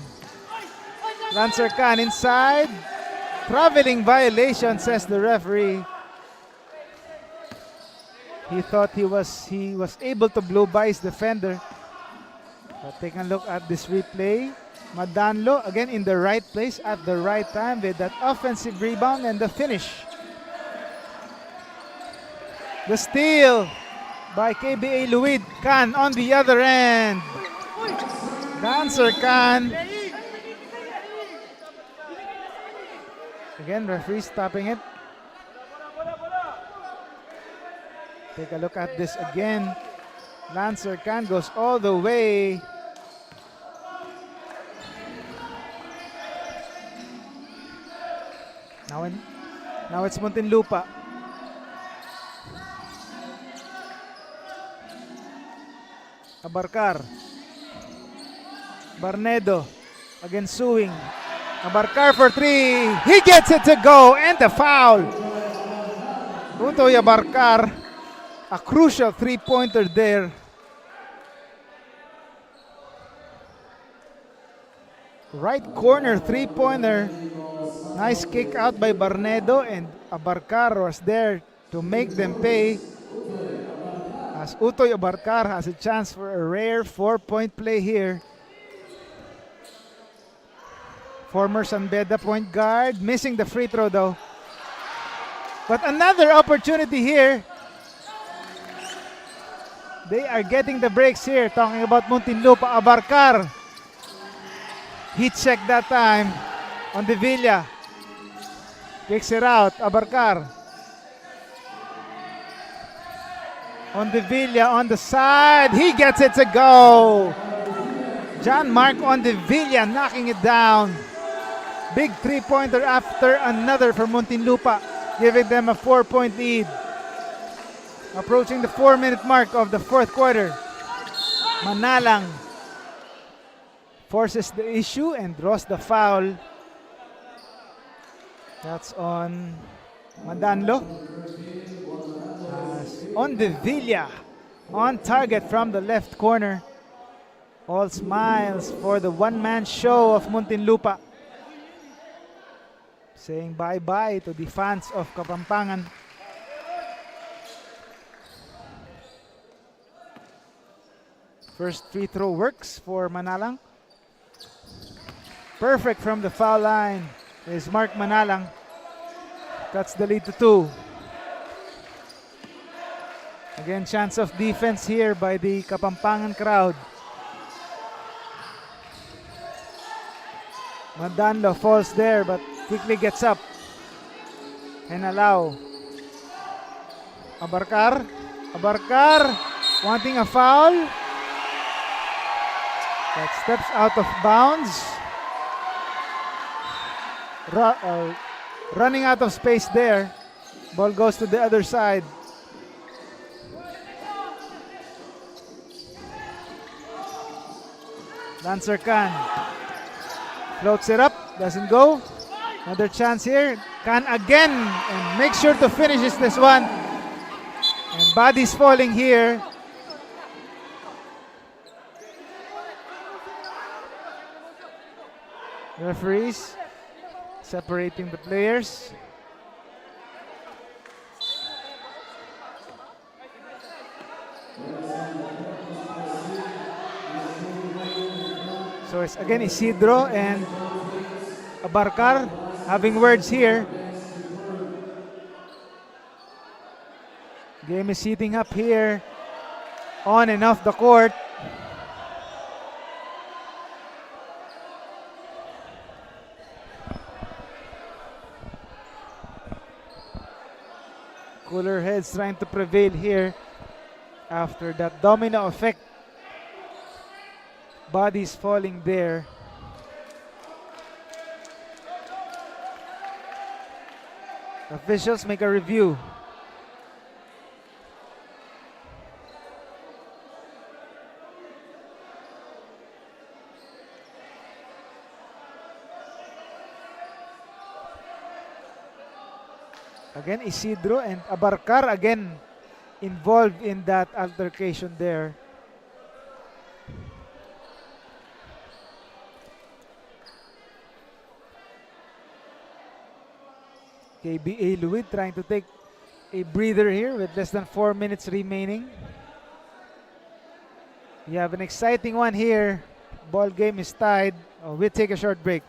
Lancer Khan inside. Traveling violation, says the referee. He thought he was able to blow by his defender. But take a look at this replay. Muntinlupa again in the right place at the right time with that offensive rebound and the finish. The steal by KBA Luid. Khan on the other end. Lancer Khan. Again, referee stopping it. Take a look at this again. Lancer Khan goes all the way. Now it's Muntinlupa. Abarcar. Barnedo again suing. Abarcar for three. He gets it to go and the foul. Utoy Abarcar. A crucial three-pointer there. Right corner three-pointer. Nice kick out by Barnedo, and Abarcar was there to make them pay. As Utoy Abarcar has a chance for a rare 4-point play here. Former San Beda point guard, missing the free throw though. But another opportunity here. They are getting the breaks here. Talking about Muntinlupa, Abarcar. He checked that time on the Villa. Kicks it out, Abarcar. On the Villa, on the side. He gets it to go. John Mark on the Villa, knocking it down. Big three-pointer after another for Muntinlupa, giving them a 4-point lead. Approaching the 4-minute mark of the fourth quarter. Manalang forces the issue and draws the foul. That's on Muntinlupa. On the Villa, on target from the left corner. All smiles for the one-man show of Muntinlupa. Saying bye-bye to the fans of Kapampangan. First free throw works for Manalang. Perfect from the foul line is Mark Manalang. Cuts the lead to 2. Again, chance of defense here by the Kapampangan crowd. Muntinlupa falls there but quickly gets up and allow. Abarcar wanting a foul. That steps out of bounds. Running out of space there. Ball goes to the other side. Lancer Khan floats it up, doesn't go. Another chance here. Khan again, and make sure to finish this one. And bodies falling here. Referees separating the players. So it's again Isidro and Abarcar having words here. Game is heating up here on and off the court. Cooler heads trying to prevail here after that domino effect. Bodies falling there. Officials make a review. Again, Isidro and Abarcar again involved in that altercation there. KBA Luid trying to take a breather here with less than 4 minutes remaining. You have an exciting one here. Ball game is tied. We'll take a short break.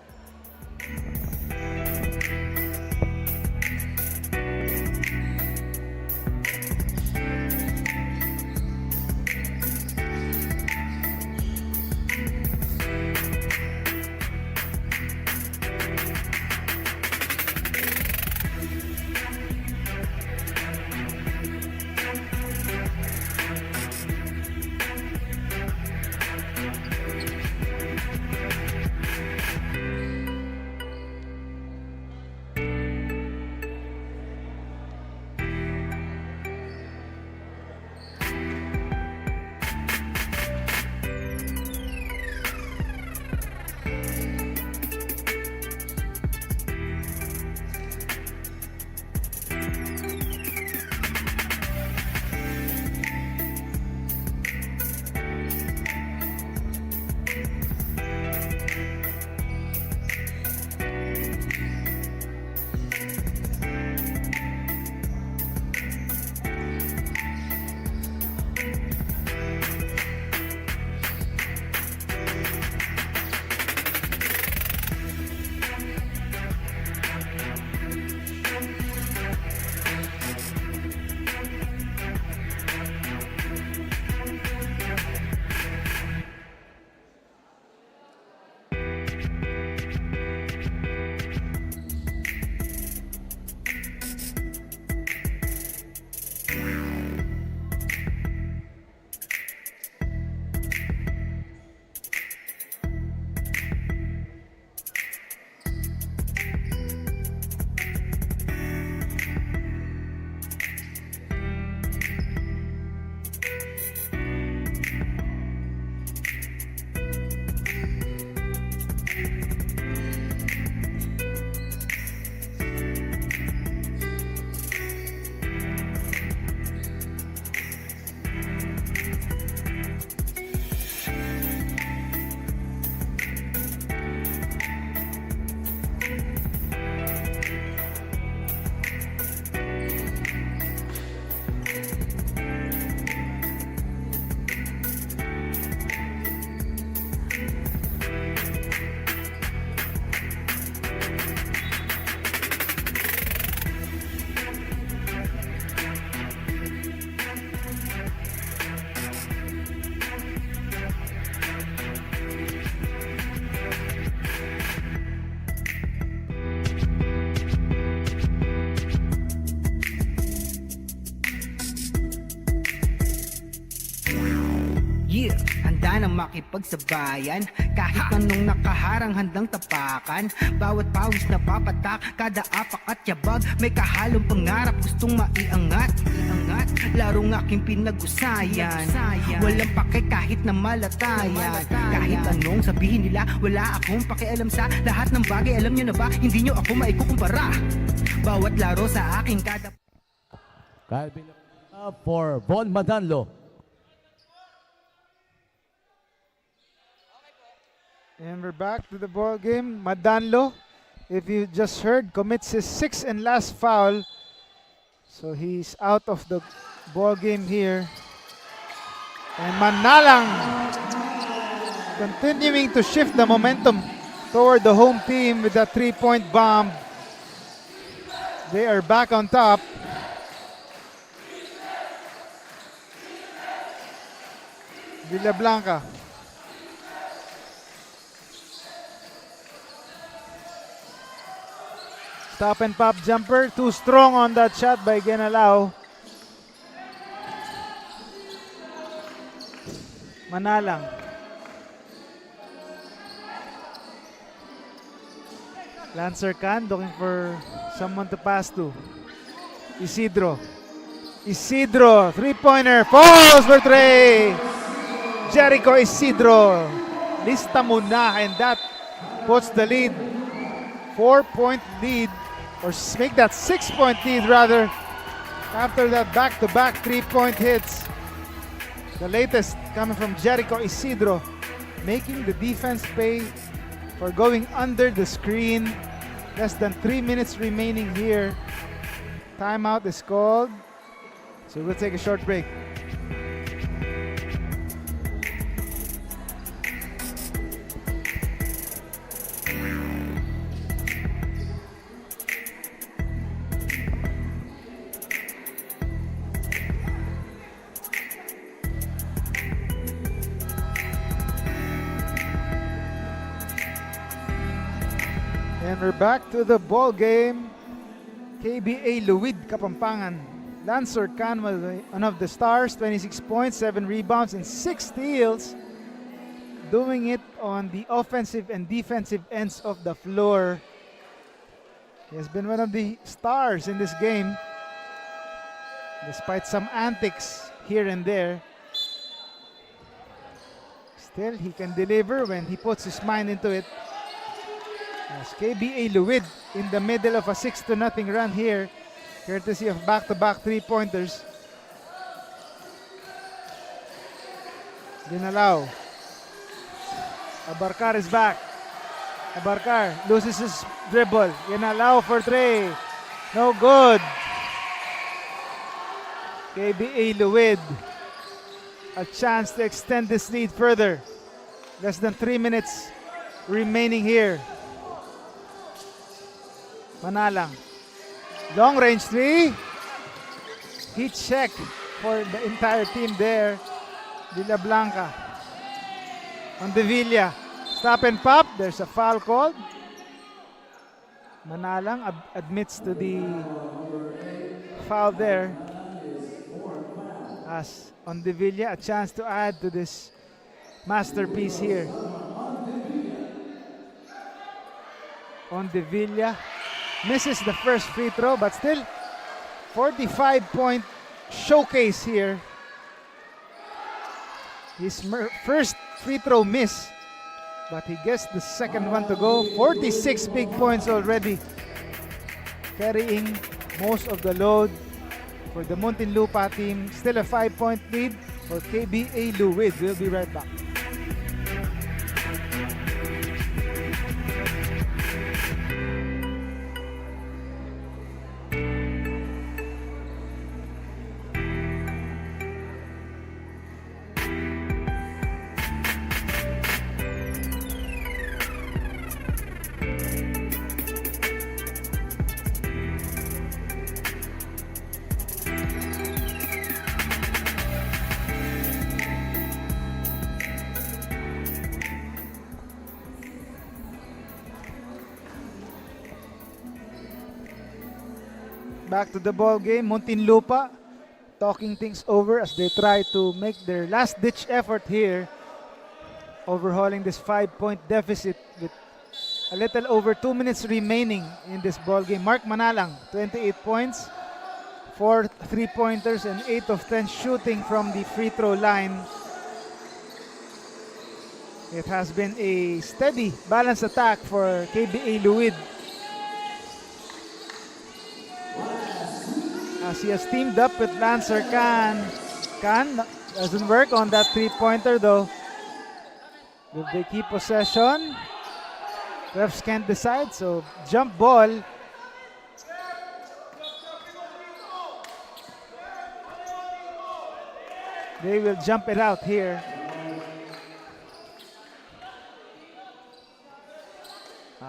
Yeah, handa nang makipagsabayan. Kahit anong nakaharang handang tapakan. Bawat pawis na papatak, kada apak at yabag. May kahalong pangarap, gustong maiangat. Larong aking pinag-usayan. Walang pake kahit na malatayan. Kahit anong sabihin nila, wala akong pakialam sa lahat ng bagay. Alam nyo na ba, hindi nyo ako maikukumpara. Bawat laro sa aking kada... Calvin for Von Madanlo. And we're back to the ball game. Madanlo, if you just heard, commits his 6th and last foul. So he's out of the ball game here. And Manalang continuing to shift the momentum toward the home team with that 3-point bomb. They are back on top. Villablanca. Stop and pop jumper, too strong on that shot by Genalao. Manalang. Lancer Khan looking for someone to pass to. Isidro. Isidro, three-pointer, falls for three. Jericho Isidro. Lista mo na, and that puts the lead. 4-point lead, or make that 6-point lead rather, after that back-to-back 3-point hits. The latest coming from Jericho Isidro, making the defense pay for going under the screen Less than 3 minutes remaining here. Timeout is called. So we'll take a short break. And we're back to the ball game. KBA Luid Kapampangan. Lancer Khan was one of the stars, 26 points, 7 rebounds, and 6 steals. Doing it on the offensive and defensive ends of the floor. He has been one of the stars in this game, despite some antics here and there. Still, he can deliver when he puts his mind into it. As KBA Luid in the middle of a 6-0 run here, courtesy of back-to-back three-pointers. Dinalaw. Abarcar is back. Abarcar loses his dribble. Dinalaw for three. No good. KBA Luid, a chance to extend this lead further. Less than 3 minutes remaining here. Manalang. Long range three. Heat check for the entire team there. Villa Blanca. On the Villa. Stop and pop. There's a foul called. Manalang admits to the foul there. As on the Villa, a chance to add to this masterpiece here. On the Villa. Misses the first free throw, but still 45-point showcase here. His first free throw miss, but he gets the second one to go. 46 big points already, carrying most of the load for the Muntinlupa team. Still a 5-point lead for KBA Luid. We'll be right back. Back to the ball game. Muntinlupa talking things over as they try to make their last-ditch effort here, overhauling this 5-point deficit with a little over 2 minutes remaining in this ball game. Mark Manalang, 28 points, 4 3-pointers, and 8 of 10 shooting from the free throw line. It has been a steady, balanced attack for KBA Luid, as he has teamed up with Lancer Khan. Khan doesn't work on that three-pointer though. Will they keep possession? Refs can't decide, so jump ball. They will jump it out here.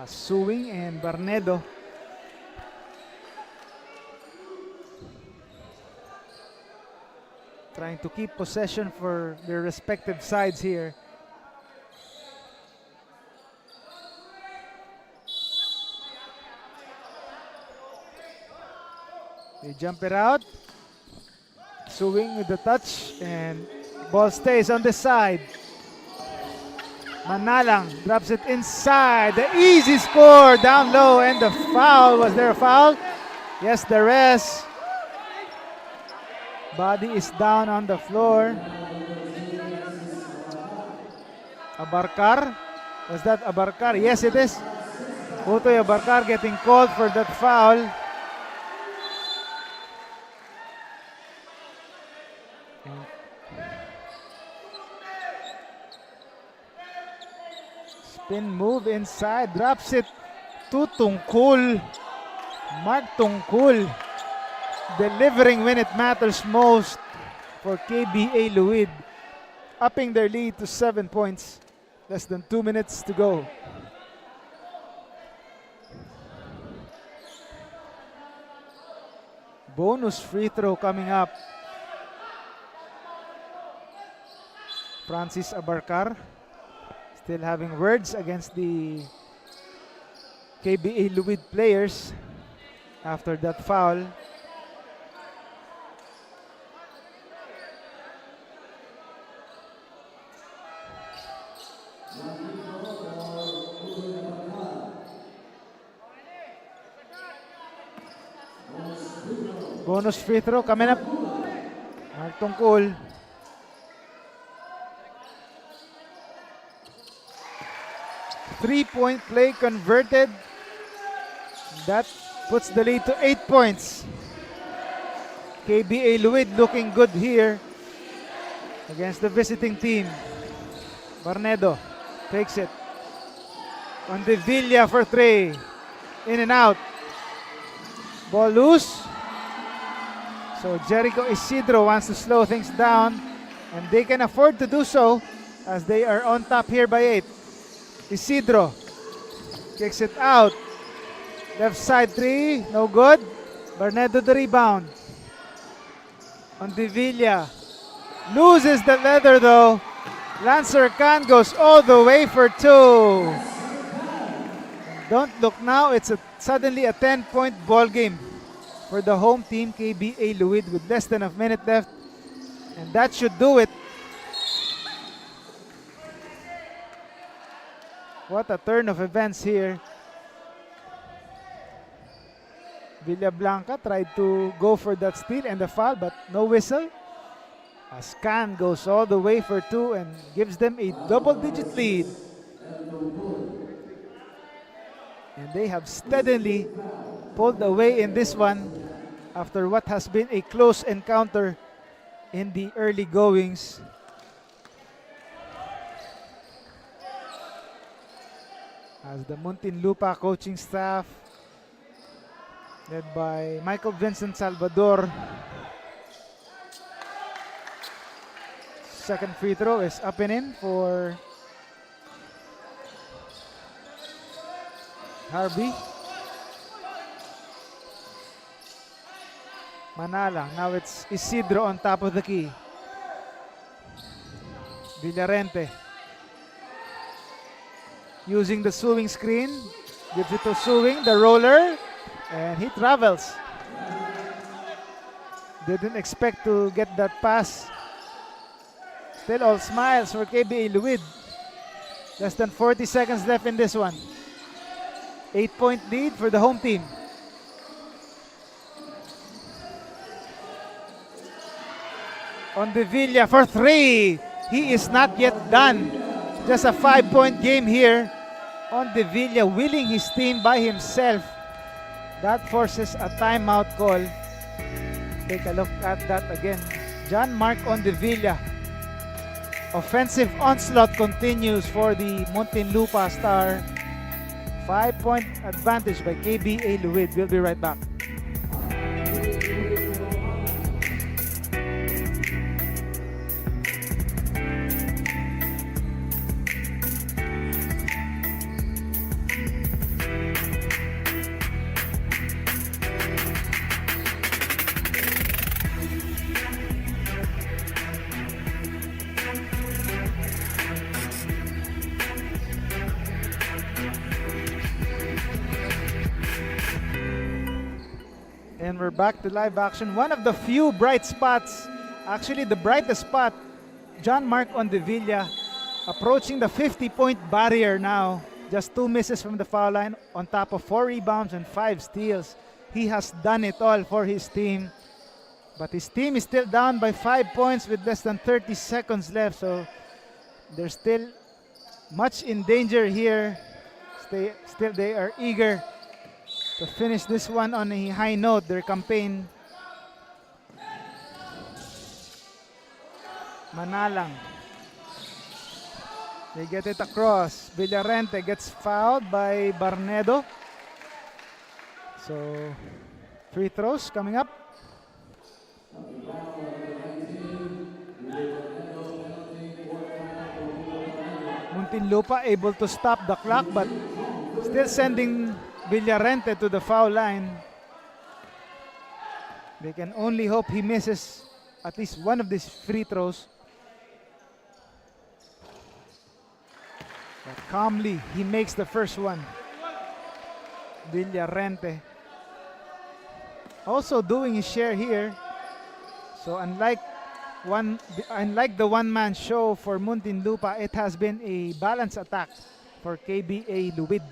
Suing and Barnedo. Trying to keep possession for their respective sides here. They jump it out. Suing with the touch, and ball stays on the side. Manalang drops it inside. The easy score down low, and the foul. Was there a foul? Yes, there is. Body is down on the floor. Abarcar? Was that Abarcar? Yes, it is. Utoy Abarcar getting called for that foul. Spin move inside, drops it to Tungkol. Mark Tungkol delivering when it matters most for KBA Luid, upping their lead to 7 points. Less than 2 minutes to go. Bonus free throw coming up. Francis Abarcar still having words against the KBA Luid players after that foul. Bonus free throw coming up. Mark Tungkol. Three-point play converted. That puts the lead to 8 points. KBA Luid looking good here against the visiting team. Barnedo takes it. On the Villa for three. In and out. Ball loose. So Jericho Isidro wants to slow things down, and they can afford to do so as they are on top here by 8. Isidro kicks it out. Left side three, no good. Barnedo the rebound. On the Villa. Loses the leather though. Lancer Khan goes all the way for two. Don't look now, it's suddenly a 10-point ball game for the home team, KBA Luid, with less than a minute left. And that should do it. What a turn of events here. Villablanca tried to go for that steal and the foul, but no whistle. As Khan goes all the way for two and gives them a double-digit lead. And they have steadily pulled away in this one after what has been a close encounter in the early goings. As the Muntinlupa coaching staff, led by Michael Vincent Salvador. Second free throw is up and in for Harvey. Manalang. Now it's Isidro on top of the key. Villarente. Using the Suing screen. Gives it to Suing, the roller. And he travels. Didn't expect to get that pass. Still all smiles for KBA Luid. Less than 40 seconds left in this one. 8-point lead for the home team. On the Villa for three. He is not yet done. Just a 5-point game here. On the Villa, willing his team by himself. That forces a timeout call. Take a look at that again. John Mark on the Villa. Offensive onslaught continues for the Muntinlupa Star. 5-point advantage by KBA Luid. We'll be right back. And we're back to live action. One of the few bright spots, actually the brightest spot, John Mark on the Villa, approaching the 50-point barrier now. Just 2 misses from the foul line on top of 4 rebounds and 5 steals. He has done it all for his team. But his team is still down by 5 points with less than 30 seconds left. So they're still much in danger here. Still they are eager to finish this one on a high note, their campaign. Manalang. They get it across. Villarente gets fouled by Barnedo. So, free throws coming up. Muntinlupa able to stop the clock, but still sending Villarente to the foul line. They can only hope he misses at least one of these free throws. But calmly, he makes the first one. Villarente also doing his share here. So unlike the one-man show for Muntinlupa, it has been a balanced attack for KBA Luid.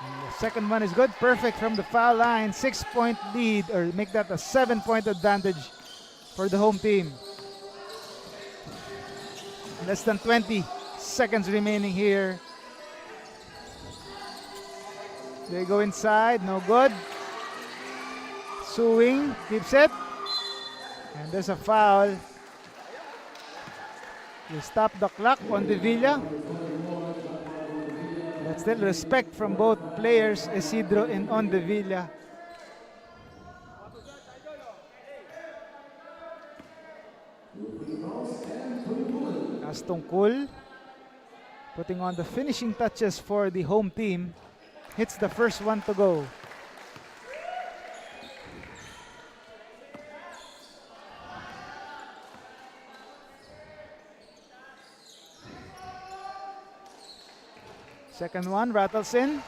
And the second one is good, perfect from the foul line. 6-point lead, or make that a 7-point advantage for the home team. Less than 20 seconds remaining here. They go inside, no good. Suing keeps it. And there's a foul. You stop the clock on the Villa. But still respect from both players, Isidro and on the Villa. Astungkul putting on the finishing touches for the home team. Hits the first one to go. Second one rattles in.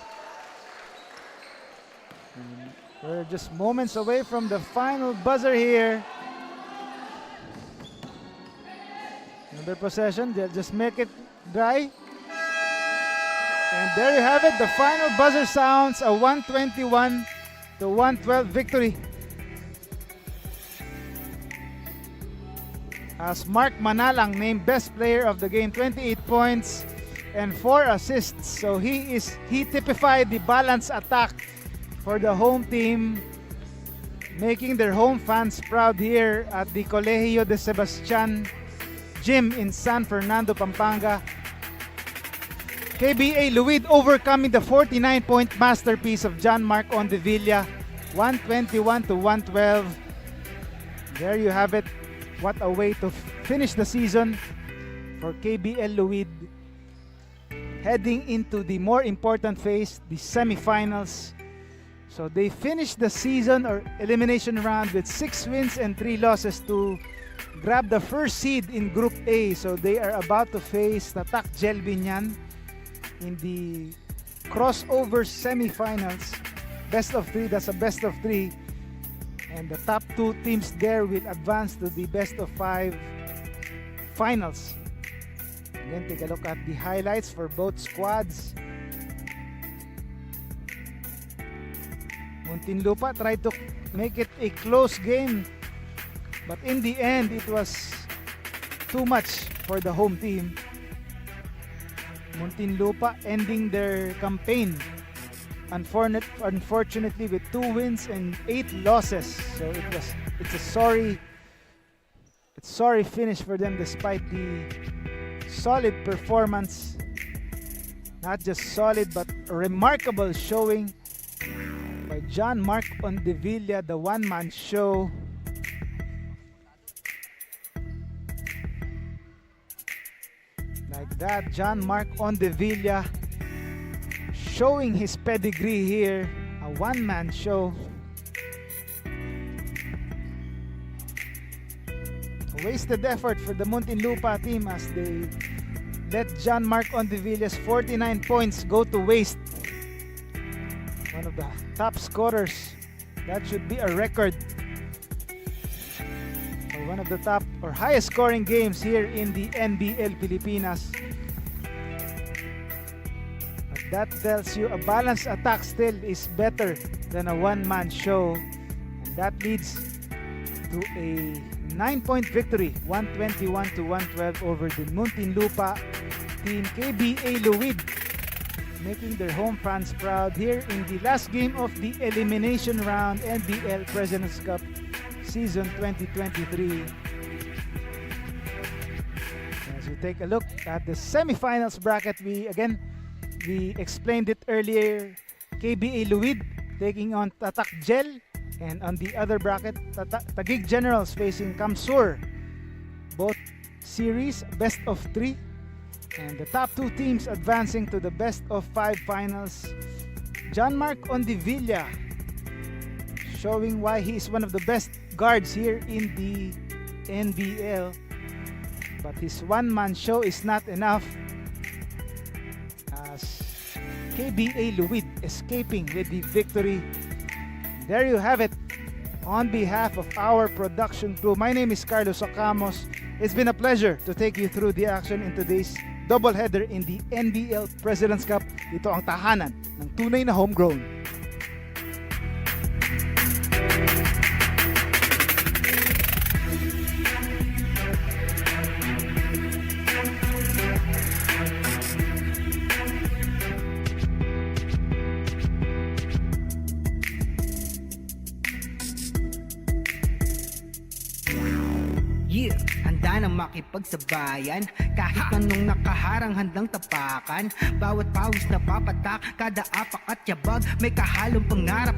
And we're just moments away from the final buzzer here. Another possession, they'll just make it dry. And there you have it, the final buzzer sounds, a 121-112 victory. As Mark Manalang named best player of the game, 28 points and 4 assists. So he typified the balanced attack for the home team, making their home fans proud here at the Colegio de Sebastian Gym in San Fernando, Pampanga. KBA Luid overcoming the 49-point masterpiece of John Mark Ondevilla, 121-112. There you have it. What a way to finish the season for KBL Luid. Heading into the more important phase, the semifinals. So they finished the season or elimination round with 6 wins and 3 losses to grab the first seed in Group A. So they are about to face Tatak Jelbinyan in the crossover semifinals. Best of 3, that's a best of 3. And the top 2 teams there will advance to the best of 5 finals. Again, take a look at the highlights for both squads. Muntinlupa tried to make it a close game, but in the end, it was too much for the home team. Muntinlupa ending their campaign, unfortunately, with 2 wins and 8 losses. So it's a sorry finish for them, despite the solid performance. Not just solid, but a remarkable showing by John Mark Ondevilla, the one-man show. Like that, John Mark Ondevilla showing his pedigree here, a one-man show. A wasted effort for the Muntinlupa team as they let John Mark Ondevilla's 49 points go to waste. One of the top scorers. That should be a record. So one of the top or highest scoring games here in the NBL Pilipinas. But that tells you a balanced attack still is better than a one-man show. And that leads to a 9-point victory, 121-112 over the Muntinlupa team. KBA Luid making their home fans proud here in the last game of the elimination round NBL President's Cup season 2023. As you take a look at the semifinals bracket, we explained it earlier. KBA Luid taking on Tatak Gel. And on the other bracket, Taguig Generals facing Kamsur. Both series best of 3. And the top 2 teams advancing to the best of 5 finals. John Mark Ondivilla showing why he is one of the best guards here in the NBL. But his one-man show is not enough, as KBA Luid escaping with the victory. There you have it. On behalf of our production crew, my name is Carlos Acamos. It's been a pleasure to take you through the action in today's doubleheader in the NBL President's Cup. Ito ang tahanan ng tunay na homegrown. Yeah, handa nang makipagsabayan. Kahit anong nakaharang handang tapakan. Bawat pawis na papatak, kada apak at yabag, may kahalong pangarap.